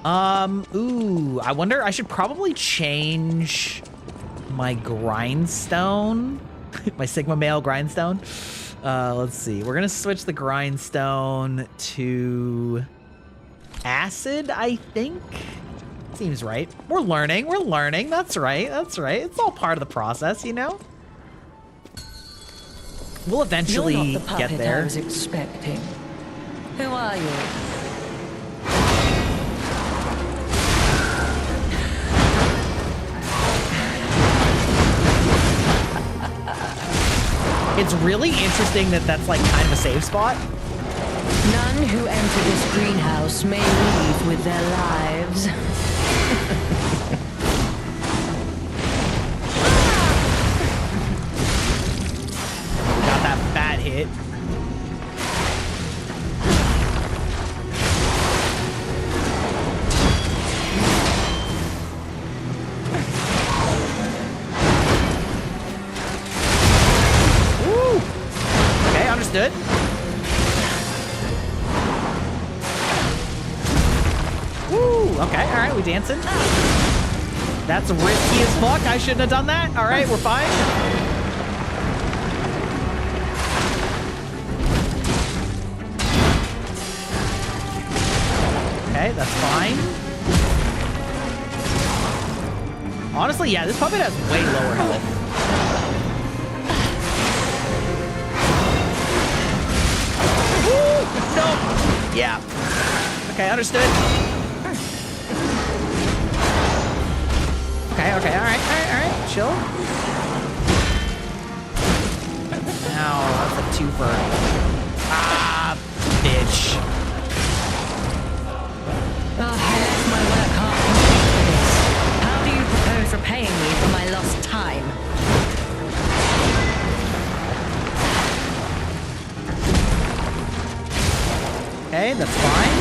Ooh, I wonder. I should probably change my grindstone, my Sigma male grindstone. Let's see. We're gonna switch the grindstone to acid, I think. Seems right. We're learning. We're learning. That's right. That's right. It's all part of the process, you know? We'll eventually You're not the puppet get there. I was expecting. Who are you? It's really interesting that that's like kind of a safe spot. None who enter this greenhouse may leave with their lives. Got that fat hit. Woo! Okay, understood. Woo! Okay, all right, we dancing. That's risky as fuck. I shouldn't have done that. All right, we're fine. Okay, that's fine. Honestly, yeah, this puppet has way lower health. Woo! No. Yeah. Okay, understood. Okay, all right. Chill. Ow, that's a twofer. Ah, bitch. Oh, I left my work half complete for this. How do you propose repaying me for my lost time? Okay, that's fine.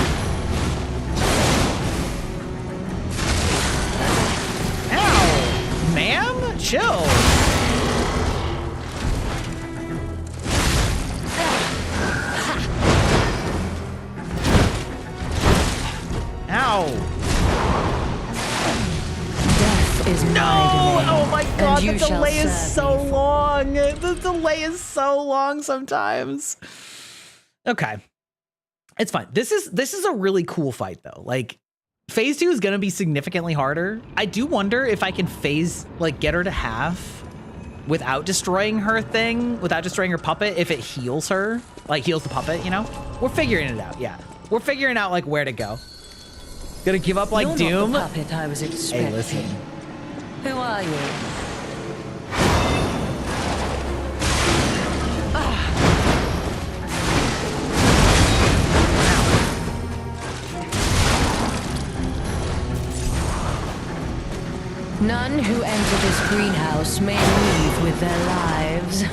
Ow! Ma'am? Chill. Ow! Death is No! nigh to me, Oh my god, and the you shall delay is serve so me. long. The delay is so long sometimes. Okay. It's fine. This is a really cool fight though. Like phase 2 is going to be significantly harder. I do wonder if I can get her to half without destroying her thing, without destroying her puppet, if it heals her, like heals the puppet, you know? We're figuring it out. Yeah. We're figuring out like where to go. Gonna give up like You're Doom. not the puppet I was expecting. Hey, listen. Who are you? None who enter this greenhouse may leave with their lives.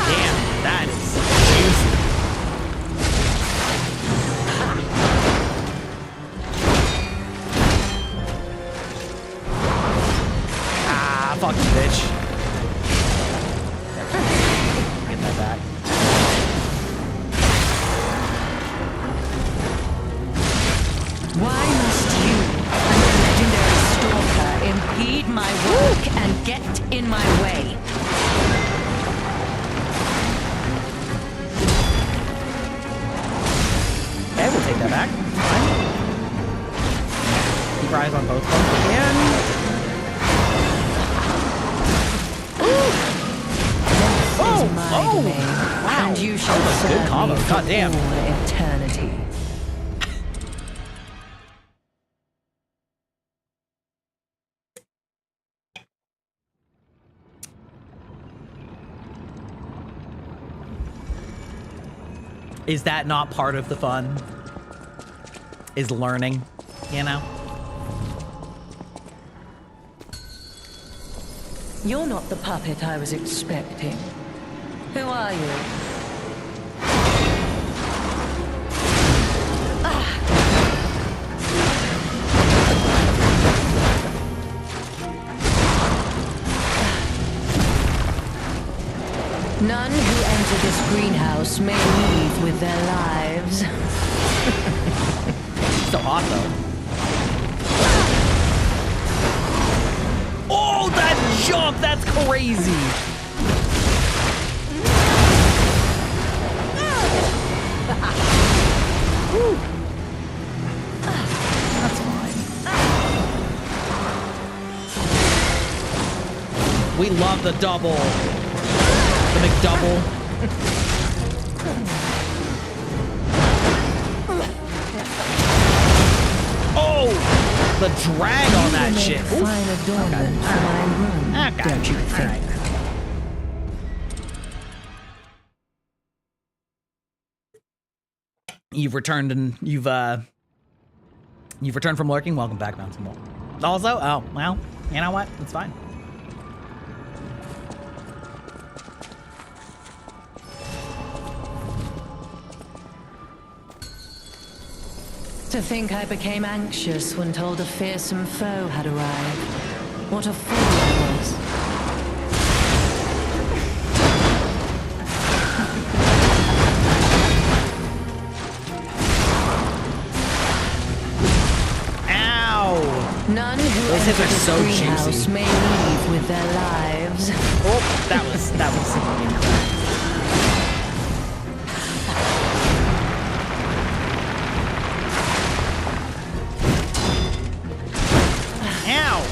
Damn, that is juicy. Ah, fuck you, bitch. Get that back. Why must you, the legendary stalker, impede my work and get in my way? Okay, we'll take that back. Fine. Keep your eyes on both folks again. Oh! My Oh! domain, Wow. and you shall That was a good serve combo. me for God damn. all eternity. Is that not part of the fun? Is learning, you know? You're not the puppet I was expecting. Who are you? None who enter this greenhouse may leave with their lives. So hot though. Oh, that jump! That's crazy. Whew. That's fine. We love the double. The McDouble. Oh! The drag on that shit. Ooh. Fine adornment for my room, Okay. don't you think? Alright. You've returned and you've returned from lurking. Welcome back, Mountain Mole. Also, oh well, you know what? It's fine. To think I became anxious when told a fearsome foe had arrived. What a fool I was. None who Those hits enter are this so greenhouse juicy. may leave with their lives. Oh, that was incorrect. Ow!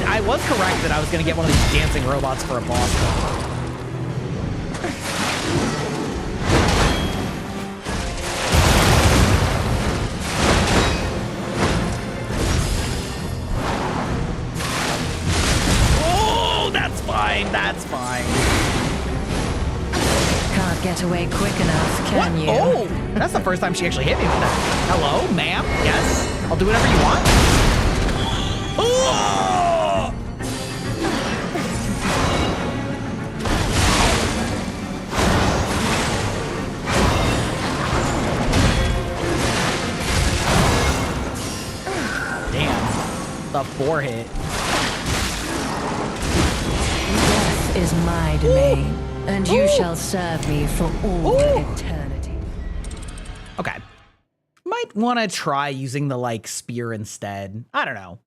I was correct that I was gonna get one of these dancing robots for a boss fight. Oh, that's fine, that's fine. Can't get away quick enough, can What? you? Oh, that's the first time she actually hit me with that. Hello, ma'am? Yes? I'll do whatever you want. Oh! Damn. The 4 hit. Death is my domain, and you shall serve me for all eternity. Okay. Might want to try using the like spear instead. I don't know.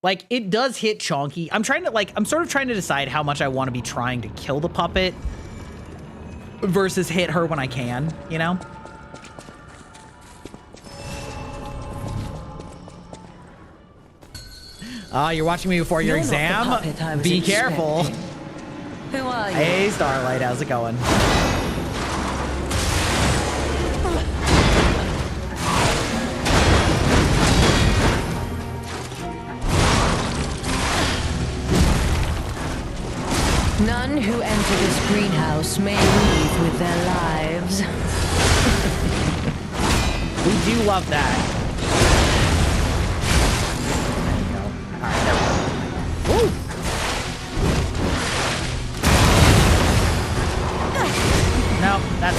Like it does hit chonky. I'm sort of trying to decide how much I want to be trying to kill the puppet versus hit her when I can, you know? You're watching me before your You're not the exam? puppet I was Be careful. expecting. Who are you? Hey, Starlight, how's it going? None who enter this greenhouse may leave with their lives. We do love that. There you go. All right, there we go. Woo! No, that's...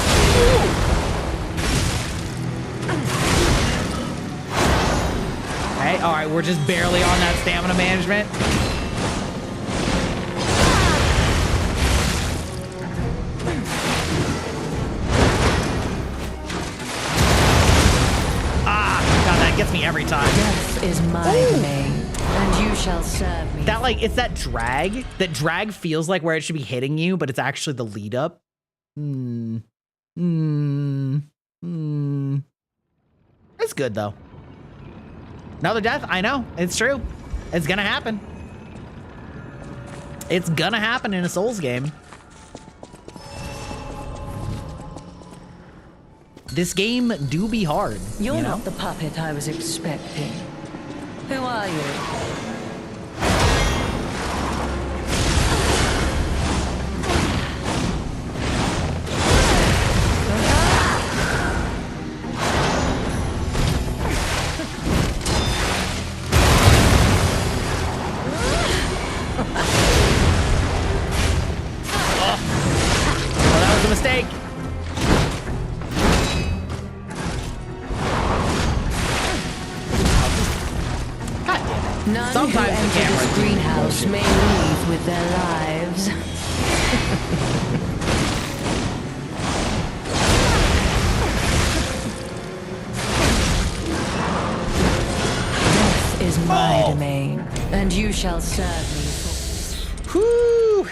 Okay, all right, we're just barely on that stamina management. Gets me every time. Death is my domain, and you shall serve me. That it's that drag. That drag feels like where it should be hitting you, but it's actually the lead up. It's good though. Another death. I know. It's true. It's gonna happen. It's gonna happen in a Souls game. This game do be hard. You're you know? not the puppet I was expecting. Who are you? Oh, that was a mistake. None Sometimes who the enter camera this greenhouse may leave with their lives. Death is my domain, and you shall serve me. Whew.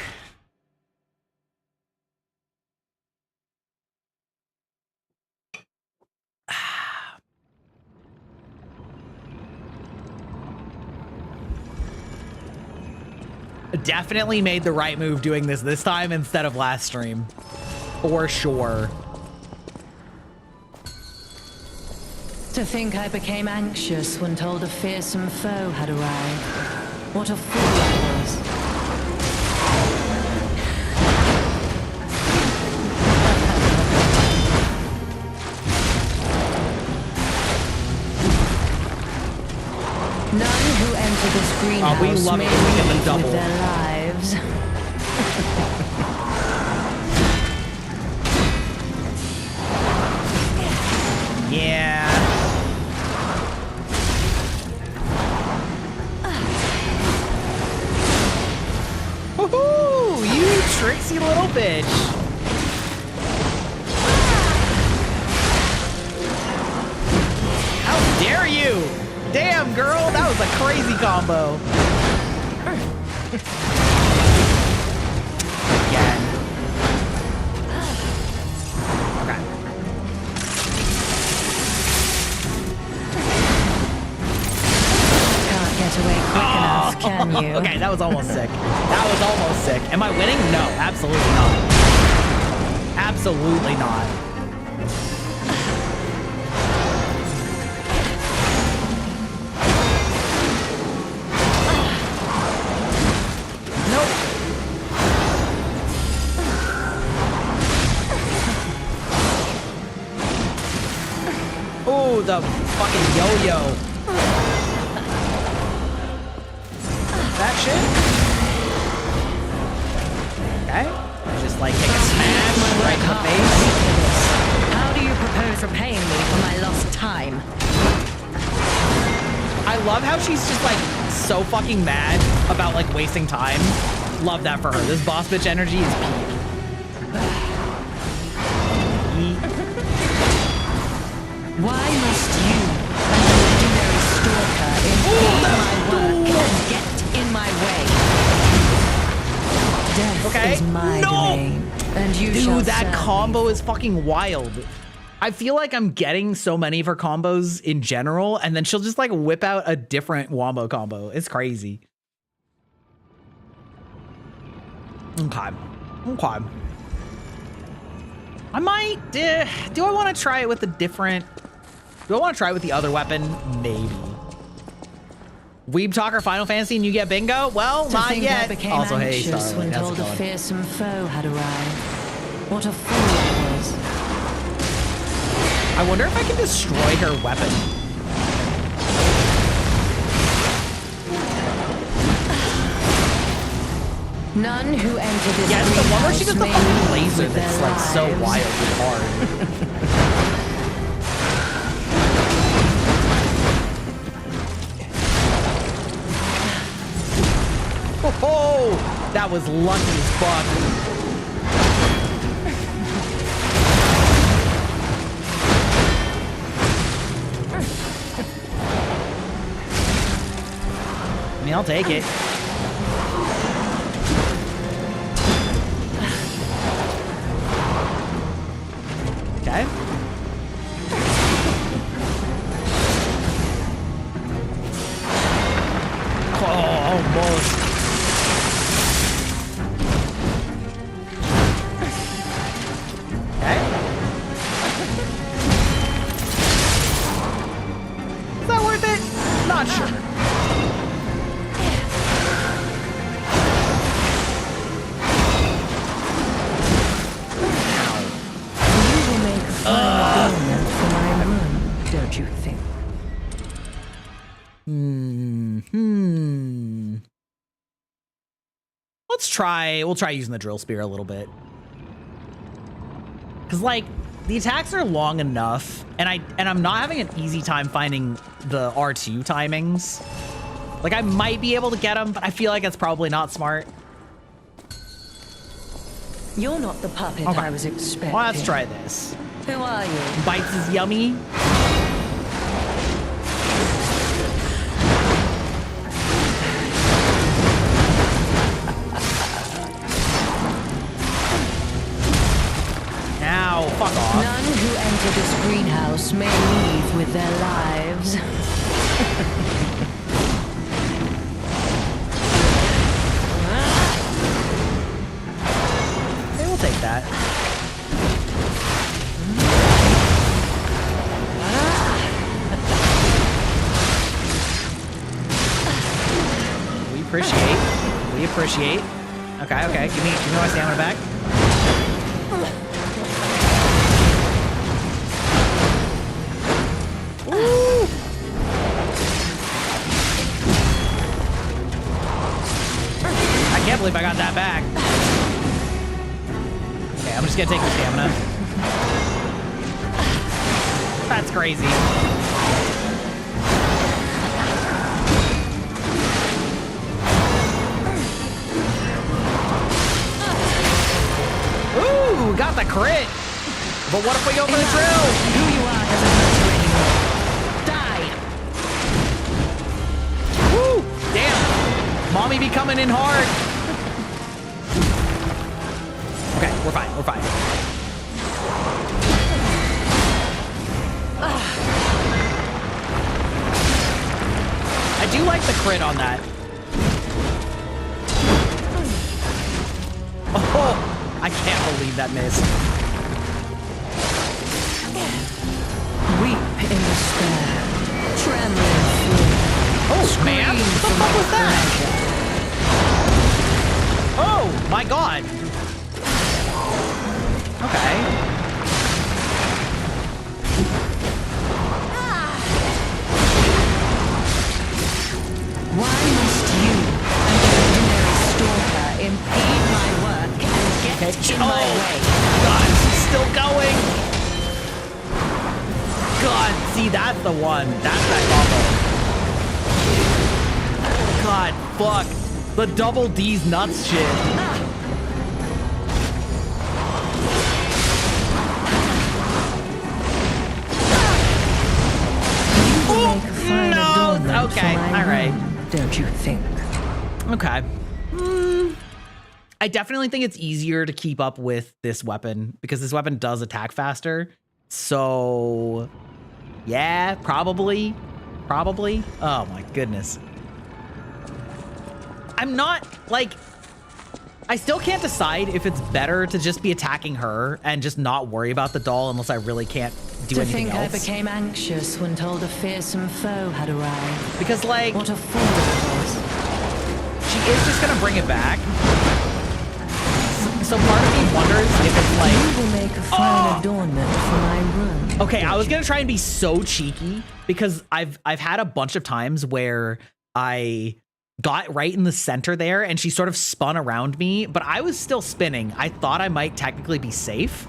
Definitely made the right move doing this time instead of last stream. For sure. To think I became anxious when told a fearsome foe had arrived. What a fool I was. None who enter this greenhouse we love may it when we get the leave double. with their lives. Yeah. Woohoo! You tricksy little bitch. How dare you? Damn, girl, that was crazy combo. Again. Okay. Can't get away quick enough, can you? Okay, that was almost sick. That was almost sick. Am I winning? No, absolutely not. Absolutely not. Nope. Oh, the fucking yo-yo. That shit. Okay. Just like take a smash right in the face. How do you propose repaying me for my lost time? I love how she's just like so fucking mad about like wasting time. Love that for her. This boss bitch energy is peak. Why must you, a legendary stalker, impede my work and get in my way? Death Okay. is my No! domain, and you shall Dude, that serve combo me. is fucking wild. I feel like I'm getting so many of her combos in general, and then she'll just like whip out a different wombo combo. It's crazy. Okay. Okay. I might, do I want to try it with a different, do I want to try it with the other weapon? Maybe. Weeb Talker Final Fantasy and you get bingo? Well, To not think yet. I became Also, hey, anxious Starlight, when how's it told a going? fearsome foe had arrived. What a fool I was. I wonder if I can destroy her weapon. None who enter this Yeah, it's the one where she does the greenhouse fucking may laser with that's their like so lives. wild and hard. Oh, that was lucky as fuck. I mean, I'll take it. Okay. Oh, almost. Okay. Is that worth it? Not sure. You will make a fine adornment for my room, don't you think? We'll try using the drill spear a little bit. Cause like the attacks are long enough and I'm not having an easy time finding the R2 timings. Like I might be able to get them, but I feel like that's probably not smart. You're not the puppet Okay. I was expecting. Well, let's try this. Who are you? Bites is yummy. Now, fuck off. None who enter this greenhouse may leave with their lives. Okay, we'll take that. We appreciate. We appreciate. Okay, okay. Give me my stamina back. Ooh. I can't believe I got that back. Okay, I'm just gonna take the stamina. That's crazy. Ooh, got the crit. But what if we go for the drill? Who you are doesn't matter anymore. Die! Tommy be coming in hard. Okay, we're fine. We're fine. I do like the crit on that. Oh, I can't believe that missed. Weep in despair, trembling fear. Oh, man, what the fuck was that? Oh, my God. Okay. Why must you and the legendary stalker impede my work and get in my way? God, she's still going. God, see, that's the one. That's that combo. God, fuck. The double D's nuts shit. No, okay, all right. Don't you think? Okay. I definitely think it's easier to keep up with this weapon because this weapon does attack faster. So, yeah, probably. Oh my goodness. I'm not, like, I still can't decide if it's better to just be attacking her and just not worry about the doll unless I really can't do anything else. I became anxious when told a fearsome foe had arrived. Because, like, What a fool it was. she is just gonna bring it back. So part of me wonders if it's like, You will make a fine adornment for my room. okay, I was gonna try and be so cheeky because I've had a bunch of times where I got right in the center there and she sort of spun around me, but I was still spinning. I thought I might technically be safe.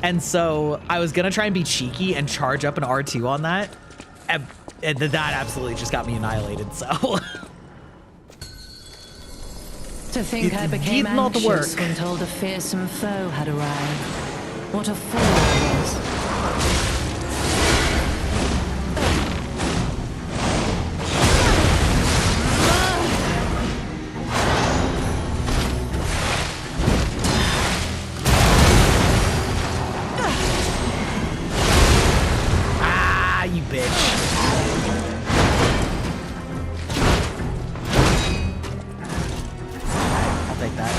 And so I was gonna try and be cheeky and charge up an R2 on that. And that absolutely just got me annihilated, so. To think I became did not work. anxious when told a fearsome foe had arrived. What a fool I was. Ah, you bitch. Take that.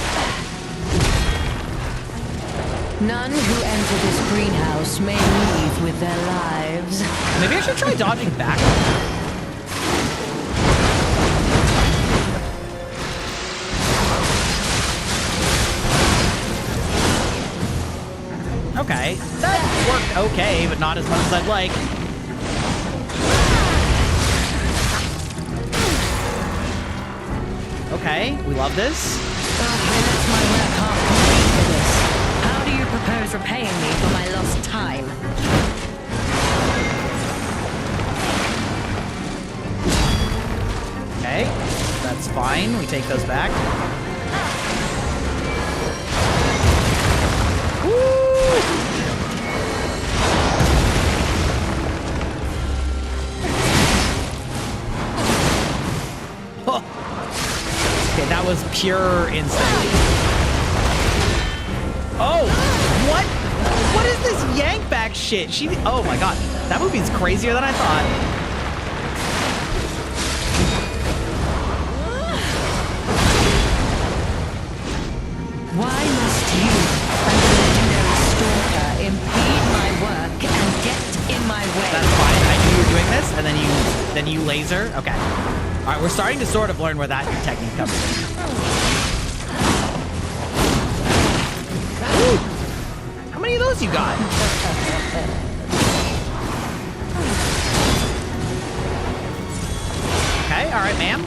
None who enter this greenhouse may leave with their lives. Maybe I should try dodging back. Okay, that worked okay, but not as much as I'd like. Okay, we love this. Okay, that's my work half complete for this. How do you propose repaying me for my lost time? Okay, that's fine. We take those back. Okay, that was pure instinct. Oh, what? What is this yank back shit? Oh my god, that movie's crazier than I thought. Why must you and the legendary stalker impede my work and get in my way? That's fine. I knew you were doing this, and then you laser. Okay. All right, we're starting to sort of learn where that technique comes from. Ooh. How many of those you got? Okay, all right, ma'am.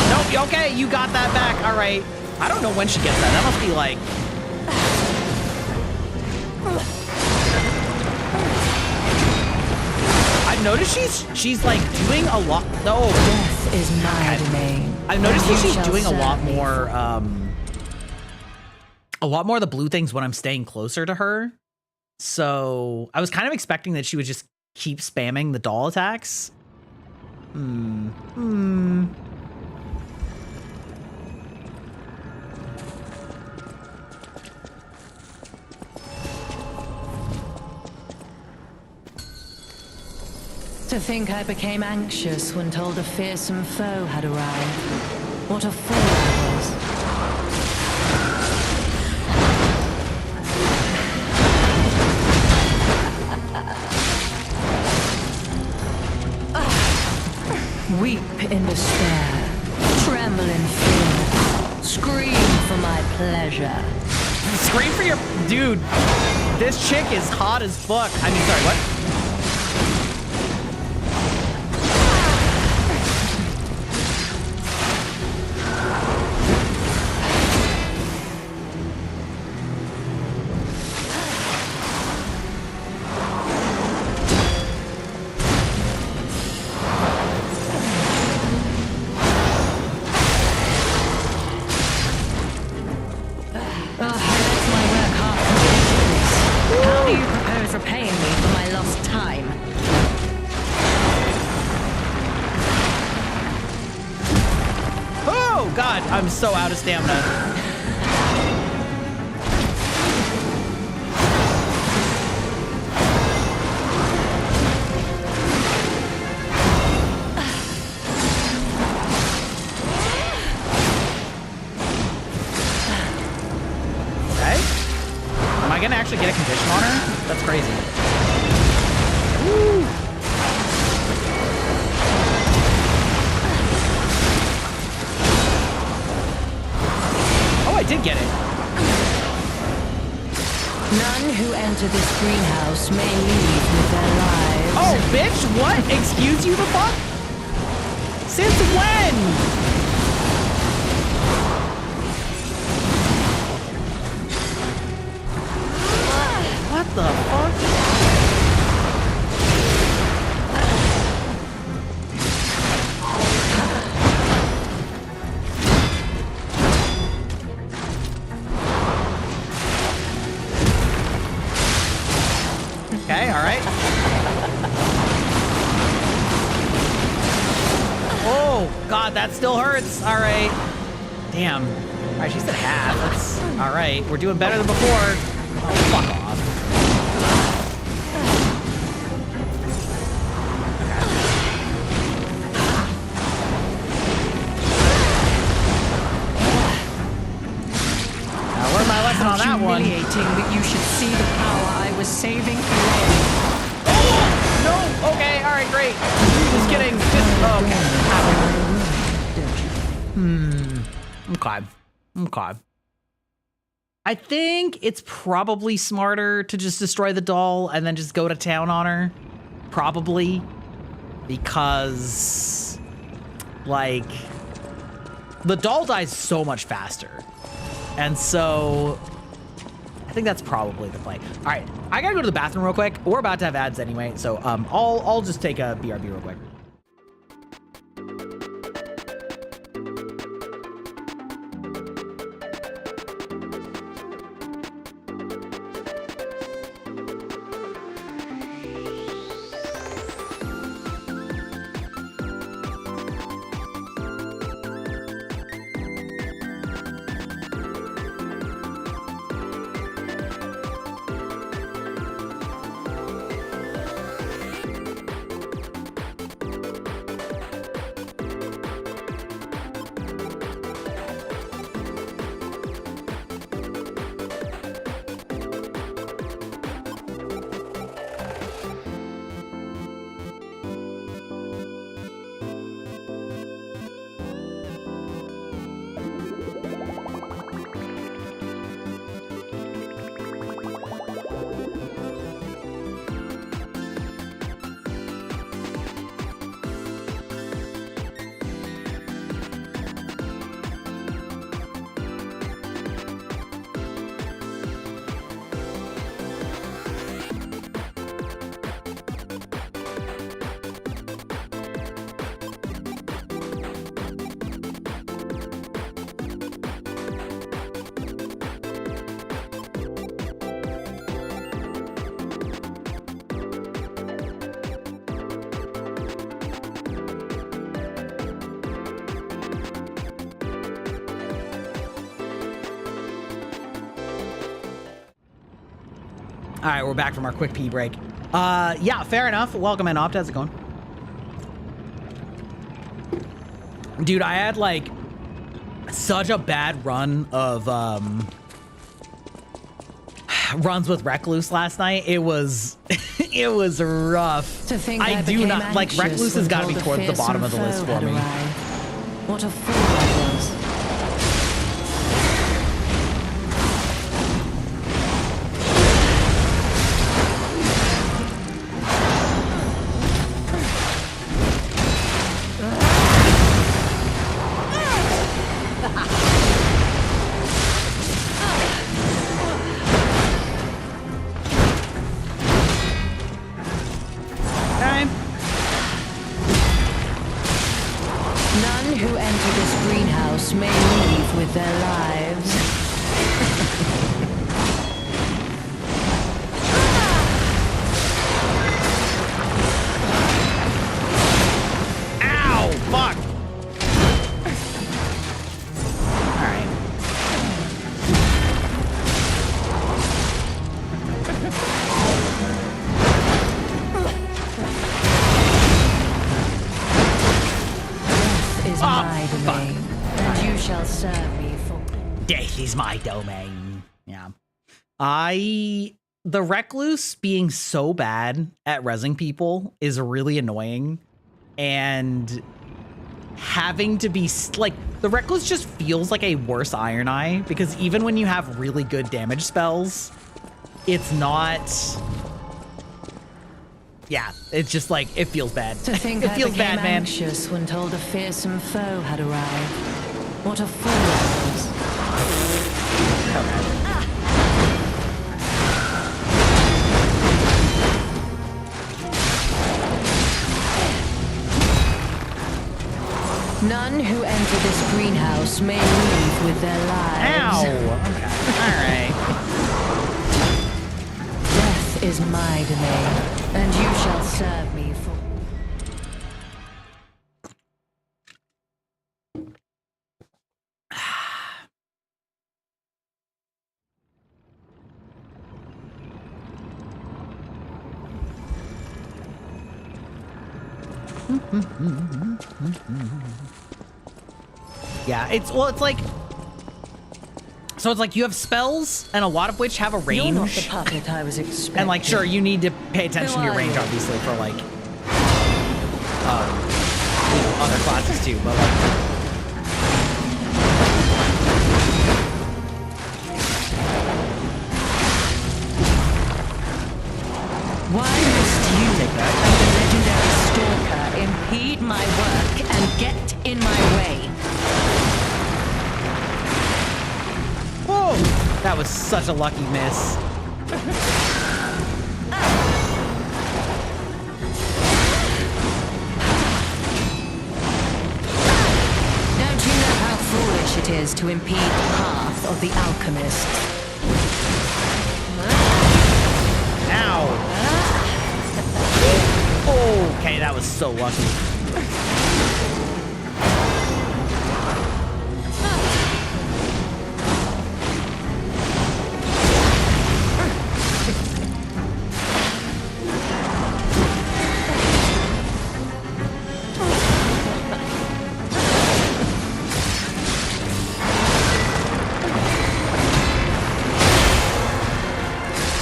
Nope, okay, you got that back. All right. I don't know when she gets that. That must be like... I've noticed she's like doing a lot. No, Death is my domain. I've noticed and that you she's shall doing a lot serve me. more of the blue things when I'm staying closer to her. So I was kind of expecting that she would just keep spamming the doll attacks. To think I became anxious when told a fearsome foe had arrived. What a fool I was. Weep in despair, tremble in fear, scream for my pleasure. Scream for your dude. This chick is hot as fuck. I mean, sorry, what? How do you propose repaying me for my lost time? Oh, God. I'm so out of stamina. Am I gonna actually get a condition on her? That's crazy. Woo. Oh, I did get it. None who enter this greenhouse may leave with their lives. Oh, bitch, what? Excuse you the fuck? Since when? What the fuck? Okay, all right. Oh, God, that still hurts. All right. Damn. All right, she said half. That's all right. We're doing better than before. Oh, fuck off. I learned my lesson on that one. Humiliating that you should see the power I was saving for you. No. Okay. All right. Great. Just kidding. Okay. Okay. I think it's probably smarter to just destroy the doll and then just go to town on her. Probably. Because, like, the doll dies so much faster. And so I think that's probably the play. All right, I gotta go to the bathroom real quick. We're about to have ads anyway, so I'll just take a BRB real quick. All right, we're back from our quick pee break. Yeah, fair enough. Welcome in, Opt. How's it going? Dude, I had like such a bad run of runs with Recluse last night. It was it was rough. To think I do not like Recluse has got to be towards the bottom of the list for me. What a fool I was. None who enter this greenhouse may leave with their lives. Ow! Fuck! Alright. Is my domain, and you shall serve me for. Death is my domain. Yeah. The Recluse being so bad at rezzing people is really annoying. And having to be like, the Recluse just feels like a worse Iron Eye because even when you have really good damage spells, it's not. Yeah, it's just like, it feels bad. To think it I feels became bad, man. anxious when told a fearsome foe had arrived. What a fool I was. None who enter this greenhouse may leave with their lives. Ow! Okay. Alright. Death is my domain, and you shall serve me for. Yeah, it's like, so it's like you have spells, and a lot of which have a range. You're not the puppet I was expecting. And like, sure, you need to pay attention to your Who are range, you? obviously, for like, you know, other classes too. But like, Why must you, the legendary stalker, impede my work and get in my way? whoa, that was such a lucky miss. Don't you know how foolish it is to impede the path of the alchemist? Ow. Okay, that was so lucky.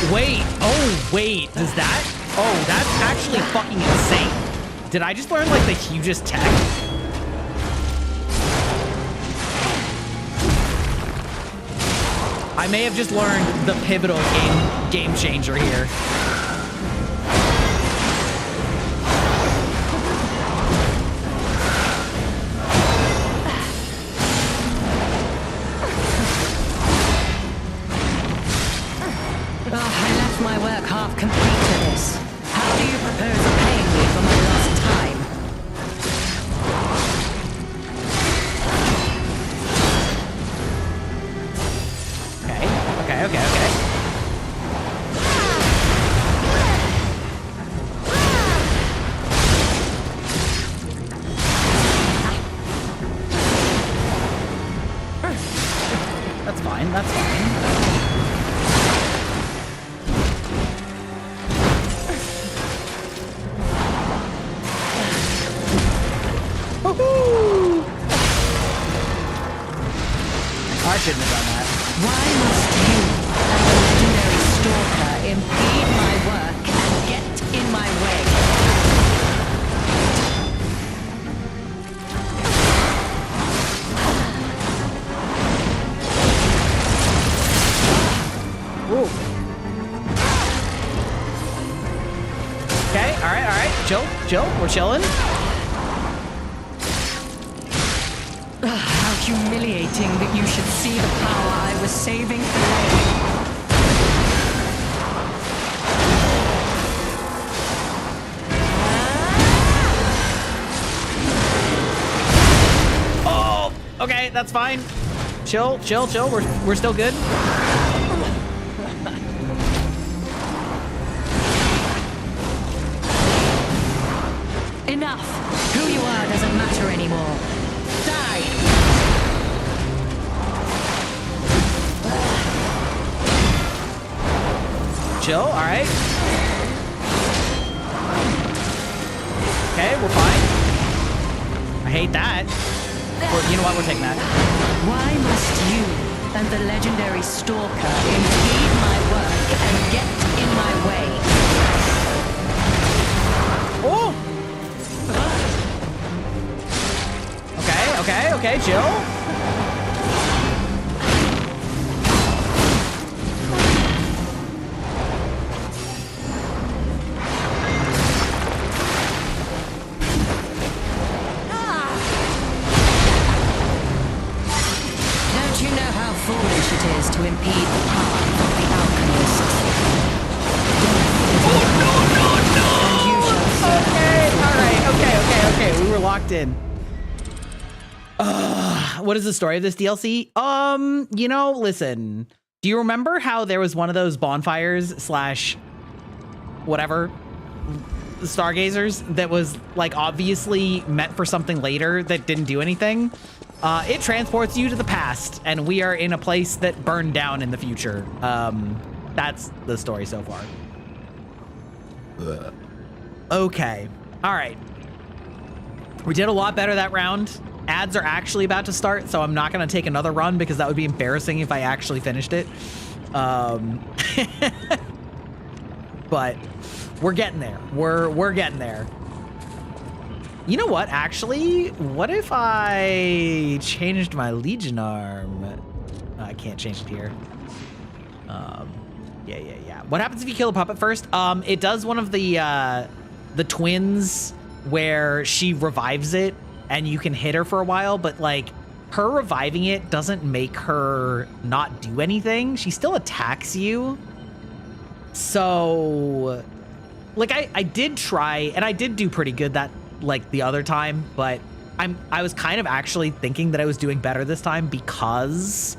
Wait, oh wait, does that? Oh, that's actually fucking insane. Did I just learn like the hugest tech? I may have just learned the pivotal game changer here. I left my work half complete to this. How do you propose repaying me for my lost time? Okay. That's fine. shouldn't have done that. Why must you and the legendary stalker impede my work and get in my way? Ooh. Okay, all right. Chill, we're chilling. How humiliating that you should see the power I was saving for later. Oh, okay, that's fine. Chill. We're still good. Enough. Who you are doesn't matter anymore. Die. Chill, all right. Okay, we're fine. I hate that. You know what? We're taking that. Why must you and the legendary stalker impede my work and get in my way? Oh! Okay, chill. Don't you know how foolish it is to impede the power of the alchemists? And you shall serve. Okay. We were locked in. What is the story of this DLC? Listen. Do you remember how there was one of those bonfires / whatever stargazers that was like obviously meant for something later that didn't do anything? It transports you to the past, and we are in a place that burned down in the future. That's the story so far. Okay. All right. We did a lot better that round. Ads are actually about to start, so I'm not going to take another run because that would be embarrassing if I actually finished it. But we're getting there. We're getting there. You know what? Actually, what if I changed my Legion arm? I can't change it here. Yeah. What happens if you kill a puppet first? It does one of the twins where she revives it and you can hit her for a while, but like her reviving it doesn't make her not do anything. She still attacks you. So like I did try, and I did do pretty good that like the other time, but I was kind of actually thinking that I was doing better this time because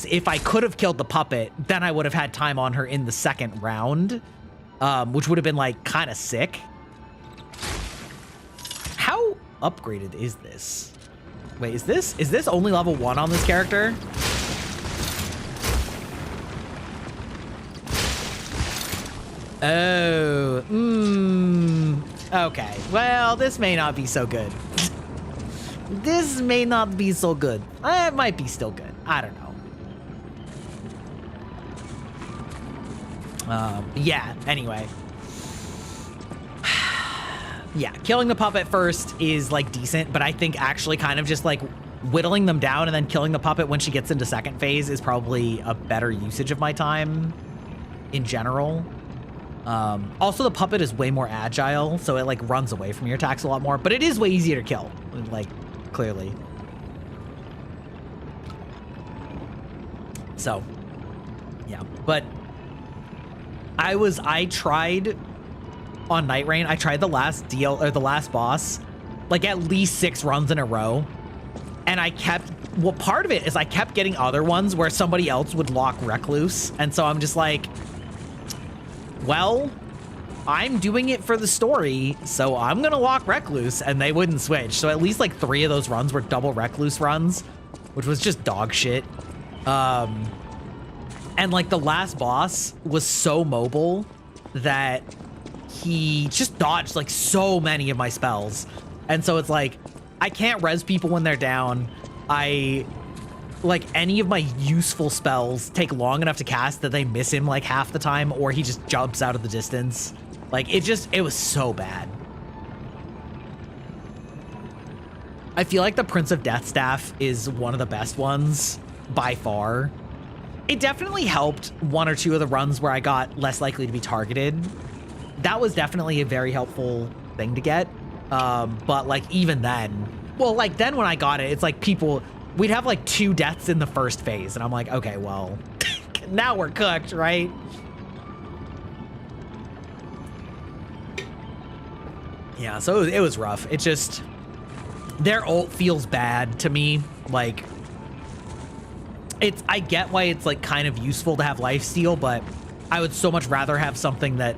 if I could have killed the puppet, then I would have had time on her in the second round, which would have been like kind of sick. How upgraded is this? Wait, is this only level 1 on this character? Oh, okay. Well, this may not be so good. This may not be so good. It might be still good. I don't know. Yeah, anyway. Yeah, killing the puppet first is like decent, but I think actually kind of just like whittling them down and then killing the puppet when she gets into second phase is probably a better usage of my time in general. Also, the puppet is way more agile, so it like runs away from your attacks a lot more, but it is way easier to kill, like clearly. So, yeah, but I tried on Night Rain. I tried the last the last boss, like at least 6 runs in a row, and well, part of it is I kept getting other ones where somebody else would lock Recluse, and so I'm just like, well, I'm doing it for the story, so I'm gonna lock Recluse, and they wouldn't switch. So at least like 3 of those runs were double Recluse runs, which was just dog shit. And like the last boss was so mobile that he just dodged like so many of my spells. And so it's like, I can't res people when they're down. I like any of my useful spells take long enough to cast that they miss him like half the time, or he just jumps out of the distance. Like it was so bad. I feel like the Prince of Death Staff is one of the best ones by far. It definitely helped one or two of the runs where I got less likely to be targeted. That was definitely a very helpful thing to get. But like even then, well, like then when I got it, it's like we'd have like 2 deaths in the first phase. And I'm like, okay, well, now we're cooked, right? Yeah, so it was rough. It just, their ult feels bad to me. Like, I get why it's like kind of useful to have lifesteal, but I would so much rather have something that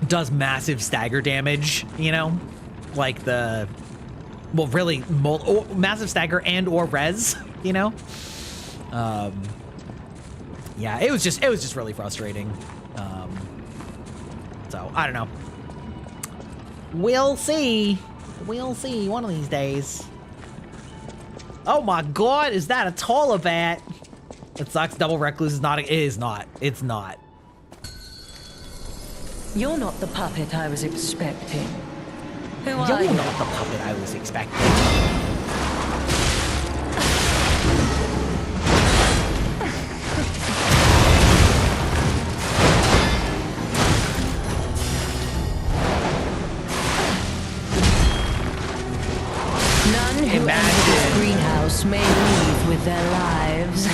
does massive stagger damage, you know? Like the, well, really massive stagger and or res, you know? Yeah, it was just really frustrating. So I don't know. We'll see. We'll see one of these days. Oh my god, is that a Tolibat? It sucks. Double Recluse is not. It is not. It's not. You're not the puppet I was expecting. Who are You're you? not the puppet I was expecting. None who enter this greenhouse may leave with their lives.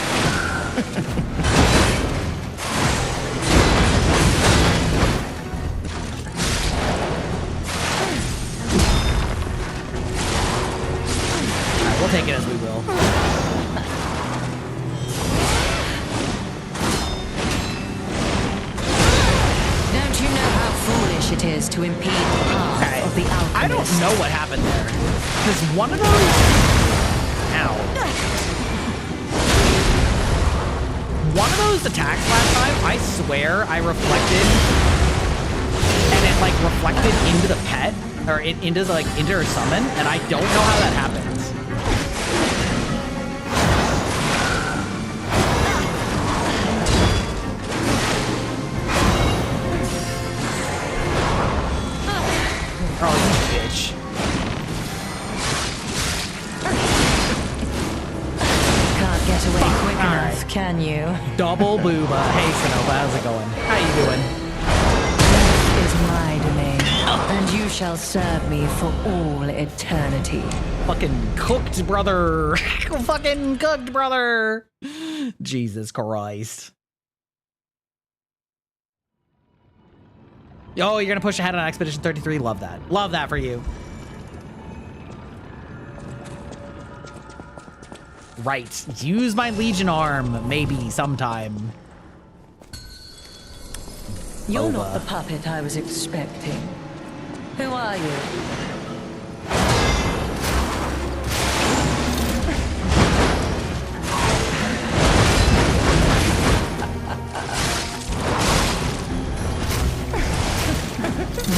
We'll take it as we will. Don't you know how foolish it is to impede the path of the alchemist? I don't know what happened there. Because one of those... Ow. One of those attacks last time, I swear I reflected. And it like reflected into the pet. Or into her summon. And I don't know how that happens. Oh, you bitch. Can't get away quick enough, can you? Double booba. Hey, Sonova, how's it going? How you doing? This is my domain, and you shall serve me for all eternity. Fucking cooked, brother. Fucking cooked, brother. Jesus Christ. Oh, you're gonna push ahead on Expedition 33? Love that. Love that for you. Right. Use my Legion arm, maybe, sometime. You're not the puppet I was expecting. Who are you?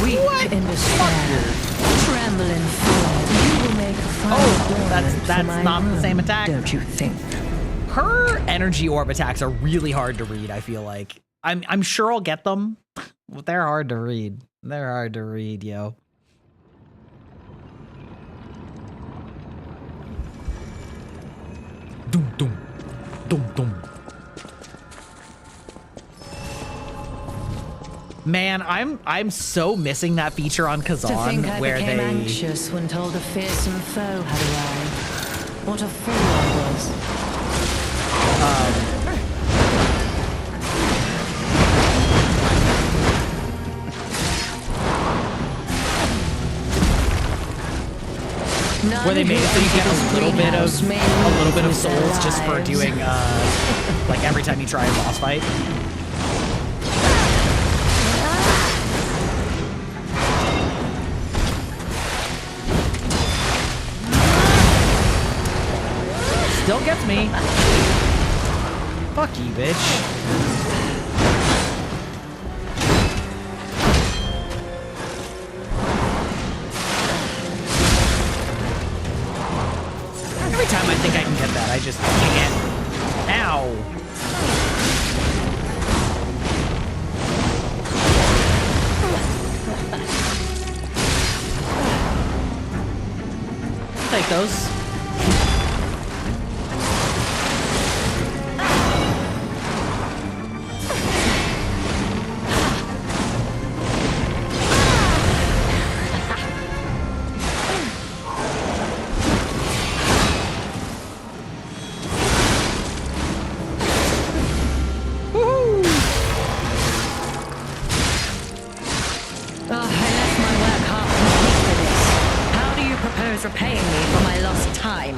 Weak in despair, tremble in fear. You will make a final that's not the same attack. Don't you think? Her energy orb attacks are really hard to read, I feel like. I'm sure I'll get them, but they're hard to read. They're hard to read, yo. Doom, doom. Doom, doom. Man, I'm so missing that feature on To Kazan think I where became they anxious when told a fearsome foe had arrived. What a fool I was. where they made it so you get a little bit of souls just for doing like every time you try a boss fight. Still gets me. Fuck you, bitch. Every time I think I can get that, I just can't. Ow. Take those. Repaying me for my lost time.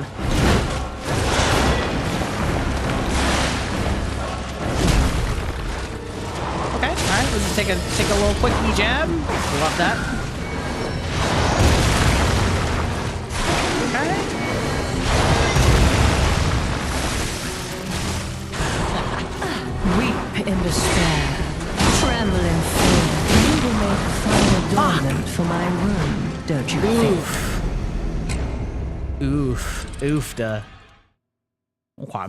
Okay, all right. Let's just take a little quickie jab. Love that. Okay. Weep in despair, tremble in fear. You will make a fine adornment for my room, don't you think? Oof. Oofda. Okay.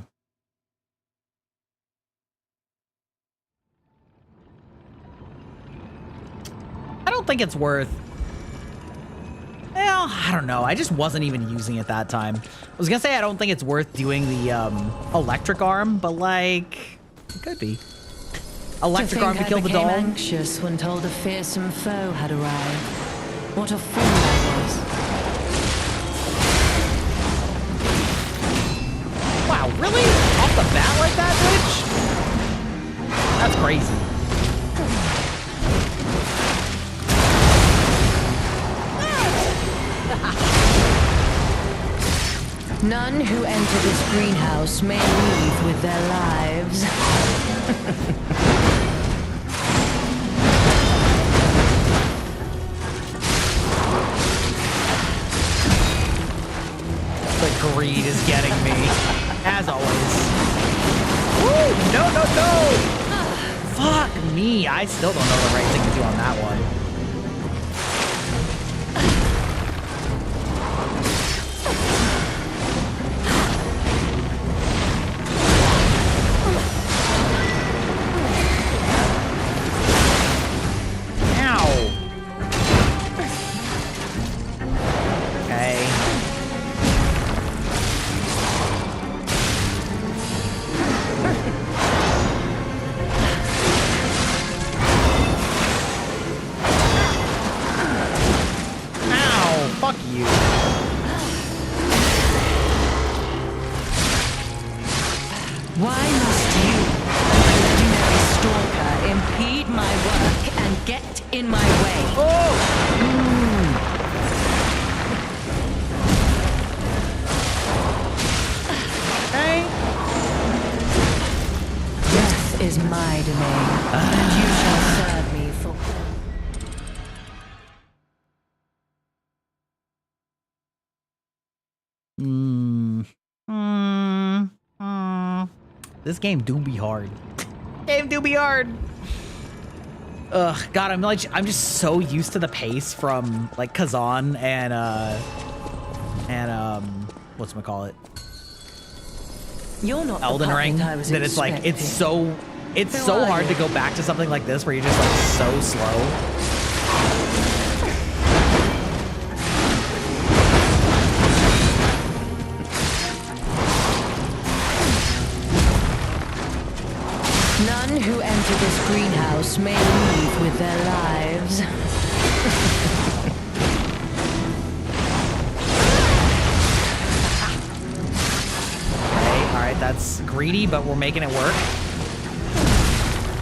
I don't think it's worth... Well, I don't know. I just wasn't even using it that time. I was gonna say I don't think it's worth doing the electric arm, but like... It could be. Electric arm to kill the doll. I became anxious when told a fearsome foe had arrived. What a fool I was. Wow, really? Off the bat like that, bitch? That's crazy. None who enter this greenhouse may leave with their lives. The greed is getting me. As always. Woo! No, no, no! Fuck me. I still don't know the right thing to do on that one. Ow! Okay. Fuck you. Why must you, a legendary stalker, impede my work and get in my way? Oh! Hey. Death is my domain, and you shall serve me for... This game do be hard. Game do be hard. Ugh, God, I'm just so used to the pace from like Kazan and whatchamacallit? You're not Elden Ring that it's like it's so hard to go back to something like this where you're just like so slow. None who enter this greenhouse may leave with their lives. Okay, alright, that's greedy, but we're making it work.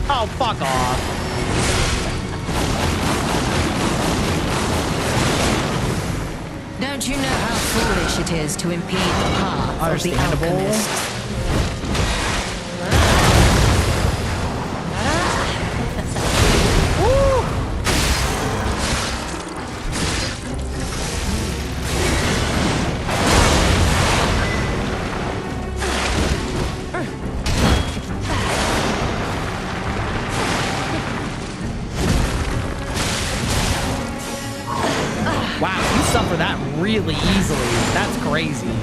Oh, fuck off. Don't you know how foolish it is to impede the path of the alchemist? Wow, you suffer that really easily. That's crazy.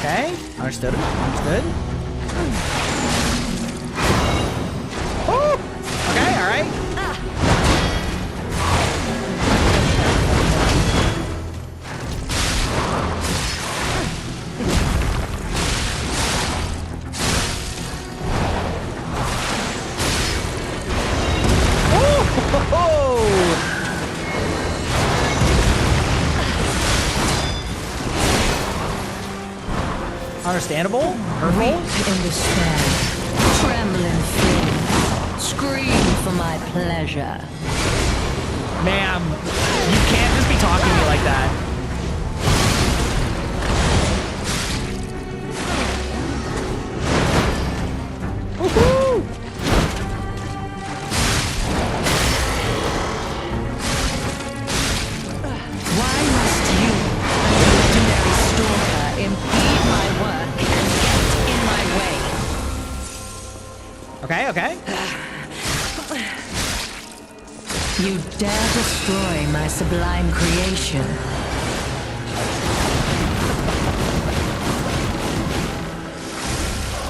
Okay, understood. Understood. Oh, okay, all right. Understandable. Hurtful. Weep in despair, tremble in fear, scream for my pleasure. Ma'am, you can't just be talking to me like that. Woohoo! Why must you, a legendary stalker, impede my work and get in my way? Okay, okay. You dare destroy my sublime creation.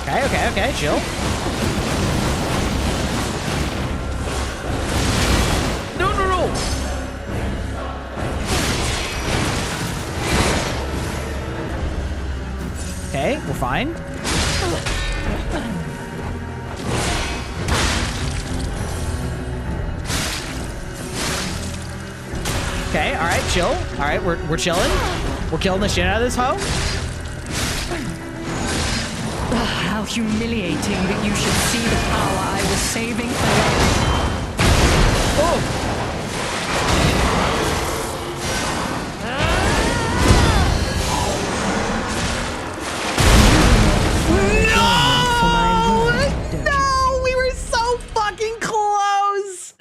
Okay, okay, okay, chill. No, no, no! Okay, we're fine. Okay, alright, chill. Alright, we're chilling. We're killing the shit out of this hoe. How humiliating that you should see the power I was saving for later. Oh! No! We were so fucking close!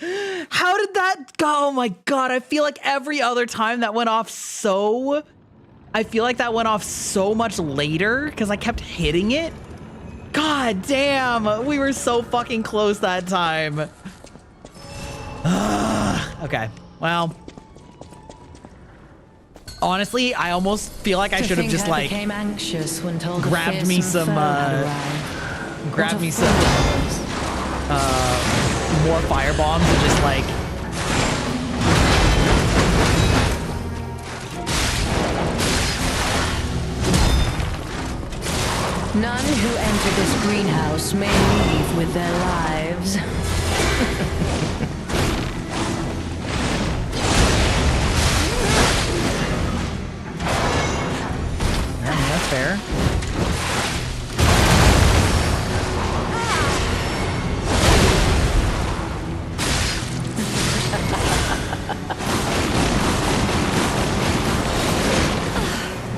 How did that go? Oh my god, I feel like every other time that went off so... I feel like that went off so much later because I kept hitting it. God damn, we were so fucking close that time. Okay, well. Honestly, I almost feel like I should have just like became anxious when told grabbed me some more fire bombs and just like none who enter this greenhouse may leave with their lives. that's fair.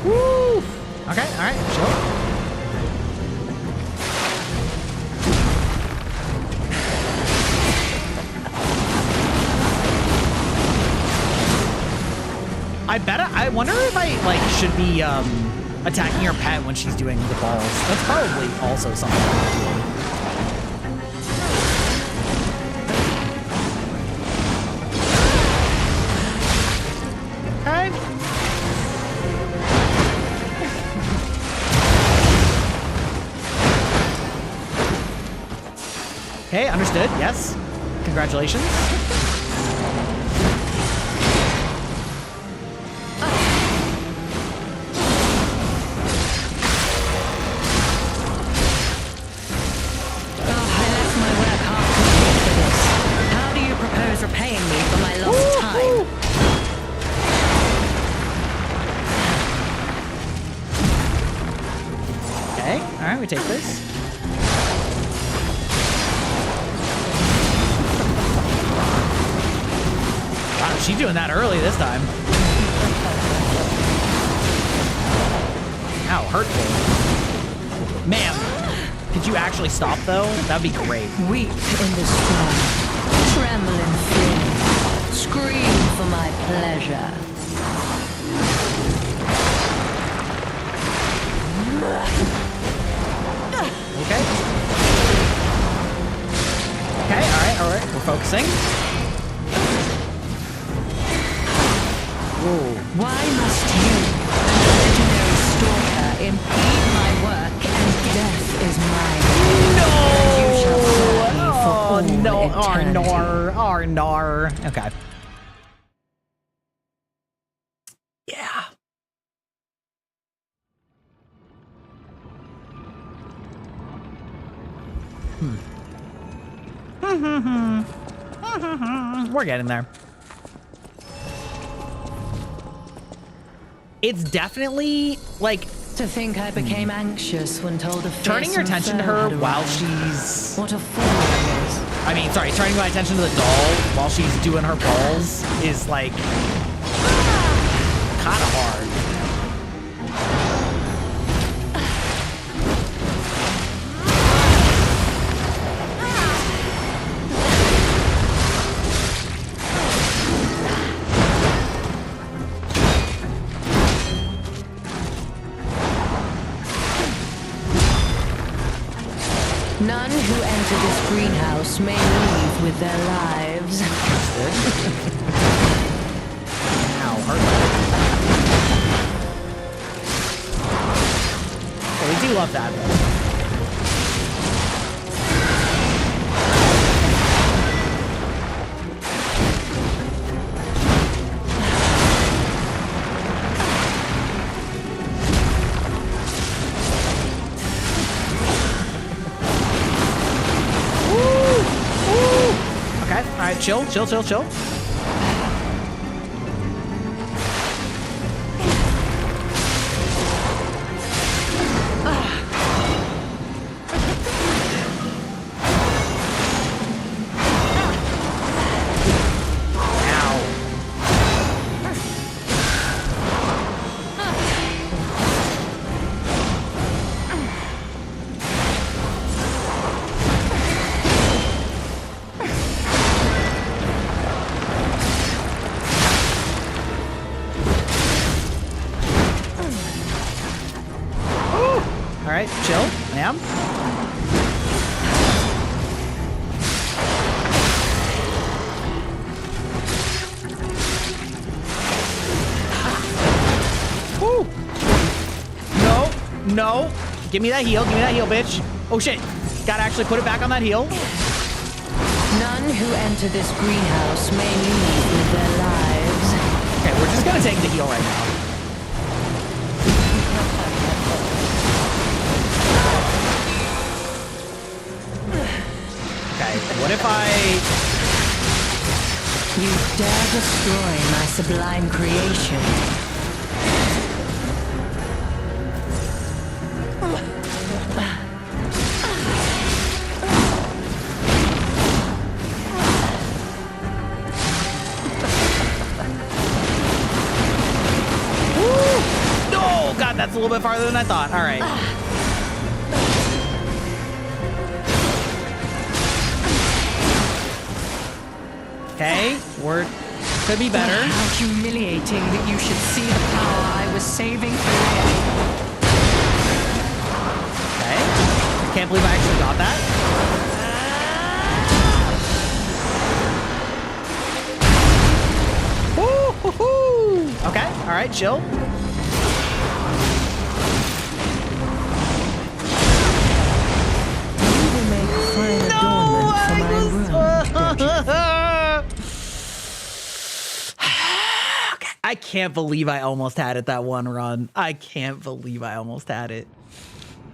Woo! Okay, all right, chill. I wonder if I like should be attacking her pet when she's doing the balls. That's probably also something I'm doing. Okay. Okay, understood. Yes. Congratulations. Repaying me for my lost time. Okay, all right, we take this. Wow, she's doing that early this time. Ow, hurtful. Ma'am, could you actually stop though? That'd be great. Weep in despair, tremble in fear, scream for my pleasure. Okay. Okay, all right, we're focusing. Whoa. Why must you, a legendary stalker, impede Okay. Yeah. We're getting there. It's definitely like To think I became anxious when told a turning your fearsome attention to foe her had while arrived. she's What a fool I was. I mean, sorry, turning my attention to the doll while she's doing her balls is like kind of hard. None who enter this greenhouse may leave with their lives. Ow, hurt. Oh, we do love that. Okay, all right, chill. All right, chill, ma'am. Woo! No. Give me that heal, bitch. Oh shit. Gotta actually put it back on that heal. None who enter this greenhouse may leave with their lives. Okay, we're just gonna take the heal right now. Okay, what if You dare destroy my sublime creation. No, God, that's a little bit farther than I thought. All right. Okay, could be better. How humiliating that you should see the power I was saving for you. Okay, I can't believe I actually got that. Woo-hoo-hoo. Okay, all right, chill. You will make fine adornment for my room. I can't believe I almost had it that one run. I can't believe I almost had it.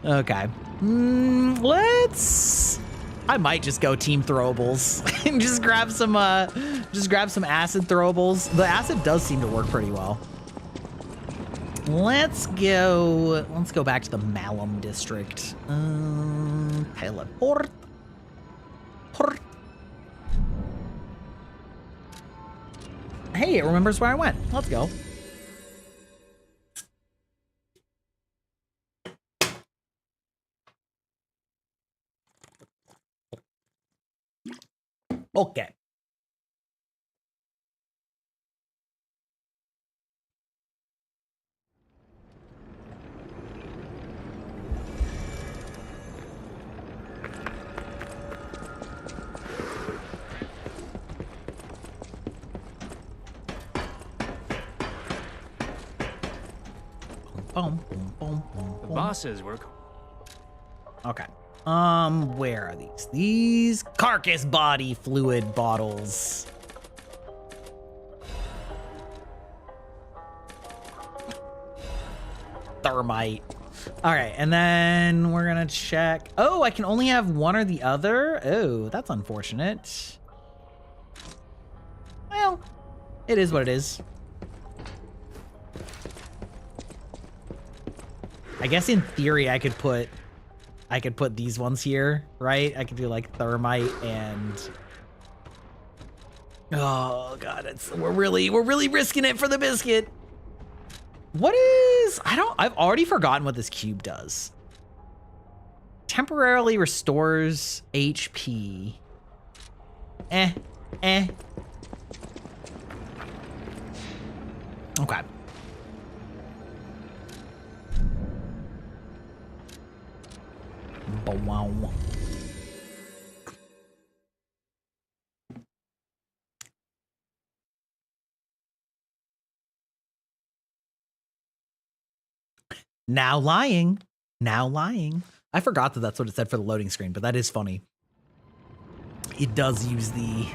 Okay. I might just go team throwables and just grab some acid throwables. The acid does seem to work pretty well. Let's go back to the Malum district. Teleport. Hey, it remembers where I went. Let's go. Okay. Boom, boom, boom, boom, The boom. boss says we're. Okay. Where are these? These carcass body fluid bottles. thermite. All right, and then we're gonna check. Oh, I can only have one or the other. Oh, that's unfortunate. Well, it is what it is. I guess in theory I could put these ones here, right? I could do like thermite and oh god, we're really risking it for the biscuit. What is I've already forgotten what this cube does. Temporarily restores HP. Okay. Wow. Now lying. I forgot that that's what it said for the loading screen, but that is funny. It does use the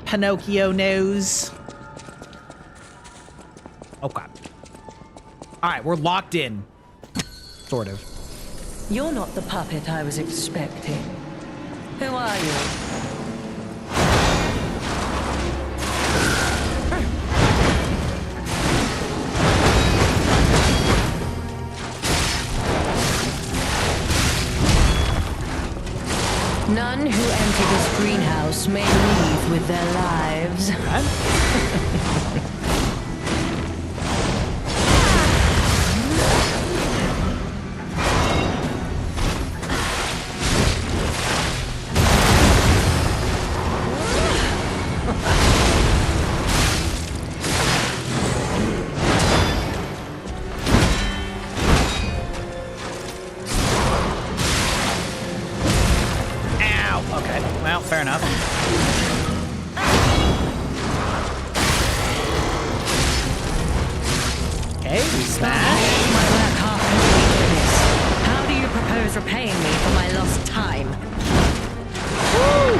Pinocchio nose. Okay. All right, we're locked in. Sort of. You're not the puppet I was expecting. Who are you? None who enter this greenhouse may leave with their lives. Fair enough. Okay, we smash. My work half complete for this. How do you propose repaying me for my lost time? Woo!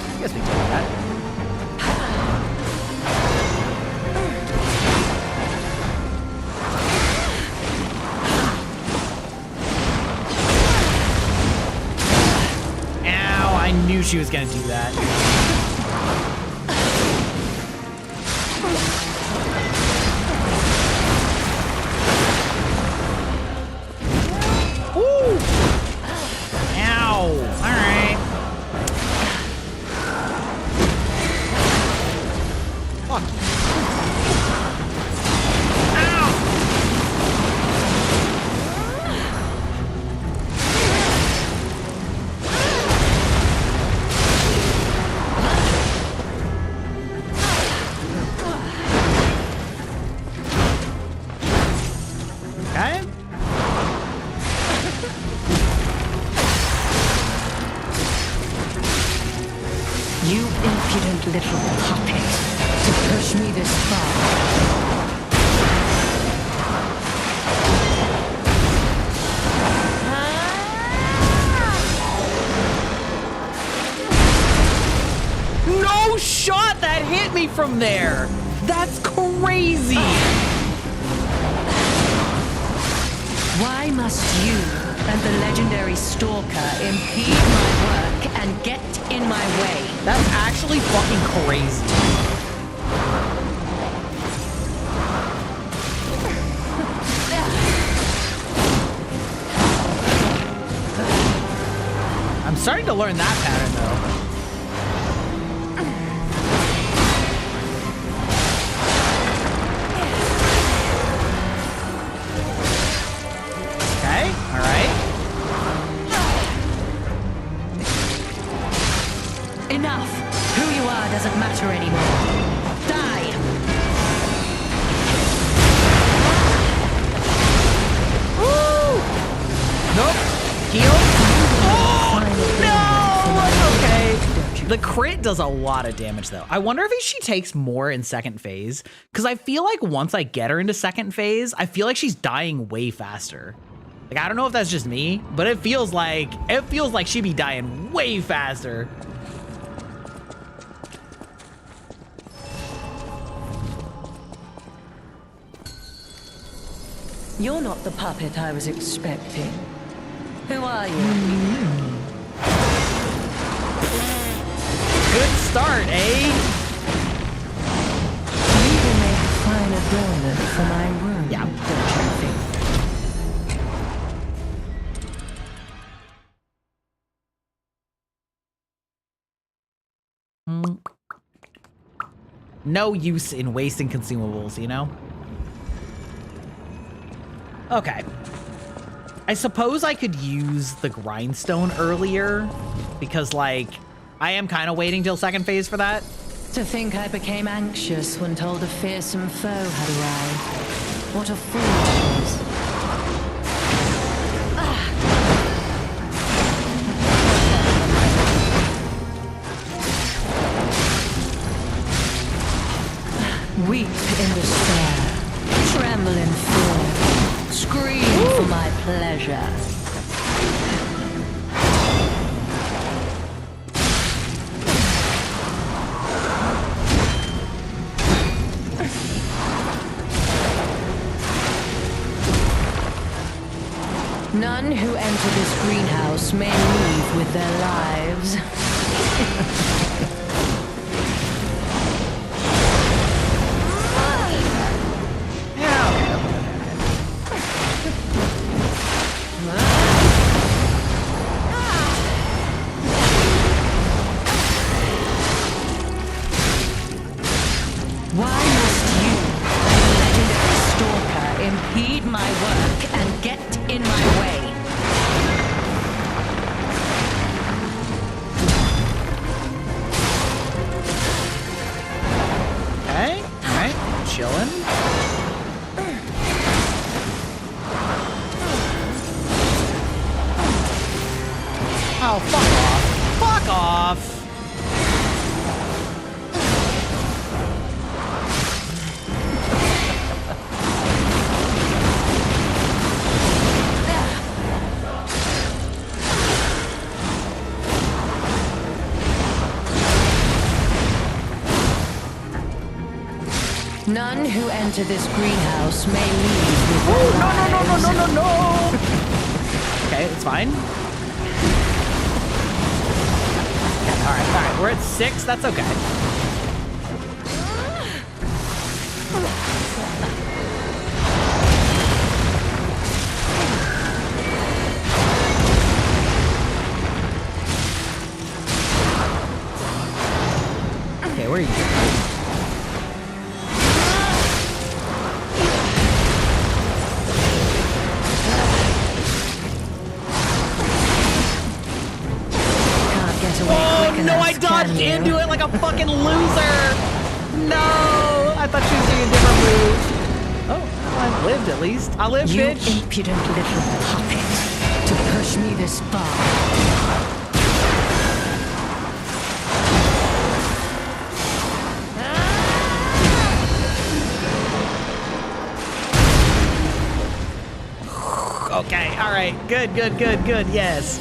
I guess we can do that. I knew she was gonna do that. Ooh! Ow! All right. Fuck. You impudent little puppet, to push me this far. No shot that hit me from there. That's crazy. Why must you and the legendary stalker impede my work and get in my way? That's actually fucking crazy. I'm starting to learn that pattern though. Enough! Who you are doesn't matter anymore. Die! Woo! Nope. Heal. Oh, no! Okay. The crit does a lot of damage though. I wonder if she takes more in second phase, because I feel like once I get her into second phase, I feel like she's dying way faster. Like, I don't know if that's just me, but it feels like she'd be dying way faster. You're not the puppet I was expecting. Who are you? Good start, eh? You will make a fine adornment for my room, Yeah. don't you think? No use in wasting consumables, you know? Okay. I suppose I could use the grindstone earlier because, like, I am kind of waiting till second phase for that. To think I became anxious when told a fearsome foe had arrived. What a fool I was. Weep in despair, tremble in fear, scream for my pleasure. None who enter this greenhouse may leave with their lives. Why must you, a legendary stalker, impede my work and get in my way? Okay, alright, chilling. Oh, fuck off. Fuck off. None who enter this greenhouse may leave with their lives. No. Okay, it's fine. Okay, alright, we're at 6, that's okay. Okay, where are you? Oh, no, I dodged into it like a fucking loser. No, I thought she was doing a different move. Oh, I lived at least. I lived, You bitch. impudent little puppet, to push me this far. Okay, all right, good, yes.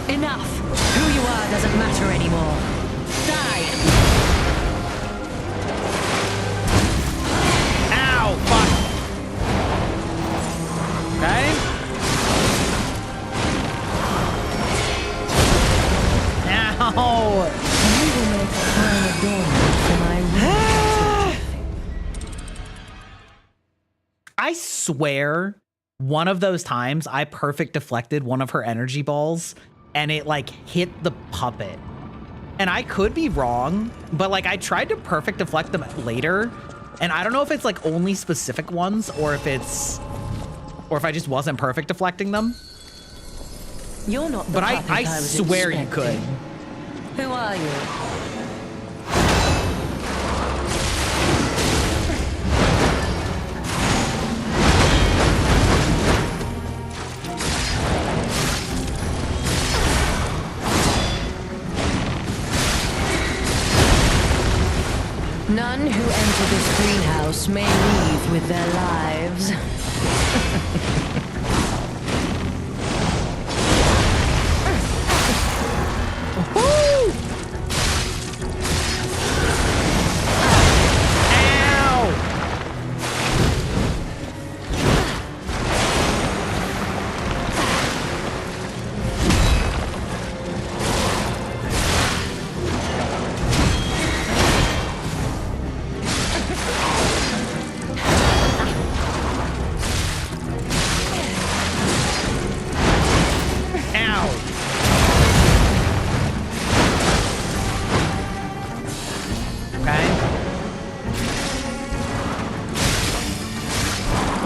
Enough! Who you are doesn't matter anymore. Die! Ow, fuck. Okay. Ow. You will make a fine adornment for my room. I swear, one of those times I perfect deflected one of her energy balls and it like hit the puppet. And I could be wrong, but like I tried to perfect deflect them later. And I don't know if it's like only specific ones or if I just wasn't perfect deflecting them. You're not the But puppet I was swear you expecting. could. Who are you? None who enter this greenhouse may leave with their lives.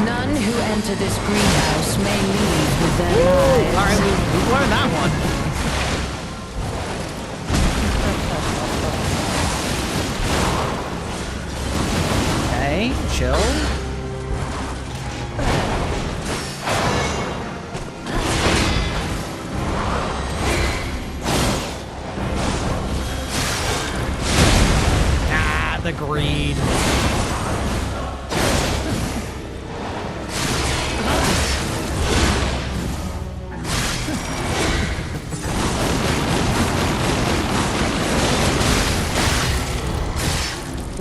None who enter this greenhouse may leave with their lives. All right, we learned that one. Okay, chill. Ah, the greed.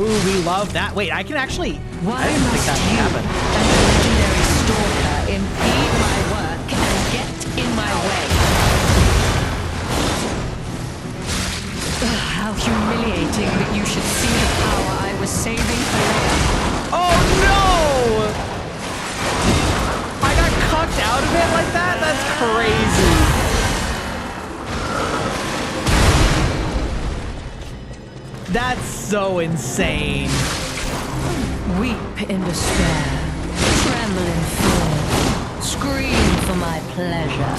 Ooh, we love that. Wait, I can actually... Why I didn't think must that you, would happen. and the legendary stalker, impede my work and get in my way? Ugh, how humiliating that you should see the power I was saving for later. Oh no! I got cucked out of it like that? That's crazy. That's so insane. Weep in despair, tremble in fear, scream for my pleasure.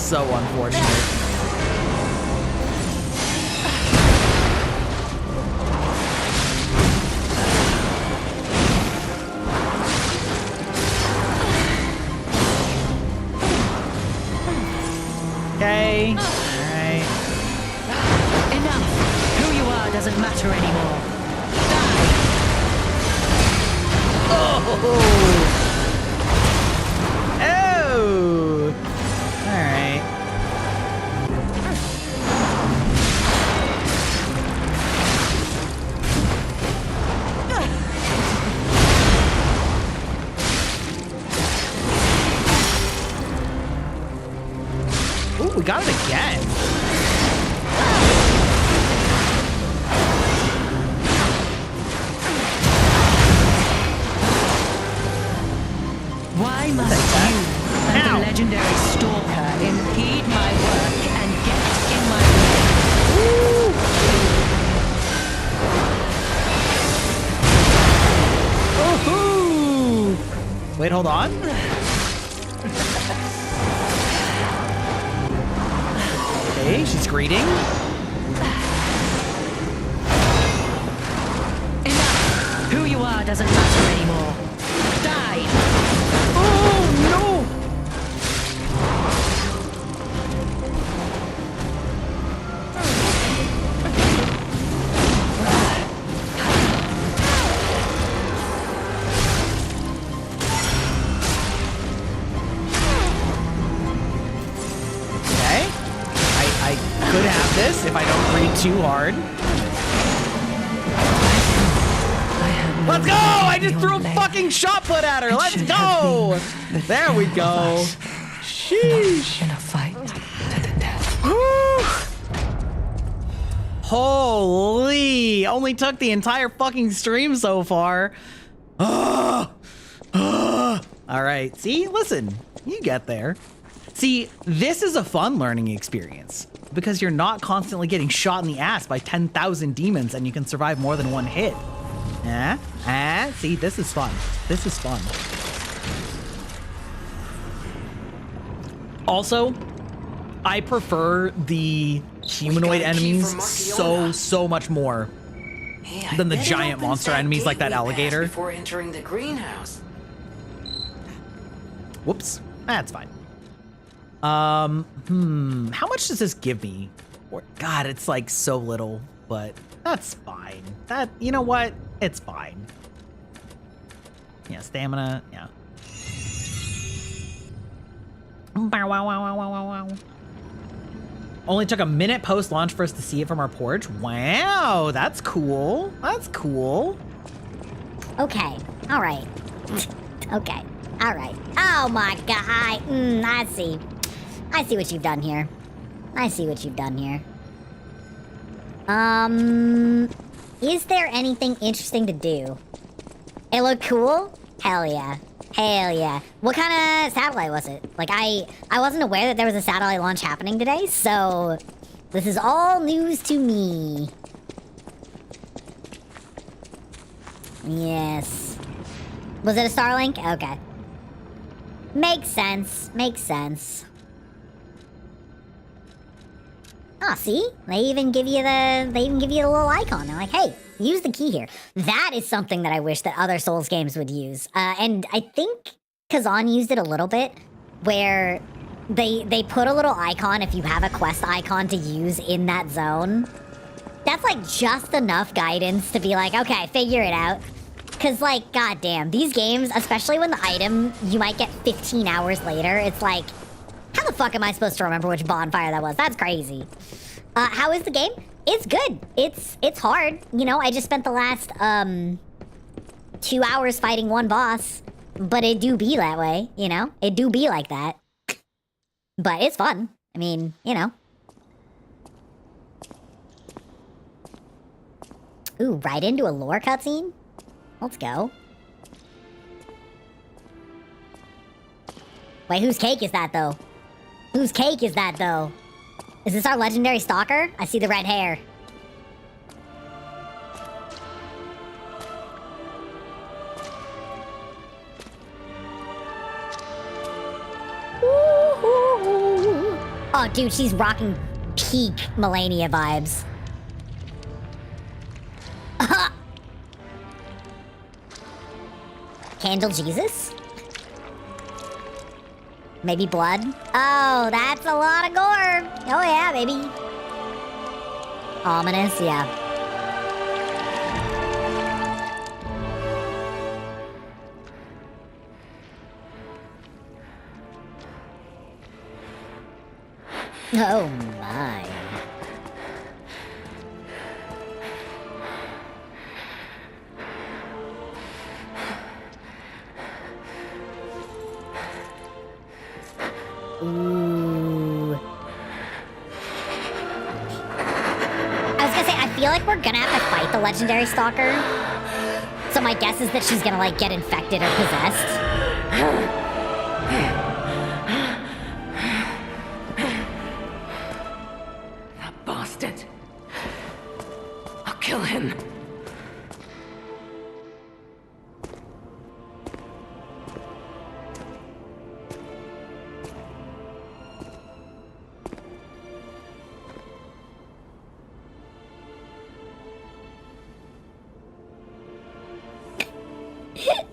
So unfortunate. Okay. Alright. Enough! Who you are doesn't matter anymore. Die! Oh! Oh! Alright. Ooh, we got it again. Why must you and the legendary stalker impede my work and get in my way? Woohoo! Wait, hold on. Okay, she's greeting. Enough! Who you are doesn't matter anymore. Die! Oh no! Okay. I could have this if I don't breathe too hard. Let's go! I just threw a fucking shot put at her. Let's go! There we go. Sheesh. In a fight to the death. Holy! Only took the entire fucking stream so far. All right. See, listen, you get there. See, this is a fun learning experience because you're not constantly getting shot in the ass by 10,000 demons and you can survive more than one hit. See, this is fun. This is fun. Also, I prefer the humanoid enemies so much more than the giant monster enemies like that alligator. Before entering the greenhouse. Whoops. That's fine. How much does this give me? God, it's like so little, but that's fine. That, you know what? It's fine. Yeah, stamina, yeah. Bow, wow, wow, wow, wow, wow. Only took a minute post-launch for us to see it from our porch. Wow, that's cool. That's cool. Okay, all right. Okay, all right. Oh my god, I see. I see what you've done here. I see what you've done here. Is there anything interesting to do? It looked cool? Hell yeah. Hell yeah. What kind of satellite was it? Like, I wasn't aware that there was a satellite launch happening today, so this is all news to me. Yes. Was it a Starlink? Okay. Makes sense. Makes sense. Oh, see? They even give you the little icon. They're like, hey, use the key here. That is something that I wish that other Souls games would use. And I think Kazan used it a little bit, where they put a little icon if you have a quest icon to use in that zone. That's like just enough guidance to be like, okay, figure it out. Cause like, goddamn, these games, especially when the item you might get 15 hours later, it's like, how the fuck am I supposed to remember which bonfire that was? That's crazy. How is the game? It's good. It's hard. You know, I just spent the last 2 hours fighting one boss, but it do be that way, you know? It do be like that. But it's fun. I mean, you know. Ooh, right into a lore cutscene? Let's go. Wait, whose cake is that, though? Whose cake is that, though? Is this our legendary stalker? I see the red hair. Ooh. Oh, dude, she's rocking peak Melania vibes. Candle Jesus? Maybe blood? Oh, that's a lot of gore! Oh yeah, baby. Ominous, yeah. Oh my. Ooh. I was gonna say, I feel like we're gonna have to fight the legendary stalker. So my guess is that she's gonna, like, get infected or possessed. That bastard. I'll kill him.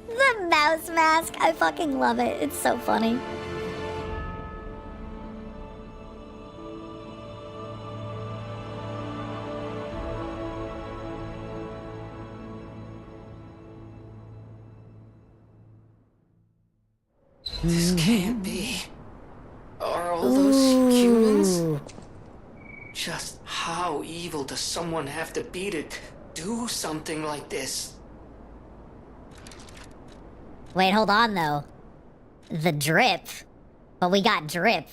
The mouse mask, I fucking love it. It's so funny. This can't be. Are all those humans? Just how evil does someone have to be to do something like this? Wait, hold on, though. The drip. But we got drip.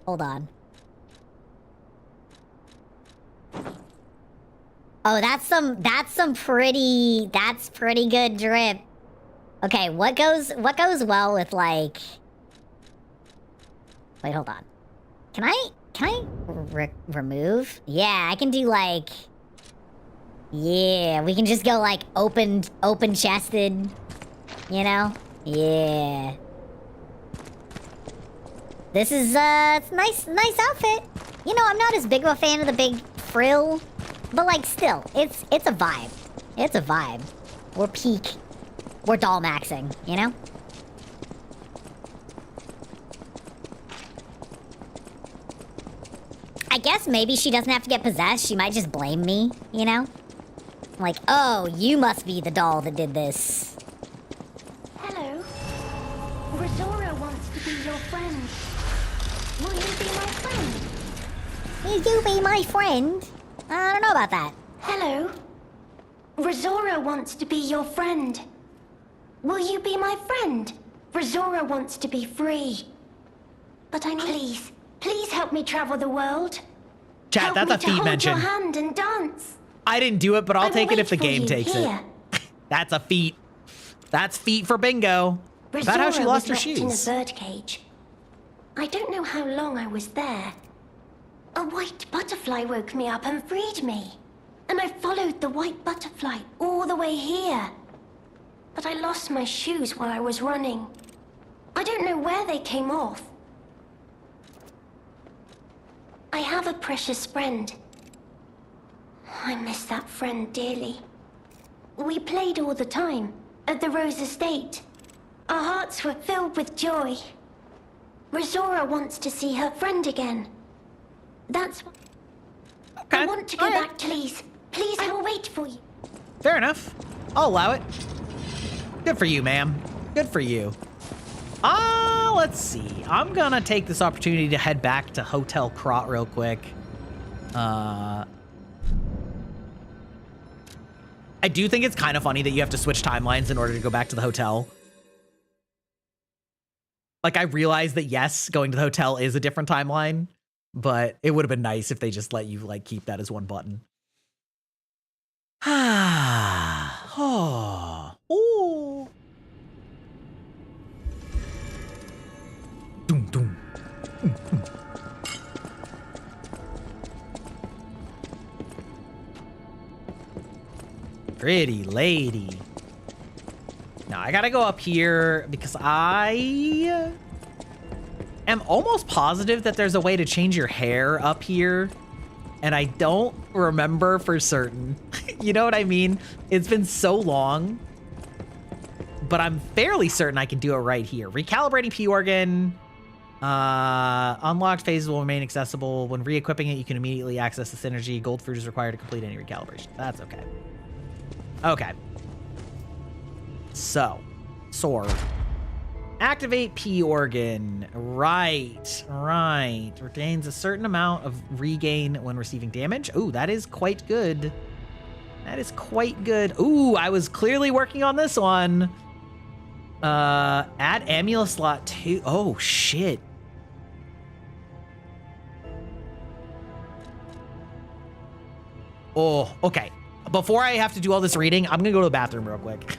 Hold on. Oh, that's pretty good drip. Okay, what goes well with, like... Wait, hold on. Can I remove? Yeah, I can do, like... Yeah, we can just go, like, open-chested... You know? Yeah. This is, it's nice outfit. You know, I'm not as big of a fan of the big frill, but, like, still, it's a vibe. It's a vibe. We're peak. We're doll maxing, you know? I guess maybe she doesn't have to get possessed. She might just blame me, you know? Like, oh, you must be the doll that did this. Hello. Rosora wants to be your friend. Will you be my friend? Will you be my friend? I don't know about that. Hello. Rosora wants to be your friend. Will you be my friend? Rosora wants to be free. But please help me travel the world. Chat, Help that's me a to feat hold mention. your hand and dance. I didn't do it, but I'll I will take it if the wait for game you takes here. it. That's a feat. That's feat for bingo. About how she Rosora lost her was locked shoes. in a birdcage. I don't know how long I was there. A white butterfly woke me up and freed me. And I followed the white butterfly all the way here. But I lost my shoes while I was running. I don't know where they came off. I have a precious friend. I miss that friend dearly. We played all the time at the Rose Estate. Our hearts were filled with joy. Rosora wants to see her friend again. That's what... I want to go back, please. Please, I will wait for you. Fair enough. I'll allow it. Good for you, ma'am. Good for you. Let's see. I'm gonna take this opportunity to head back to Hotel Krot real quick. I do think it's kind of funny that you have to switch timelines in order to go back to the hotel. Like, I realize that, yes, going to the hotel is a different timeline, but it would have been nice if they just let you, like, keep that as one button. Oh. Doom, doom. Pretty lady. Now I gotta go up here because I am almost positive that there's a way to change your hair up here. And I don't remember for certain. You know what I mean? It's been so long. But I'm fairly certain I can do it right here. Recalibrating P organ. Unlocked phases will remain accessible. When re-equipping it, you can immediately access the synergy. Gold fruit is required to complete any recalibration. That's okay. Okay. So, sword. Activate P organ. Right. Retains a certain amount of regain when receiving damage. Ooh, that is quite good. That is quite good. Ooh, I was clearly working on this one. Add amulet slot 2. Oh, shit. Oh, okay. Before I have to do all this reading, I'm gonna go to the bathroom real quick.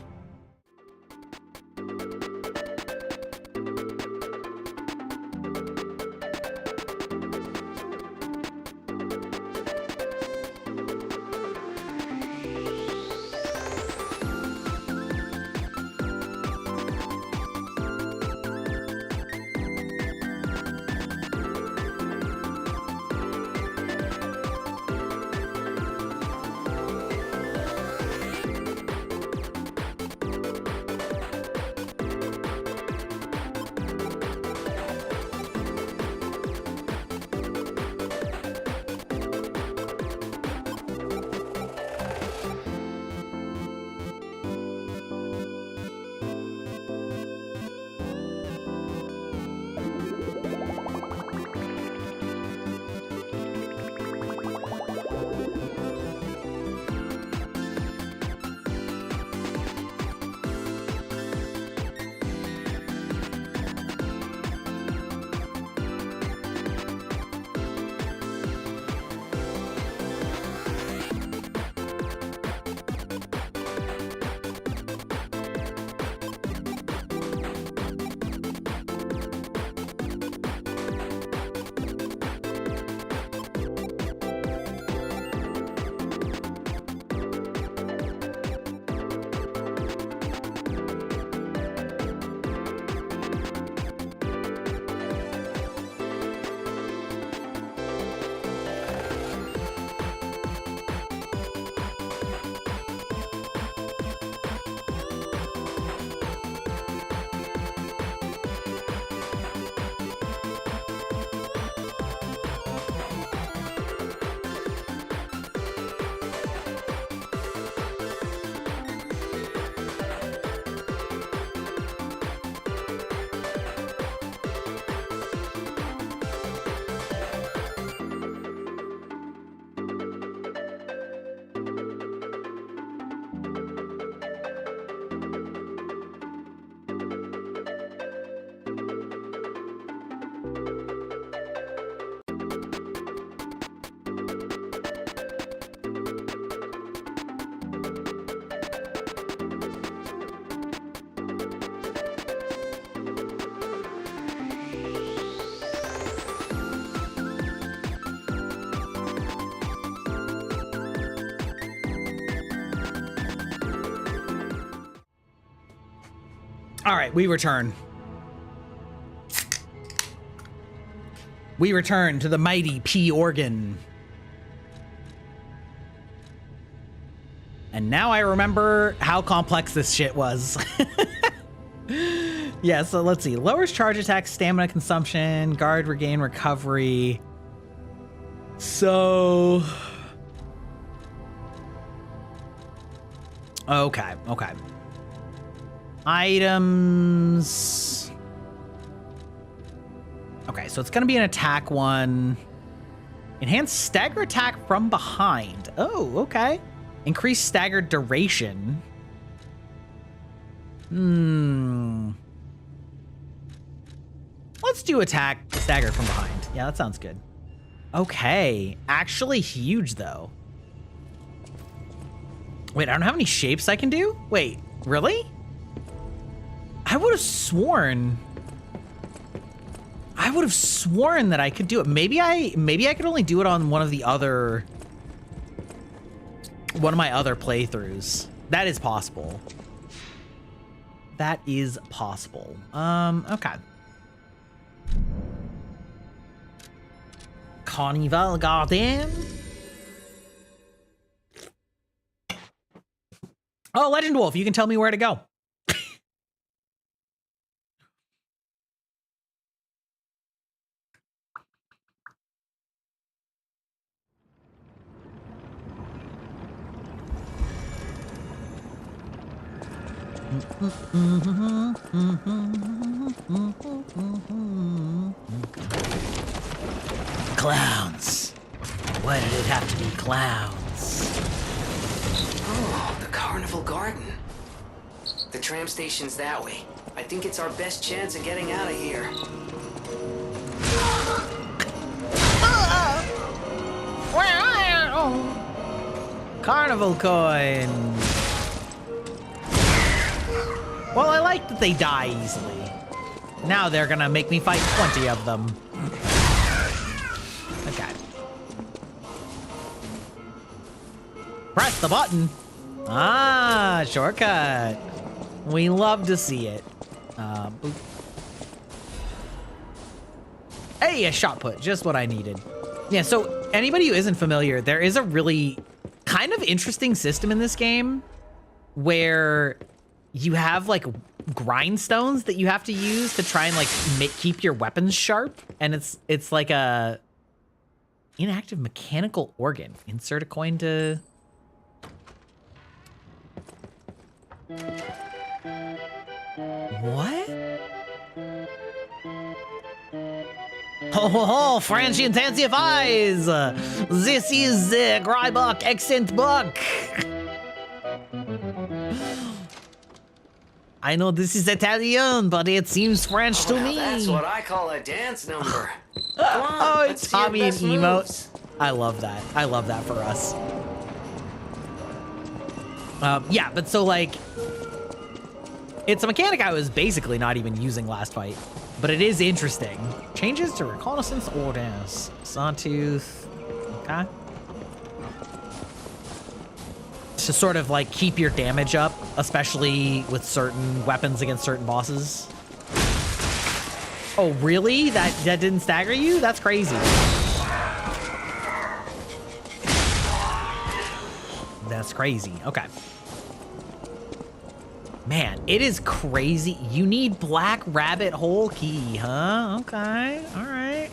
All right, we return. We return to the mighty P organ. And now I remember how complex this shit was. Yeah, so let's see. Lowers charge attack, stamina consumption, guard, regain, recovery. So... Okay. Items... Okay, so it's going to be an attack one. Enhanced stagger attack from behind. Oh, okay. Increased stagger duration. Let's do attack stagger from behind. Yeah, that sounds good. Okay. Actually huge, though. Wait, I don't have any shapes I can do? Wait, really? I would have sworn that I could do it. Maybe I could only do it on one of my other playthroughs. That is possible. Okay. Carnival Garden. Oh, Legend Wolf, you can tell me where to go. Clowns. Why did it have to be clowns? Oh, the Carnival Garden. The tram station's that way. I think it's our best chance of getting out of here. Carnival coin. Well, I like that they die easily. Now they're gonna make me fight 20 of them. Okay. Press the button. Ah, shortcut. We love to see it. Boop. Hey, a shot put. Just what I needed. Yeah, so anybody who isn't familiar, there is a really kind of interesting system in this game where you have like grindstones that you have to use to try and like keep your weapons sharp, and it's like a inactive mechanical organ. Insert a coin to... What? Ho ho ho, Franchi intensifies! This is the Grybuck accent book! I know this is Italian, but it seems French to me. That's what I call a dance number. Oh, it's Tommy and emotes. I love that. I love that for us. Yeah, but so like, it's a mechanic I was basically not even using last fight, but it is interesting. Changes to reconnaissance orders. Sawtooth. Okay. To sort of like keep your damage up, especially with certain weapons against certain bosses. Oh, really? That didn't stagger you? That's crazy. That's crazy. Okay. Man, it is crazy. You need black rabbit hole key, huh? Okay. All right.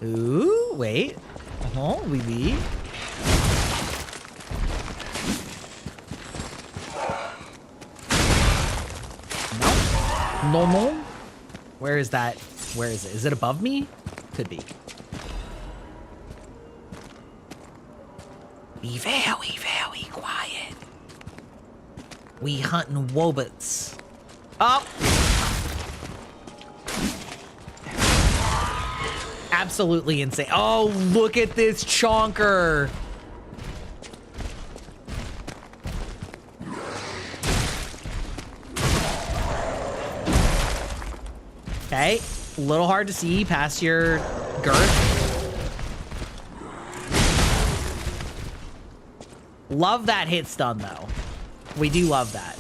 Ooh, wait. Oh, we leave. Normal. Where is that? Where is it? Is it above me? Could be. Be very, very quiet. We hunting wobbits. Oh! Absolutely insane. Oh, look at this chonker. Okay, a little hard to see past your girth. Love that hit stun, though. We do love that.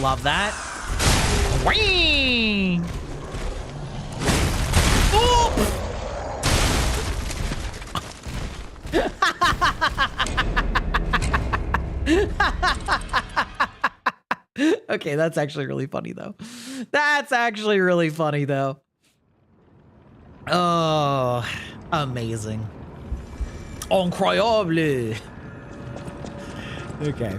Love that. Whee! Oh! Okay, that's actually really funny though. That's actually really funny though. Oh, amazing. Incroyable. Okay.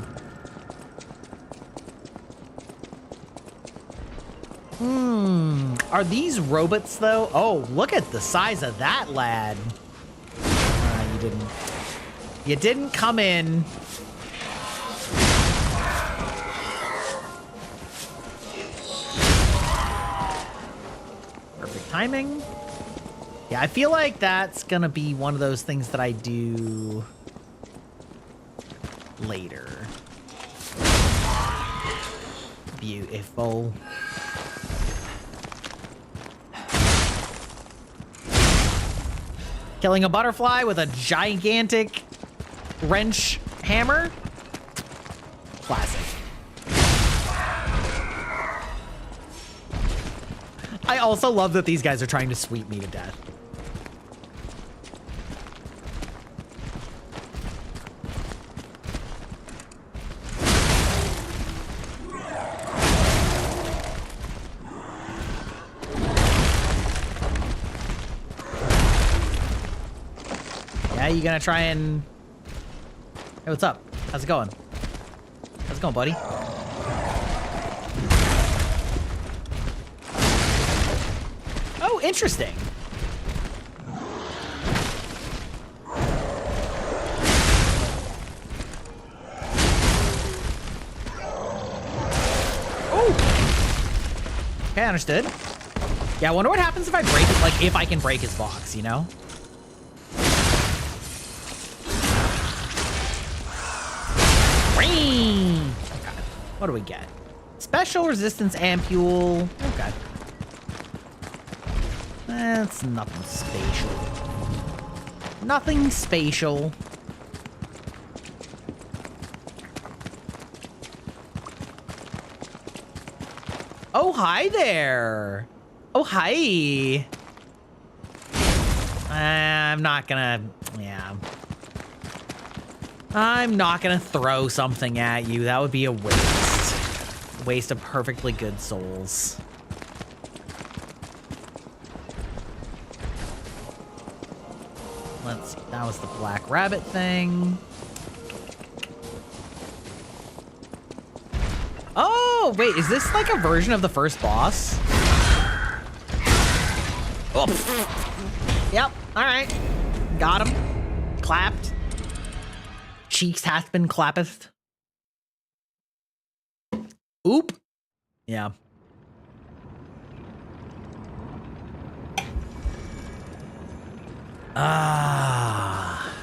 Are these robots though? Oh, look at the size of that lad. You didn't come in. Perfect timing. Yeah, I feel like that's gonna be one of those things that I do later. Beautiful. Killing a butterfly with a gigantic wrench hammer. Classic. I also love that these guys are trying to sweep me to death. Yeah, you gonna try and... Hey, what's up? How's it going? How's it going, buddy? Oh, interesting. Oh. Okay, understood. Yeah, I wonder what happens if I break it, like if I can break his box, you know? Okay. What do we get? Special resistance ampule. Okay. That's nothing spatial. Nothing spatial. Oh, hi there. Oh, hi. I'm not gonna... Yeah. I'm not gonna throw something at you. That would be a waste. Waste of perfectly good souls. Let's see. That was the black rabbit thing. Oh, wait. Is this like a version of the first boss? Oh. Yep. All right. Got him. Clapped. Cheeks hath been clappeth. Oop. Yeah. Ah.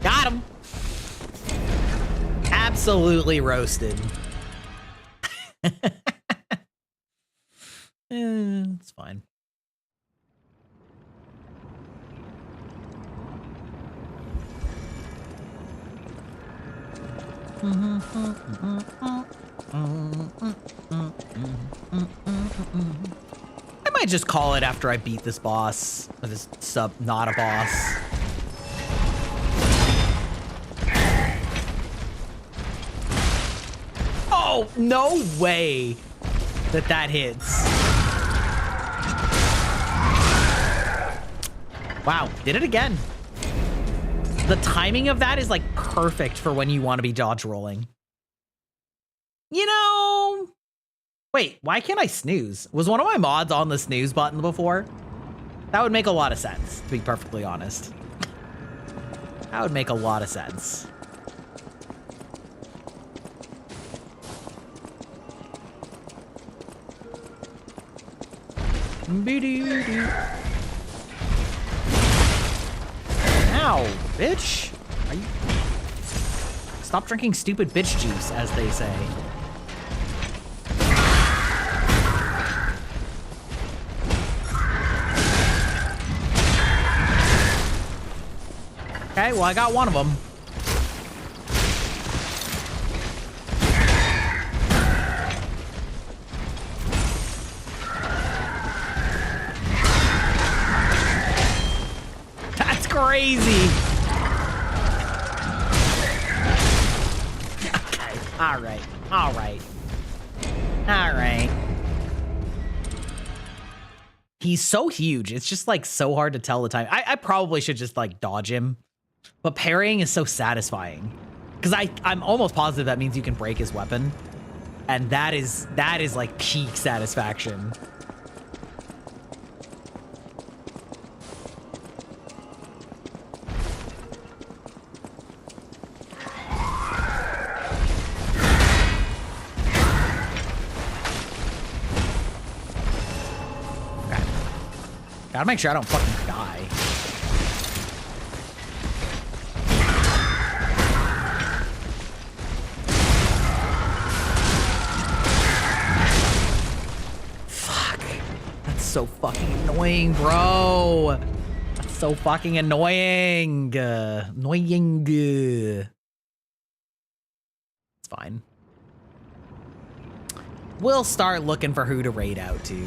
Got him. Absolutely roasted. It's fine. I might just call it after I beat this boss. Or this not a boss. Oh, no way that hits. Wow, did it again. The timing of that is like perfect for when you want to be dodge rolling. You know, wait, why can't I snooze? Was one of my mods on the snooze button before? That would make a lot of sense, to be perfectly honest. That would make a lot of sense. Ow, bitch. Are you... Stop drinking stupid bitch juice, as they say. Okay, well, I got one of them. That's crazy. Okay, all right, all right, all right. He's so huge. It's just like so hard to tell the time. I probably should just like dodge him. But parrying is so satisfying. Because I'm almost positive that means you can break his weapon. And that is like peak satisfaction. Okay. Gotta make sure I don't fucking die. So fucking annoying, bro. That's so fucking annoying. Annoying. It's fine. We'll start looking for who to raid out to.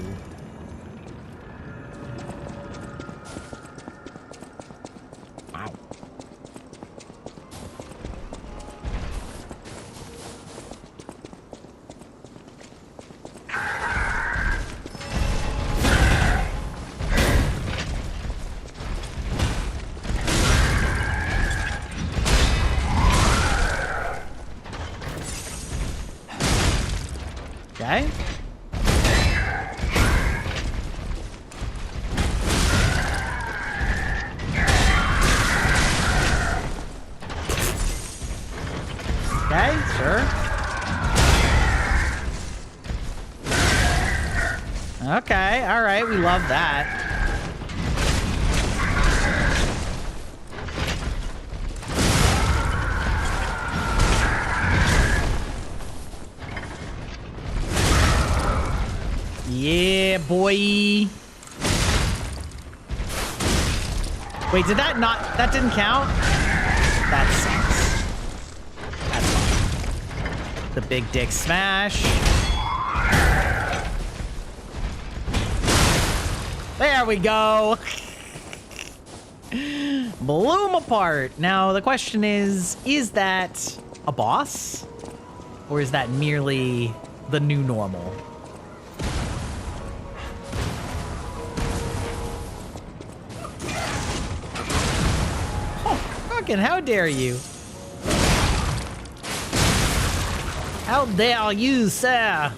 Wow. Okay. Okay, sure. Okay, all right, we love that. Yeah, boy. Wait, did that not... That didn't count? That sucks. That's fine. The big dick smash. There we go. Blew him apart. Now, the question is that a boss? Or is that merely the new normal? How dare you? How dare you, sir?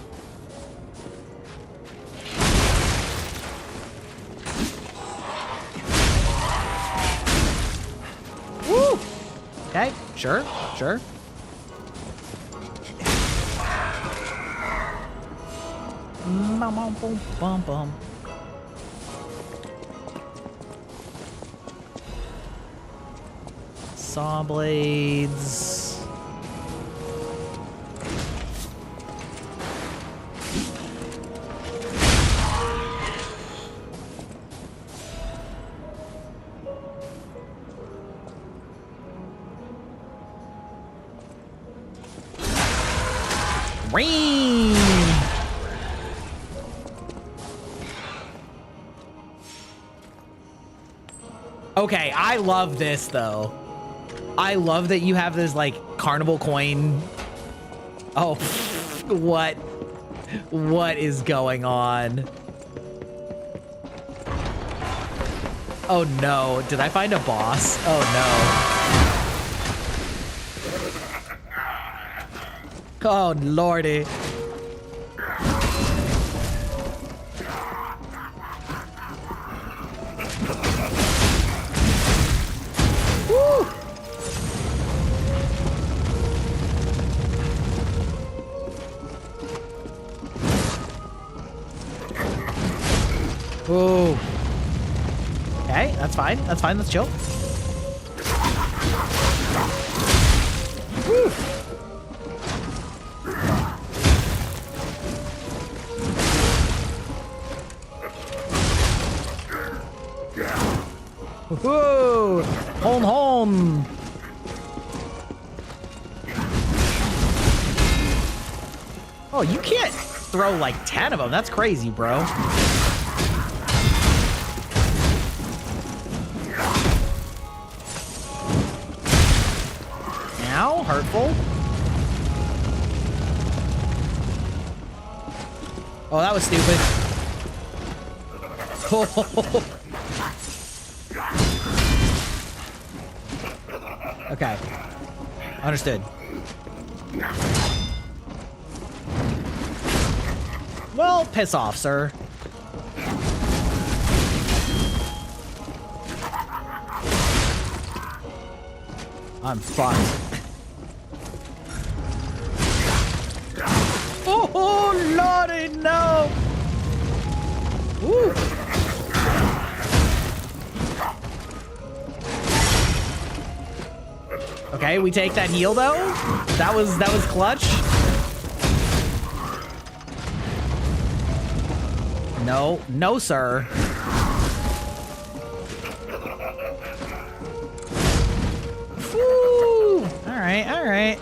Woo! Okay, sure, sure. Bum, bum, bum, bum. Saw blades. Rain. Okay, I love this though. I love that you have this like carnival coin. Oh, what is going on? Oh no, did I find a boss? Oh no. Oh lordy. Ooh. Okay, that's fine. That's fine. Let's chill. go! Home. Oh, you can't throw like 10 of them. That's crazy, bro. Ow, hurtful. Oh, that was stupid. Okay. Understood. Well, piss off, sir. I'm fucked. Oh, lordy, no! Woo. Okay, we take that heal though. That was clutch. No, sir. Woo. All right.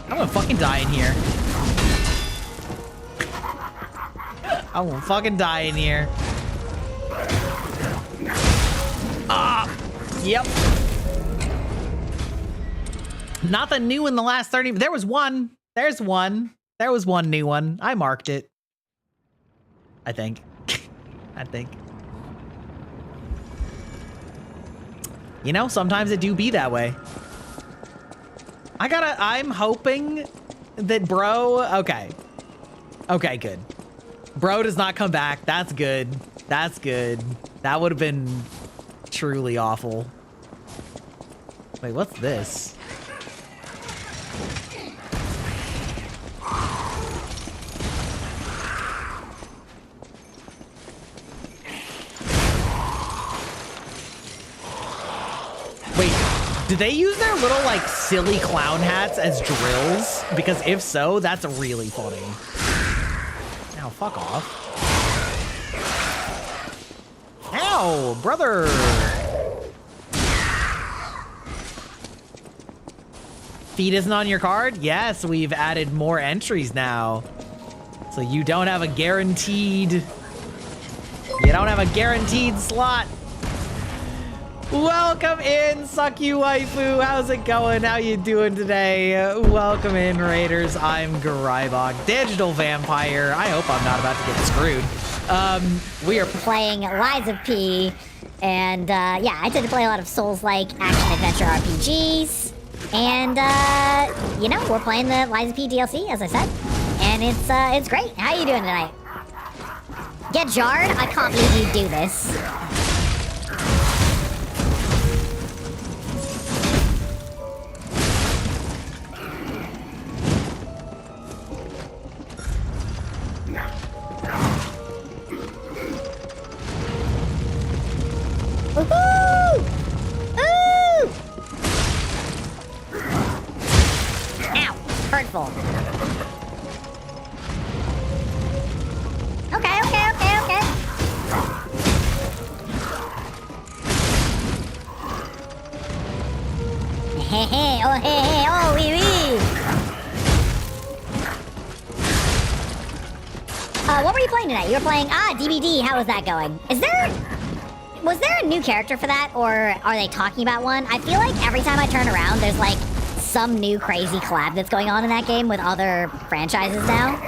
I'm gonna fucking die in here. I will fucking die in here. Ah, yep. Nothing new in the last 30. There was one. There was one new one. I marked it. I think. You know, sometimes it do be that way. I'm hoping that okay, good. Bro does not come back. That's good. That would have been truly awful. Wait, what's this? Wait, do they use their little, like, silly clown hats as drills? Because if so, that's really funny. Now, fuck off. Ow, brother! Feet isn't on your card? Yes, we've added more entries now. So you don't have a guaranteed slot. Welcome in, Suck You Waifu. How's it going? How you doing today? Welcome in, Raiders. I'm Garibok, digital vampire. I hope I'm not about to get screwed. We are playing Lies of P, and yeah, I tend to play a lot of Souls-like action-adventure RPGs, and you know, we're playing the Lies of P DLC, as I said, and it's great. How you doing tonight? Get jarred? I can't believe you do this. Woohoo! Ooh! Ow! Hurtful. Okay. Hey, oh, wee wee! What were you playing tonight? You were playing, DBD, how was that going? Was there a new character for that, or are they talking about one? I feel like every time I turn around, there's like some new crazy collab that's going on in that game with other franchises now.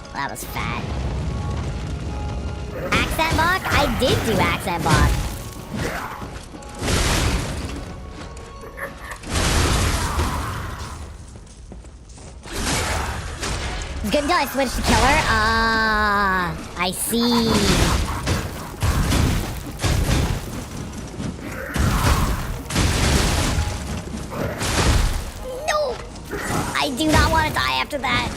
Well, that was fat. Accent Bach? I did do Accent Bach. It's good until I switch to killer. I see. No! I do not want to die after that.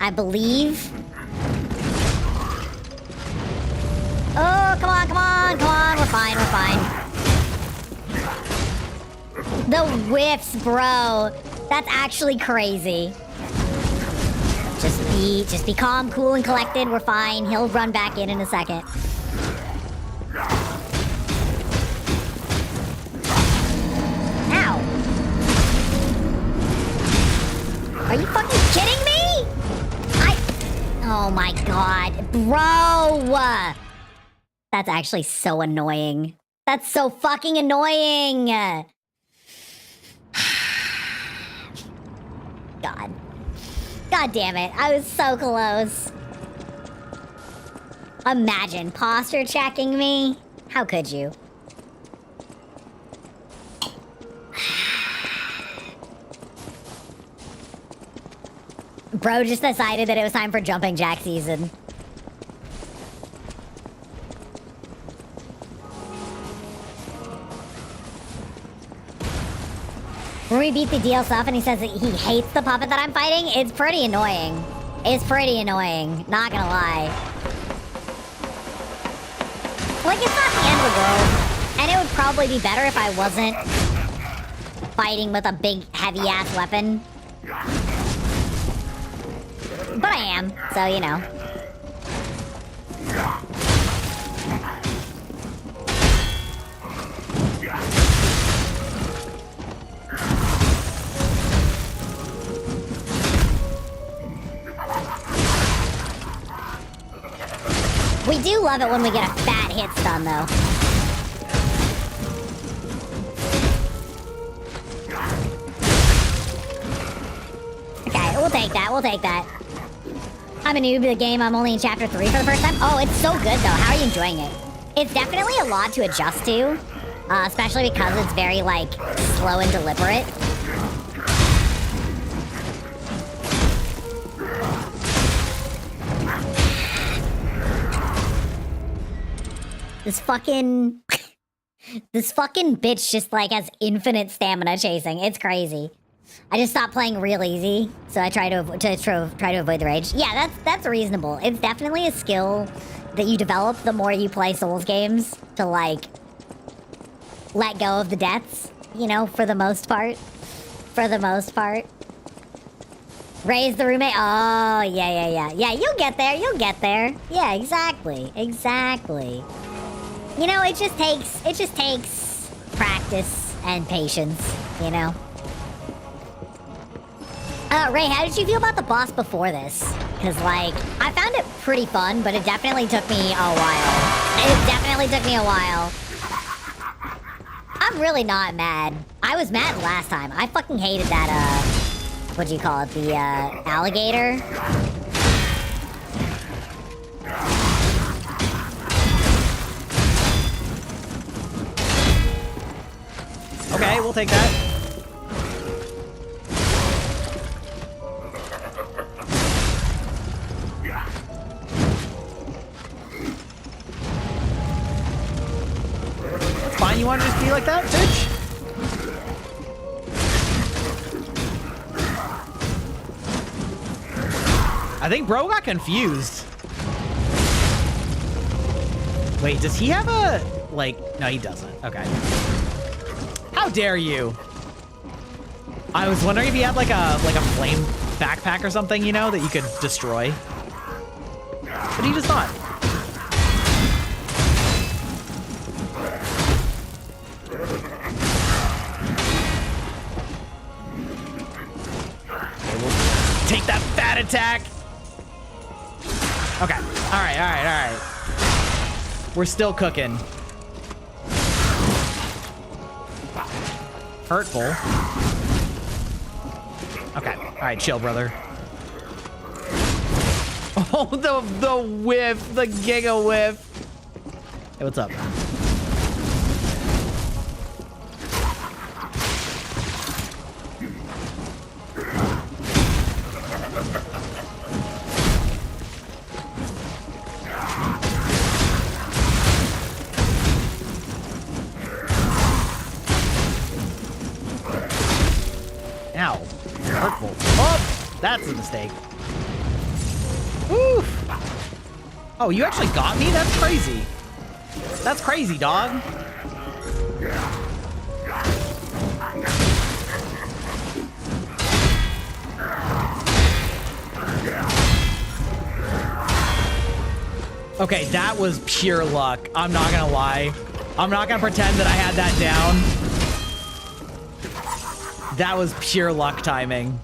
I believe. Oh, come on. We're fine. The whiffs, bro. That's actually crazy. Just be calm, cool, and collected. We're fine. He'll run back in a second. Ow. Are you fucking kidding me? Oh my god. Bro! That's actually so annoying. That's so fucking annoying! God. God damn it. I was so close. Imagine posture checking me. How could you? Bro just decided that it was time for jumping jack season. When we beat the DL stuff and he says that he hates the puppet that I'm fighting, it's pretty annoying. It's pretty annoying, not gonna lie. Like, it's not the end of the world. And it would probably be better if I wasn't fighting with a big, heavy-ass weapon. But I am, so you know. We do love it when we get a fat hit stun, though. Okay, we'll take that, we'll take that. I'm a noob to the game, I'm only in chapter 3 for the first time. Oh, it's so good, though. How are you enjoying it? It's definitely a lot to adjust to, especially because it's very, like, slow and deliberate. This fucking... this fucking bitch just, like, has infinite stamina chasing. It's crazy. I just stopped playing real easy, so I try to avoid the rage. Yeah, that's reasonable. It's definitely a skill that you develop the more you play Souls games to, like, let go of the deaths, you know, for the most part. For the most part. Raise the roommate. Oh, yeah. Yeah, you'll get there, you'll get there. Yeah, exactly. Exactly. You know, it just takes practice and patience, you know? Ray, how did you feel about the boss before this? Because, like, I found it pretty fun, but it definitely took me a while. It definitely took me a while. I'm really not mad. I was mad last time. I fucking hated that, what do you call it? The, alligator? Okay, we'll take that. Fine, you want to just be like that, bitch? I think bro got confused. Wait, does he have a, like, no, he doesn't. Okay. How dare you? I was wondering if he had like a flame backpack or something, you know, that you could destroy. But he does not. Take that fat attack. Okay. All right. We're still cooking. Hurtful. Okay. All right, chill, brother. Oh, the whiff, the giga whiff. Hey, what's up? Ow. Hurtful. Oh, that's a mistake. Woo. Oh, you actually got me? That's crazy. That's crazy, dog. Okay, that was pure luck. I'm not gonna lie. I'm not gonna pretend that I had that down. That was pure luck timing.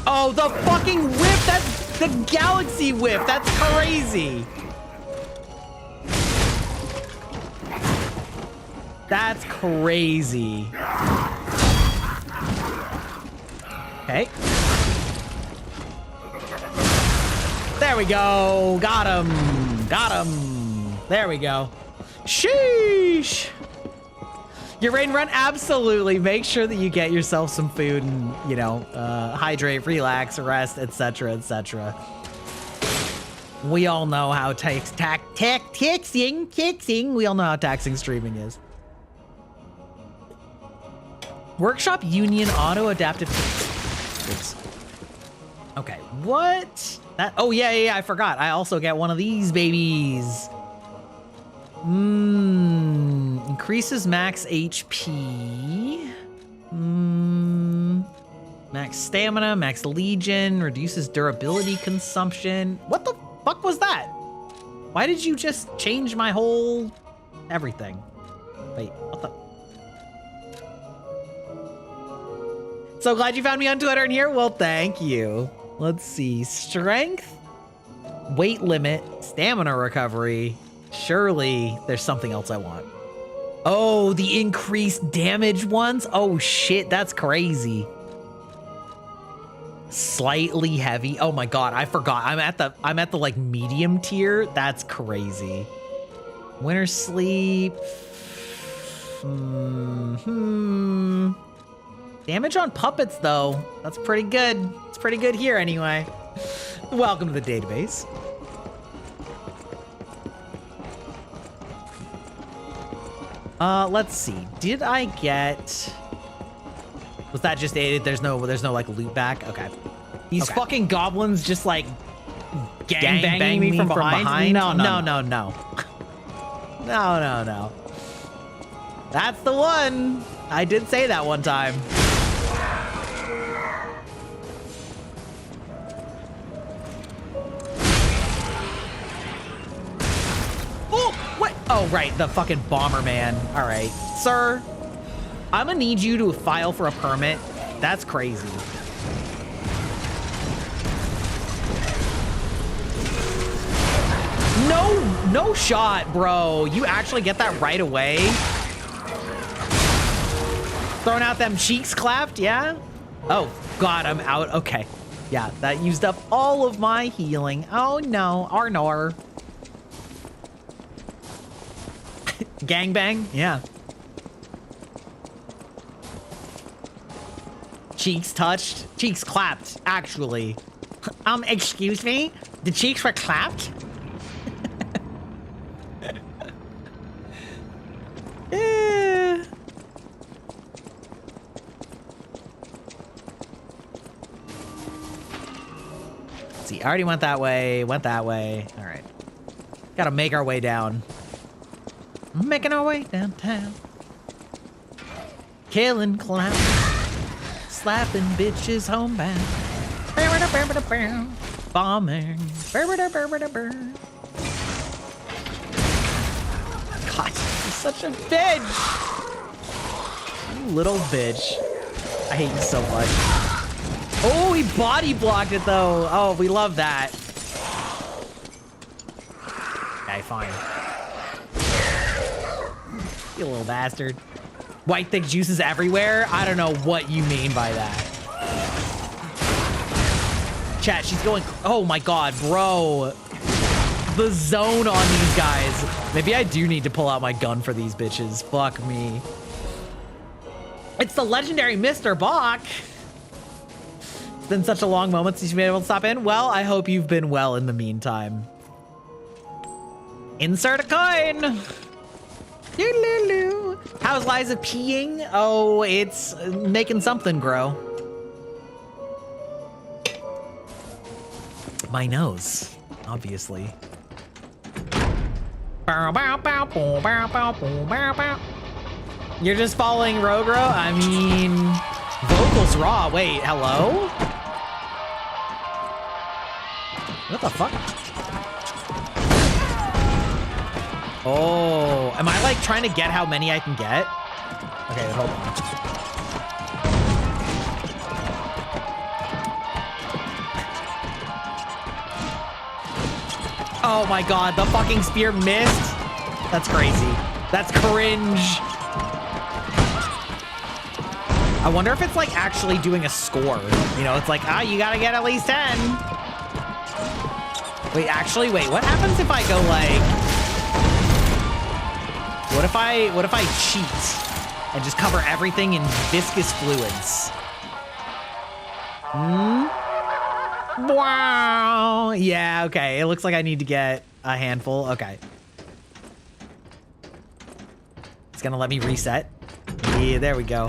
Oh, the fucking whip! That's the galaxy whip! That's crazy! That's crazy. Okay. There we go. Got him. Got him. There we go. Sheesh. Your rain run, absolutely. Make sure that you get yourself some food and, you know, hydrate, relax, rest, etc., etc. We all know how taxing. We all know how taxing streaming is. Workshop Union Auto Adaptive. Oops. Okay, what? That? Oh yeah, I forgot. I also get one of these babies. Increases max HP. Max stamina, max legion, reduces durability consumption. What the fuck was that? Why did you just change my whole everything? Wait, what the? So glad you found me on Twitter and here. Well, thank you. Let's see. Strength, weight limit, stamina recovery. Surely there's something else I want. Oh, the increased damage ones? Oh shit, that's crazy. Slightly heavy. Oh my god, I forgot. I'm at the like medium tier. That's crazy. Winter sleep. Damage on puppets, though. That's pretty good. It's pretty good here, anyway. Welcome to the database. Let's see. Did I get... Was that just aided? There's no like loot back? Okay. These fucking goblins just like gang me from behind? No. No. That's the one. I did say that one time. Oh, what? Oh, right. The fucking bomber man. All right. Sir, I'm gonna need you to file for a permit. That's crazy. No shot, bro. You actually get that right away? Throwing out them cheeks clapped, yeah? Oh, God, I'm out. Okay. Yeah, that used up all of my healing. Oh, no. Arnor. Gangbang? Yeah. Cheeks touched. Cheeks clapped, actually. Excuse me? The cheeks were clapped? Yeah. Let's see, I already went that way. All right. Gotta make our way down. Making our way downtown. Killing clowns. Slapping bitches homebound. Bombing. God, you're such a bitch. You little bitch. I hate you so much. Oh, he body blocked it though. Oh, we love that. Okay, fine. You little bastard. White thick juices everywhere? I don't know what you mean by that. Chat, she's going... Oh my god, bro. The zone on these guys. Maybe I do need to pull out my gun for these bitches. Fuck me. It's the legendary Mr. Bach. It's been such a long moment since you've been able to stop in. Well, I hope you've been well in the meantime. Insert a coin. Doo-doo-doo. How's Liza peeing? Oh, it's making something grow. My nose, obviously. You're just following Rogro? I mean, vocals raw. Wait, hello? What the fuck? Oh, am I like trying to get how many I can get? Okay, hold on. Oh my god, the fucking spear missed? That's crazy. That's cringe. I wonder if it's like actually doing a score. You know, it's like, ah, you gotta get at least 10. Wait, actually, wait, what happens if I go like... What if I cheat and just cover everything in viscous fluids? Wow. Yeah, okay. It looks like I need to get a handful. Okay. It's gonna let me reset. Yeah, there we go.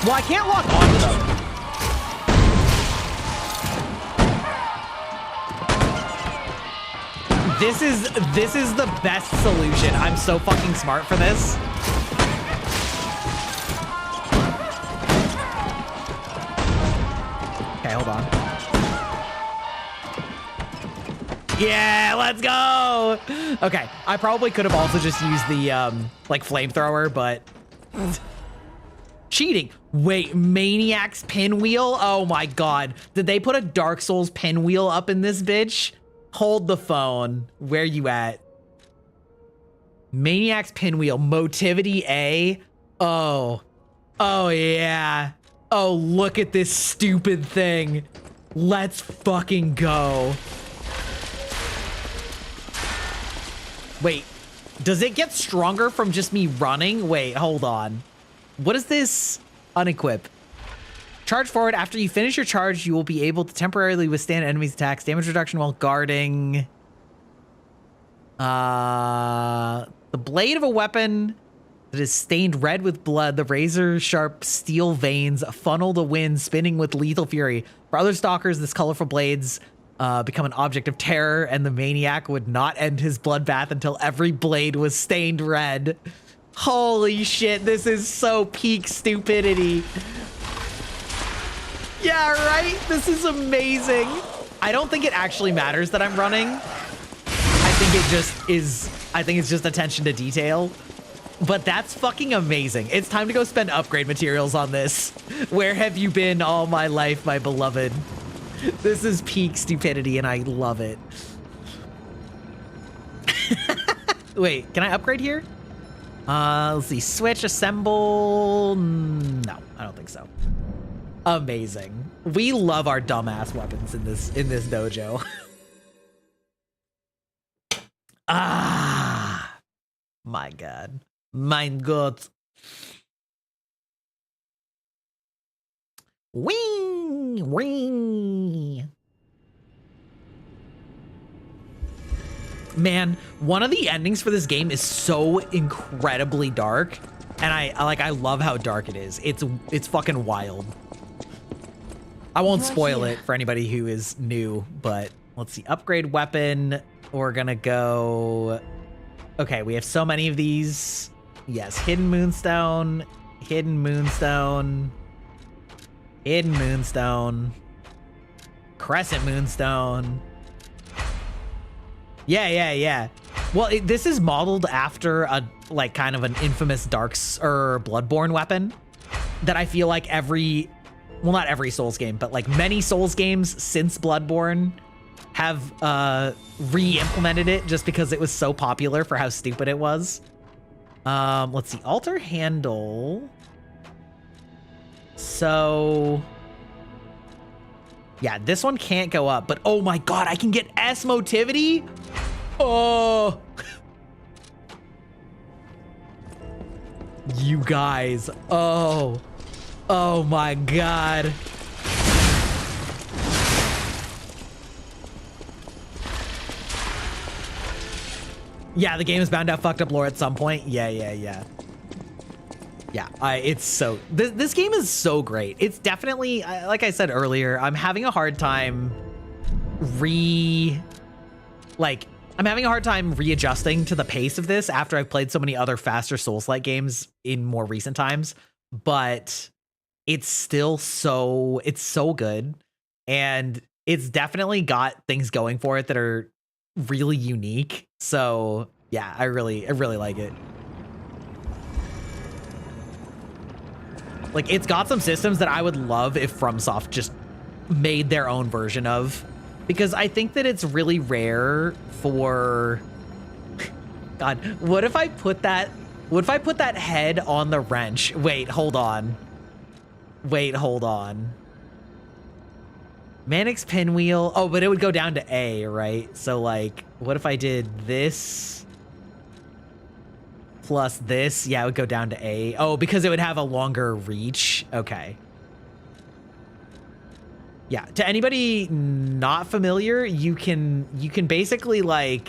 Well, I can't lock onto them. This is the best solution. I'm so fucking smart for this. Okay, hold on. Yeah, let's go. Okay, I probably could have also just used the like flamethrower, but cheating. Wait, Maniac's pinwheel? Oh my god. Did they put a Dark Souls pinwheel up in this bitch? Hold the phone. Where you at? Maniac's pinwheel. Motivity A. Oh. Oh, yeah. Oh, look at this stupid thing. Let's fucking go. Wait. Does it get stronger from just me running? Wait, hold on. What is this? Unequip. Charge forward. After you finish your charge, you will be able to temporarily withstand enemies' attacks. Damage reduction while guarding. The blade of a weapon that is stained red with blood. The razor-sharp steel veins funnel the wind, spinning with lethal fury. For other stalkers, this colorful blades become an object of terror, and the maniac would not end his bloodbath until every blade was stained red. Holy shit, this is so peak stupidity. Yeah, right? This is amazing. I don't think it actually matters that I'm running. I think it's just attention to detail. But that's fucking amazing. It's time to go spend upgrade materials on this. Where have you been all my life, my beloved? This is peak stupidity and I love it. Wait, can I upgrade here? Let's see, switch, assemble. No, I don't think so. Amazing. We love our dumbass weapons in this dojo. Ah, my God. Mein Gott. Wing, wing. Man, one of the endings for this game is so incredibly dark, and I love how dark it is. It's fucking wild. I won't spoil it for anybody who is new, but let's see. Upgrade weapon. We're gonna go. Okay, we have so many of these. Yes, hidden moonstone, hidden moonstone, hidden moonstone, crescent moonstone. Yeah. Well, this is modeled after a like kind of an infamous Bloodborne weapon that I feel like well, not every Souls game, but like many Souls games since Bloodborne have re-implemented it just because it was so popular for how stupid it was. Let's see, alter handle. So yeah, this one can't go up, but oh my God, I can get S motivity. Oh, you guys. Oh my God. Yeah, the game is bound to have fucked up lore at some point. Yeah. It's so... This game is so great. It's definitely, like I said earlier, I'm having a hard time I'm having a hard time readjusting to the pace of this after I've played so many other faster Souls-like games in more recent times, but it's still it's so good, and it's definitely got things going for it that are really unique. So yeah, I really like it. Like, it's got some systems that I would love if FromSoft just made their own version of, because I think that it's really rare for God, what if I put that head on the wrench? Wait, hold on. Mannix pinwheel. Oh, but it would go down to A, right? So like, what if I did this plus this? Yeah, it would go down to A. Oh, because it would have a longer reach. Okay. Yeah, to anybody not familiar, you can basically like,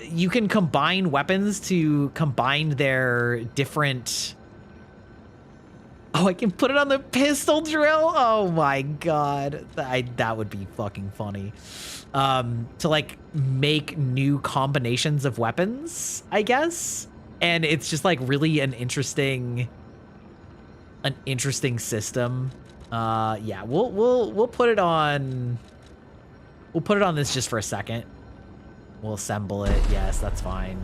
you can combine weapons to combine their different. Oh, I can put it on the pistol drill. Oh my God, that would be fucking funny. To like make new combinations of weapons, I guess. And it's just like really an interesting system. Yeah, we'll put it on. We'll put it on this just for a second. We'll assemble it. Yes, that's fine.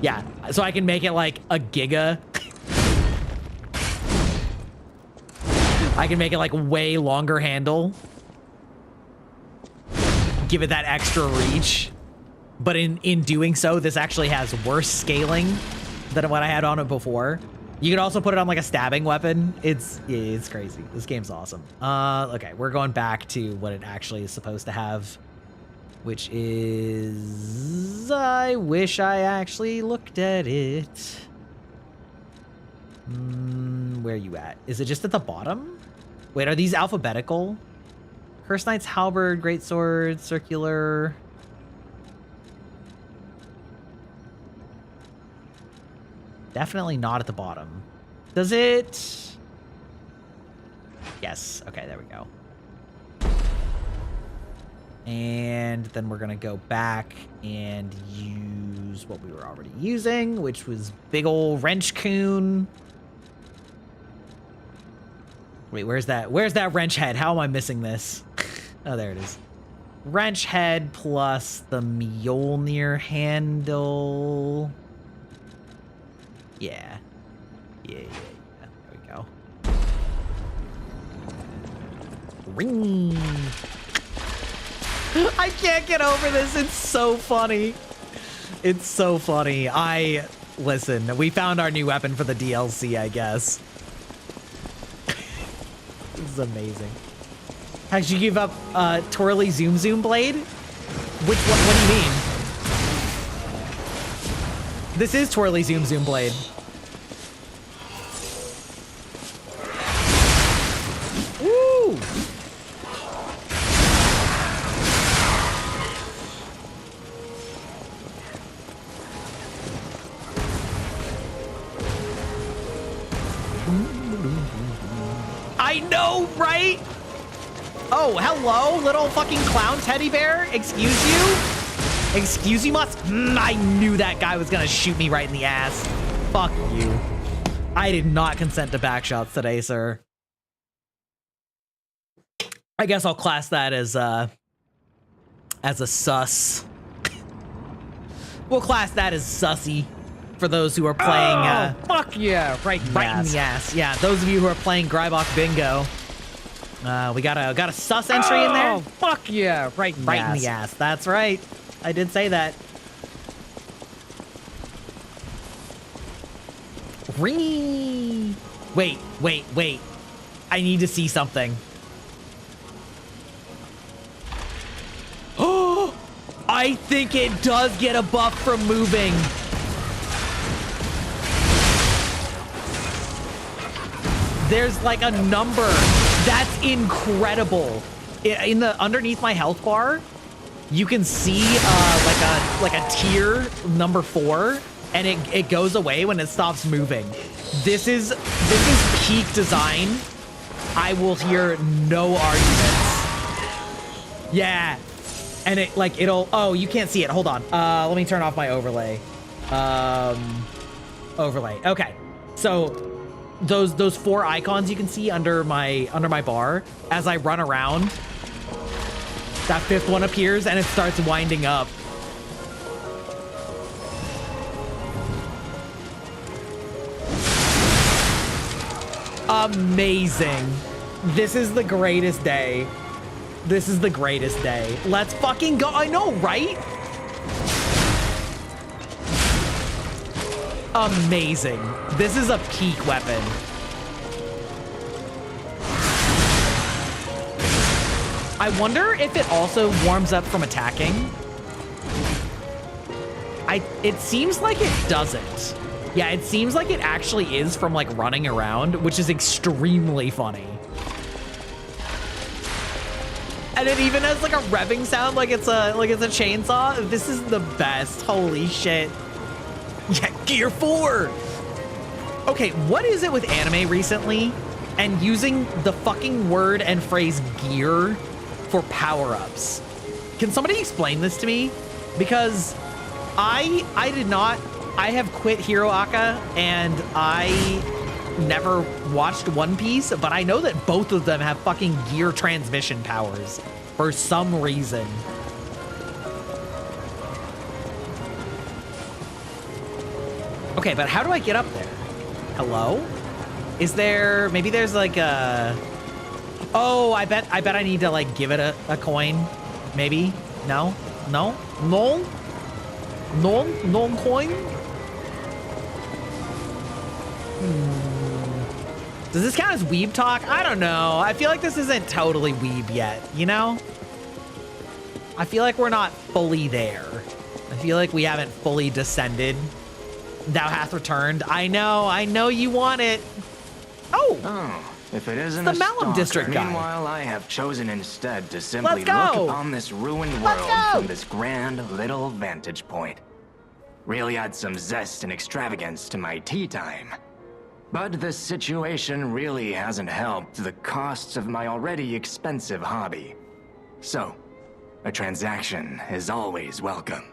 Yeah, so I can make it like a giga. I can make it like way longer handle. Give it that extra reach. But in doing so, this actually has worse scaling than what I had on it before. You could also put it on like a stabbing weapon. It's crazy. This game's awesome. Okay, we're going back to what it actually is supposed to have, which is, I wish I actually looked at it. Where are you at? Is it just at the bottom? Wait, are these alphabetical? Curse Knight's Halberd, Greatsword, Circular. Definitely not at the bottom. Does it? Yes. Okay, there we go. And then we're gonna go back and use what we were already using, which was big ol' wrench coon. Wait, where's that wrench head? How am I missing this? Oh, there it is. Wrench head plus the Mjolnir handle. Yeah. Yeah. There we go. Ring. I can't get over this. It's so funny. It's so funny. Listen, we found our new weapon for the DLC, I guess. This is amazing. How'd you give up Twirly Zoom Zoom Blade? What do you mean? This is Twirly Zoom Zoom Blade. Woo! I know, right? Oh, hello, little fucking clown teddy bear. Excuse you? Excuse you, must. I knew that guy was gonna shoot me right in the ass. Fuck you. I did not consent to backshots today, sir. I guess I'll class that as a sus. We'll class that as sussy for those who are playing. Fuck yeah, right in the ass. Yeah, those of you who are playing Grybach Bingo. We got a sus entry in there. Oh, fuck yeah, right in the ass. That's right. I did say that. Wee. Wait. I need to see something. Oh, I think it does get a buff from moving. There's like a number. That's incredible. In the underneath my health bar, you can see like a tier number 4, and it goes away when it stops moving. This is peak design. I will hear no arguments. Yeah. And it like it'll oh, you can't see it. Hold on. Let me turn off my overlay. Overlay. Okay. So those 4 icons you can see under my bar as I run around, that 5th one appears and it starts winding up. Amazing. This is the greatest day. This is the greatest day. Let's fucking go. I know, right? Amazing. This is a peak weapon. I wonder if it also warms up from attacking. It seems like it doesn't. Yeah, it seems like it actually is from like running around, which is extremely funny. And it even has like a revving sound like it's a chainsaw. This is the best. Holy shit. Yeah, Gear 4. Okay, what is it with anime recently and using the fucking word and phrase gear for power-ups? Can somebody explain this to me? Because I have quit Hero Aka and I never watched One Piece, but I know that both of them have fucking gear transmission powers for some reason. Okay, but how do I get up there? Hello? Is there, maybe there's like a, oh, I bet I need to like give it a coin. Maybe? No? No? No? No? No coin? Does this count as weeb talk? I don't know. I feel like this isn't totally weeb yet, you know? I feel like we're not fully there. I feel like we haven't fully descended. Thou hath returned. I know you want it. Oh, if it isn't the a Malum stalker. District guy. Meanwhile, I have chosen instead to simply Let's go. look upon this ruined world from this grand little vantage point. Really add some zest and extravagance to my tea time. But this situation really hasn't helped the costs of my already expensive hobby. So, a transaction is always welcome.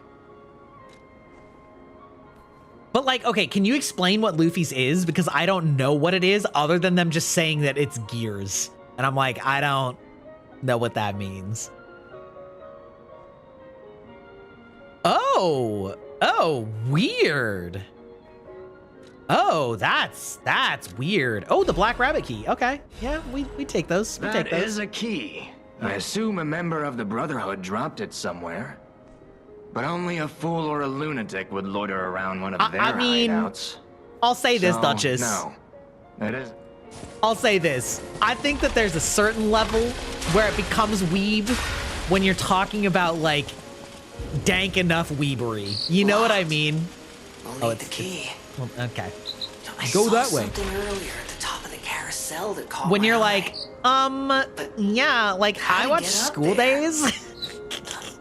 But like, okay, can you explain what Luffy's is? Because I don't know what it is other than them just saying that it's gears. And I'm like, I don't know what that means. Oh, weird. Oh, that's weird. Oh, the Black Rabbit key. Okay, yeah, we take those. We take those. That is a key. I assume a member of the Brotherhood dropped it somewhere. But only a fool or a lunatic would loiter around one of their hideouts. I'll say this, Duchess. No, it is. I'll say this. I think that there's a certain level where it becomes weeb when you're talking about like dank enough weebery. You know what I mean? I'll need the key. Well, okay. I Go saw that way. something earlier at the top of the carousel that caught When my you're eye. like, yeah, like I watch School Days.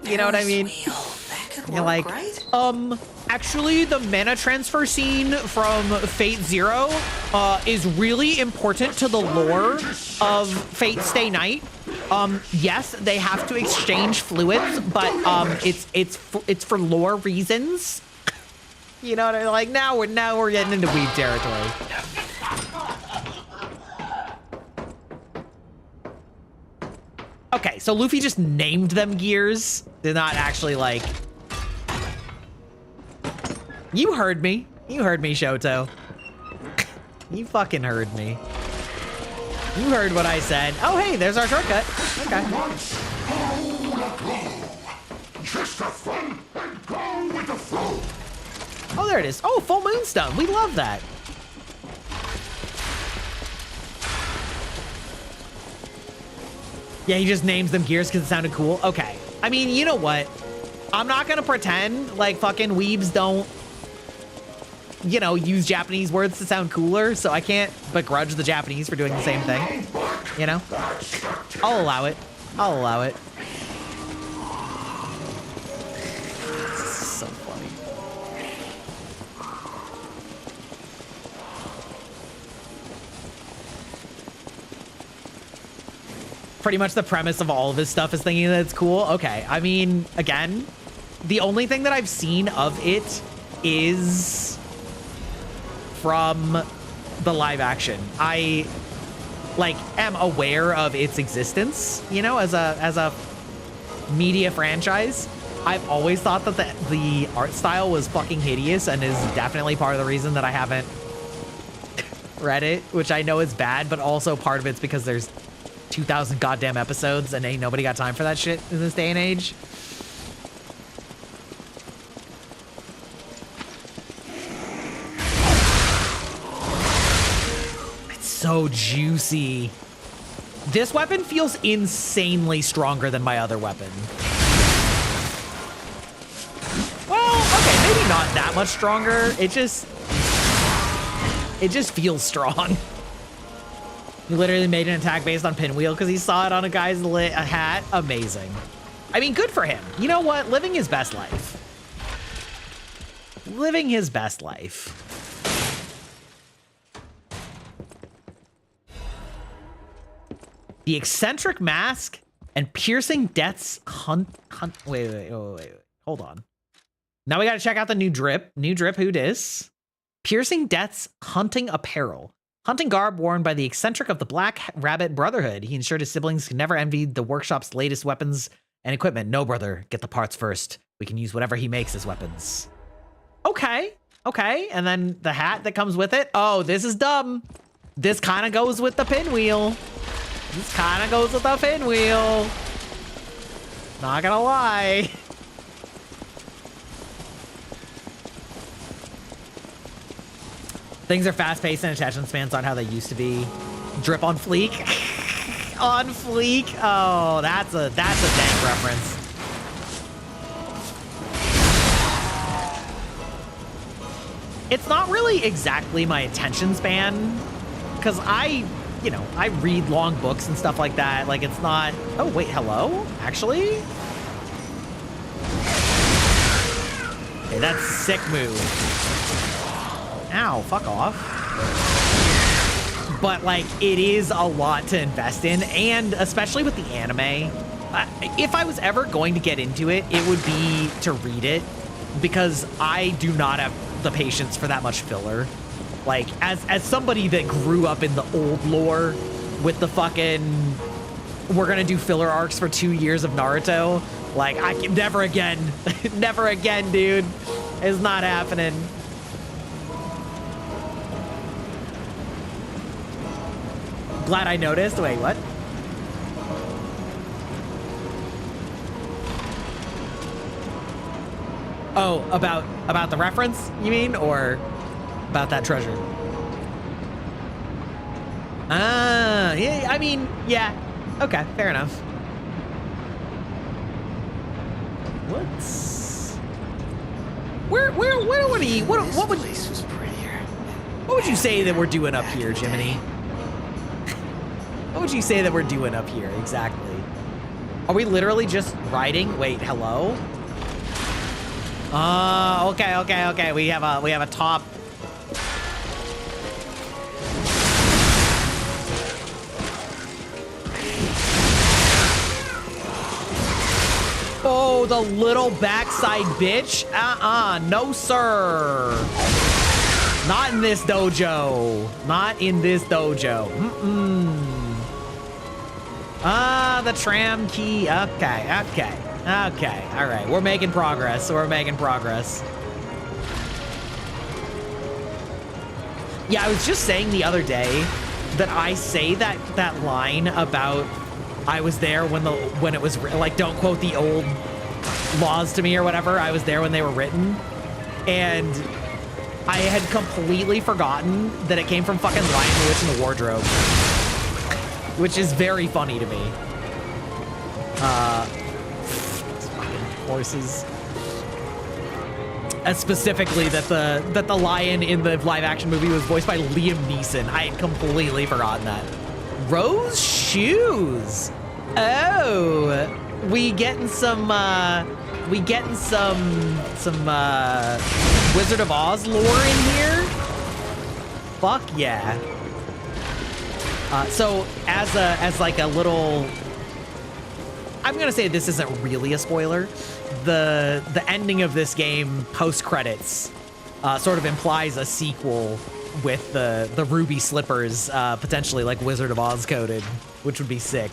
You know what I mean? You're like, actually the mana transfer scene from Fate Zero is really important to the lore of Fate Stay Night. Yes, they have to exchange fluids, but it's for lore reasons. You know what I mean? Like now we're getting into weeb territory. Okay, so Luffy just named them gears. They're not actually like... You heard me. You heard me, Shoto. You fucking heard me. You heard what I said. Oh, hey, there's our shortcut. Okay. Just have fun and go with the flow. Oh, there it is. Oh, full moonstone. We love that. Yeah, he just names them gears because it sounded cool. Okay. I mean, you know what? I'm not going to pretend like fucking weebs don't, you know, use Japanese words to sound cooler, so I can't begrudge the Japanese for doing the same thing. You know? I'll allow it. I'll allow it. This is so funny. pretty much the premise of all of his stuff is thinking that it's cool. Okay, I mean, again, the only thing that I've seen of it is from the live action. I like am aware of its existence, you know, as a media franchise. I've always thought that the art style was fucking hideous and is definitely part of the reason that I haven't read it, which I know is bad, but also part of it's because there's 2,000 goddamn episodes and ain't nobody got time for that shit in this day and age. It's so juicy. This weapon feels insanely stronger than my other weapon. Well, okay, maybe not that much stronger. It just feels strong. He literally made an attack based on pinwheel because he saw it on a guy's hat. Amazing. I mean, good for him. You know what? Living his best life. Living his best life. The eccentric mask and piercing death's wait. Hold on. Now we got to check out the new drip. New drip, who dis? Piercing death's hunting apparel. Hunting garb worn by the eccentric of the Black Rabbit Brotherhood. He ensured his siblings could never envy the workshop's latest weapons and equipment. No, brother, get the parts first. We can use whatever he makes as weapons. Okay. Okay. And then the hat that comes with it. Oh, this is dumb. This kind of goes with the pinwheel. This kind of goes with the pinwheel. Not gonna lie. Things are fast-paced and attention spans aren't how they used to be. Drip on fleek. On fleek. Oh, that's a dank reference. It's not really exactly my attention span because I read long books and stuff like that. Like, it's not... Oh, wait, hello? Actually? Okay, that's a sick move. Ow, fuck off. But, like, it is a lot to invest in, and especially with the anime, if I was ever going to get into it, it would be to read it, because I do not have the patience for that much filler. Like, as somebody that grew up in the old lore with the fucking, we're gonna do filler arcs for 2 years of Naruto, like, I can never again. Never again, dude. It's not happening. Glad I noticed. Wait, what? Oh, about the reference, you mean? Or about that treasure? Ah, yeah, I mean, yeah. Okay, fair enough. What's... What would you say that we're doing up here, Jiminy? What would you say that we're doing up here, exactly? Are we literally just riding? Wait, hello? Okay. We have a top. Oh, the little backside bitch. No sir. Not in this dojo. Not in this dojo. The tram key. Okay. All right. We're making progress. Yeah, I was just saying the other day that I say that line about I was there when it was like, don't quote the old laws to me or whatever. I was there when they were written, and I had completely forgotten that it came from fucking Lion, the Witch, and the Wardrobe, which is very funny to me. Fucking horses. And specifically that the lion in the live action movie was voiced by Liam Neeson. I had completely forgotten that. Rose shoes. Oh, we getting some Wizard of Oz lore in here. Fuck yeah. So as like a little I'm gonna say this isn't really a spoiler. The ending of this game post credits sort of implies a sequel with the ruby slippers, potentially like Wizard of Oz coded, which would be sick.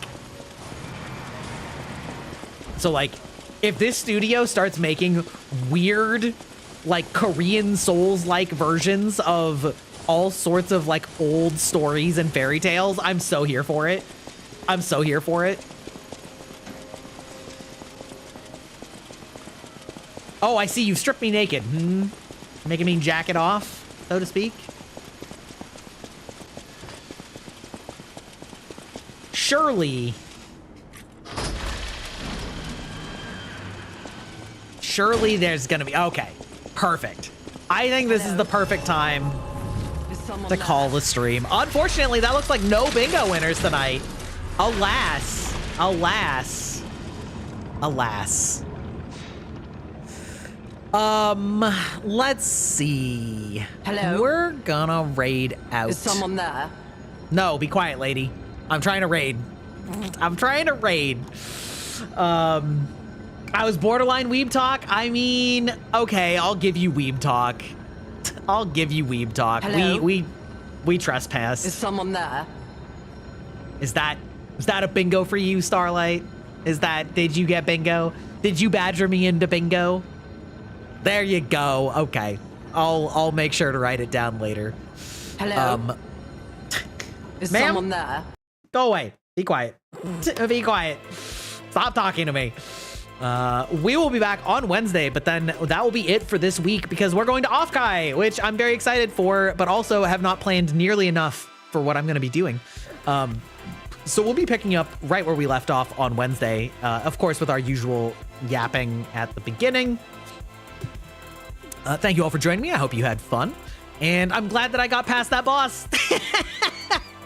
So like, if this studio starts making weird, like Korean Souls-like versions of all sorts of like old stories and fairy tales, I'm so here for it. I'm so here for it. Oh, I see you stripped me naked. Making me jack it off, so to speak. Surely there's gonna be, okay, perfect. I think this is the perfect time to call the stream. Unfortunately, that looks like no bingo winners tonight. Alas, alas, alas. Let's see. Hello? We're gonna raid out. Is someone there? No, be quiet, lady. I'm trying to raid. I'm trying to raid. I was borderline weeb talk. I mean, okay, I'll give you weeb talk. I'll give you weeb talk. Hello? We trespassed. Is someone there? Is that a bingo for you, Starlight? Did you get bingo? Did you badger me into bingo? There you go. Okay. I'll make sure to write it down later. Hello? Is someone there? Go away. Be quiet. Be quiet. Stop talking to me. We will be back on Wednesday, but then that will be it for this week because we're going to Offkai, which I'm very excited for, but also have not planned nearly enough for what I'm going to be doing. So we'll be picking up right where we left off on Wednesday, of course, with our usual yapping at the beginning. Thank you all for joining me. I hope you had fun. And I'm glad that I got past that boss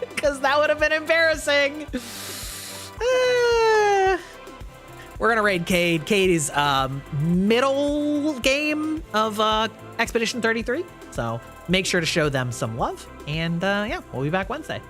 because that would have been embarrassing. We're going to raid Cade. Cade is middle game of Expedition 33. So make sure to show them some love. And yeah, we'll be back Wednesday.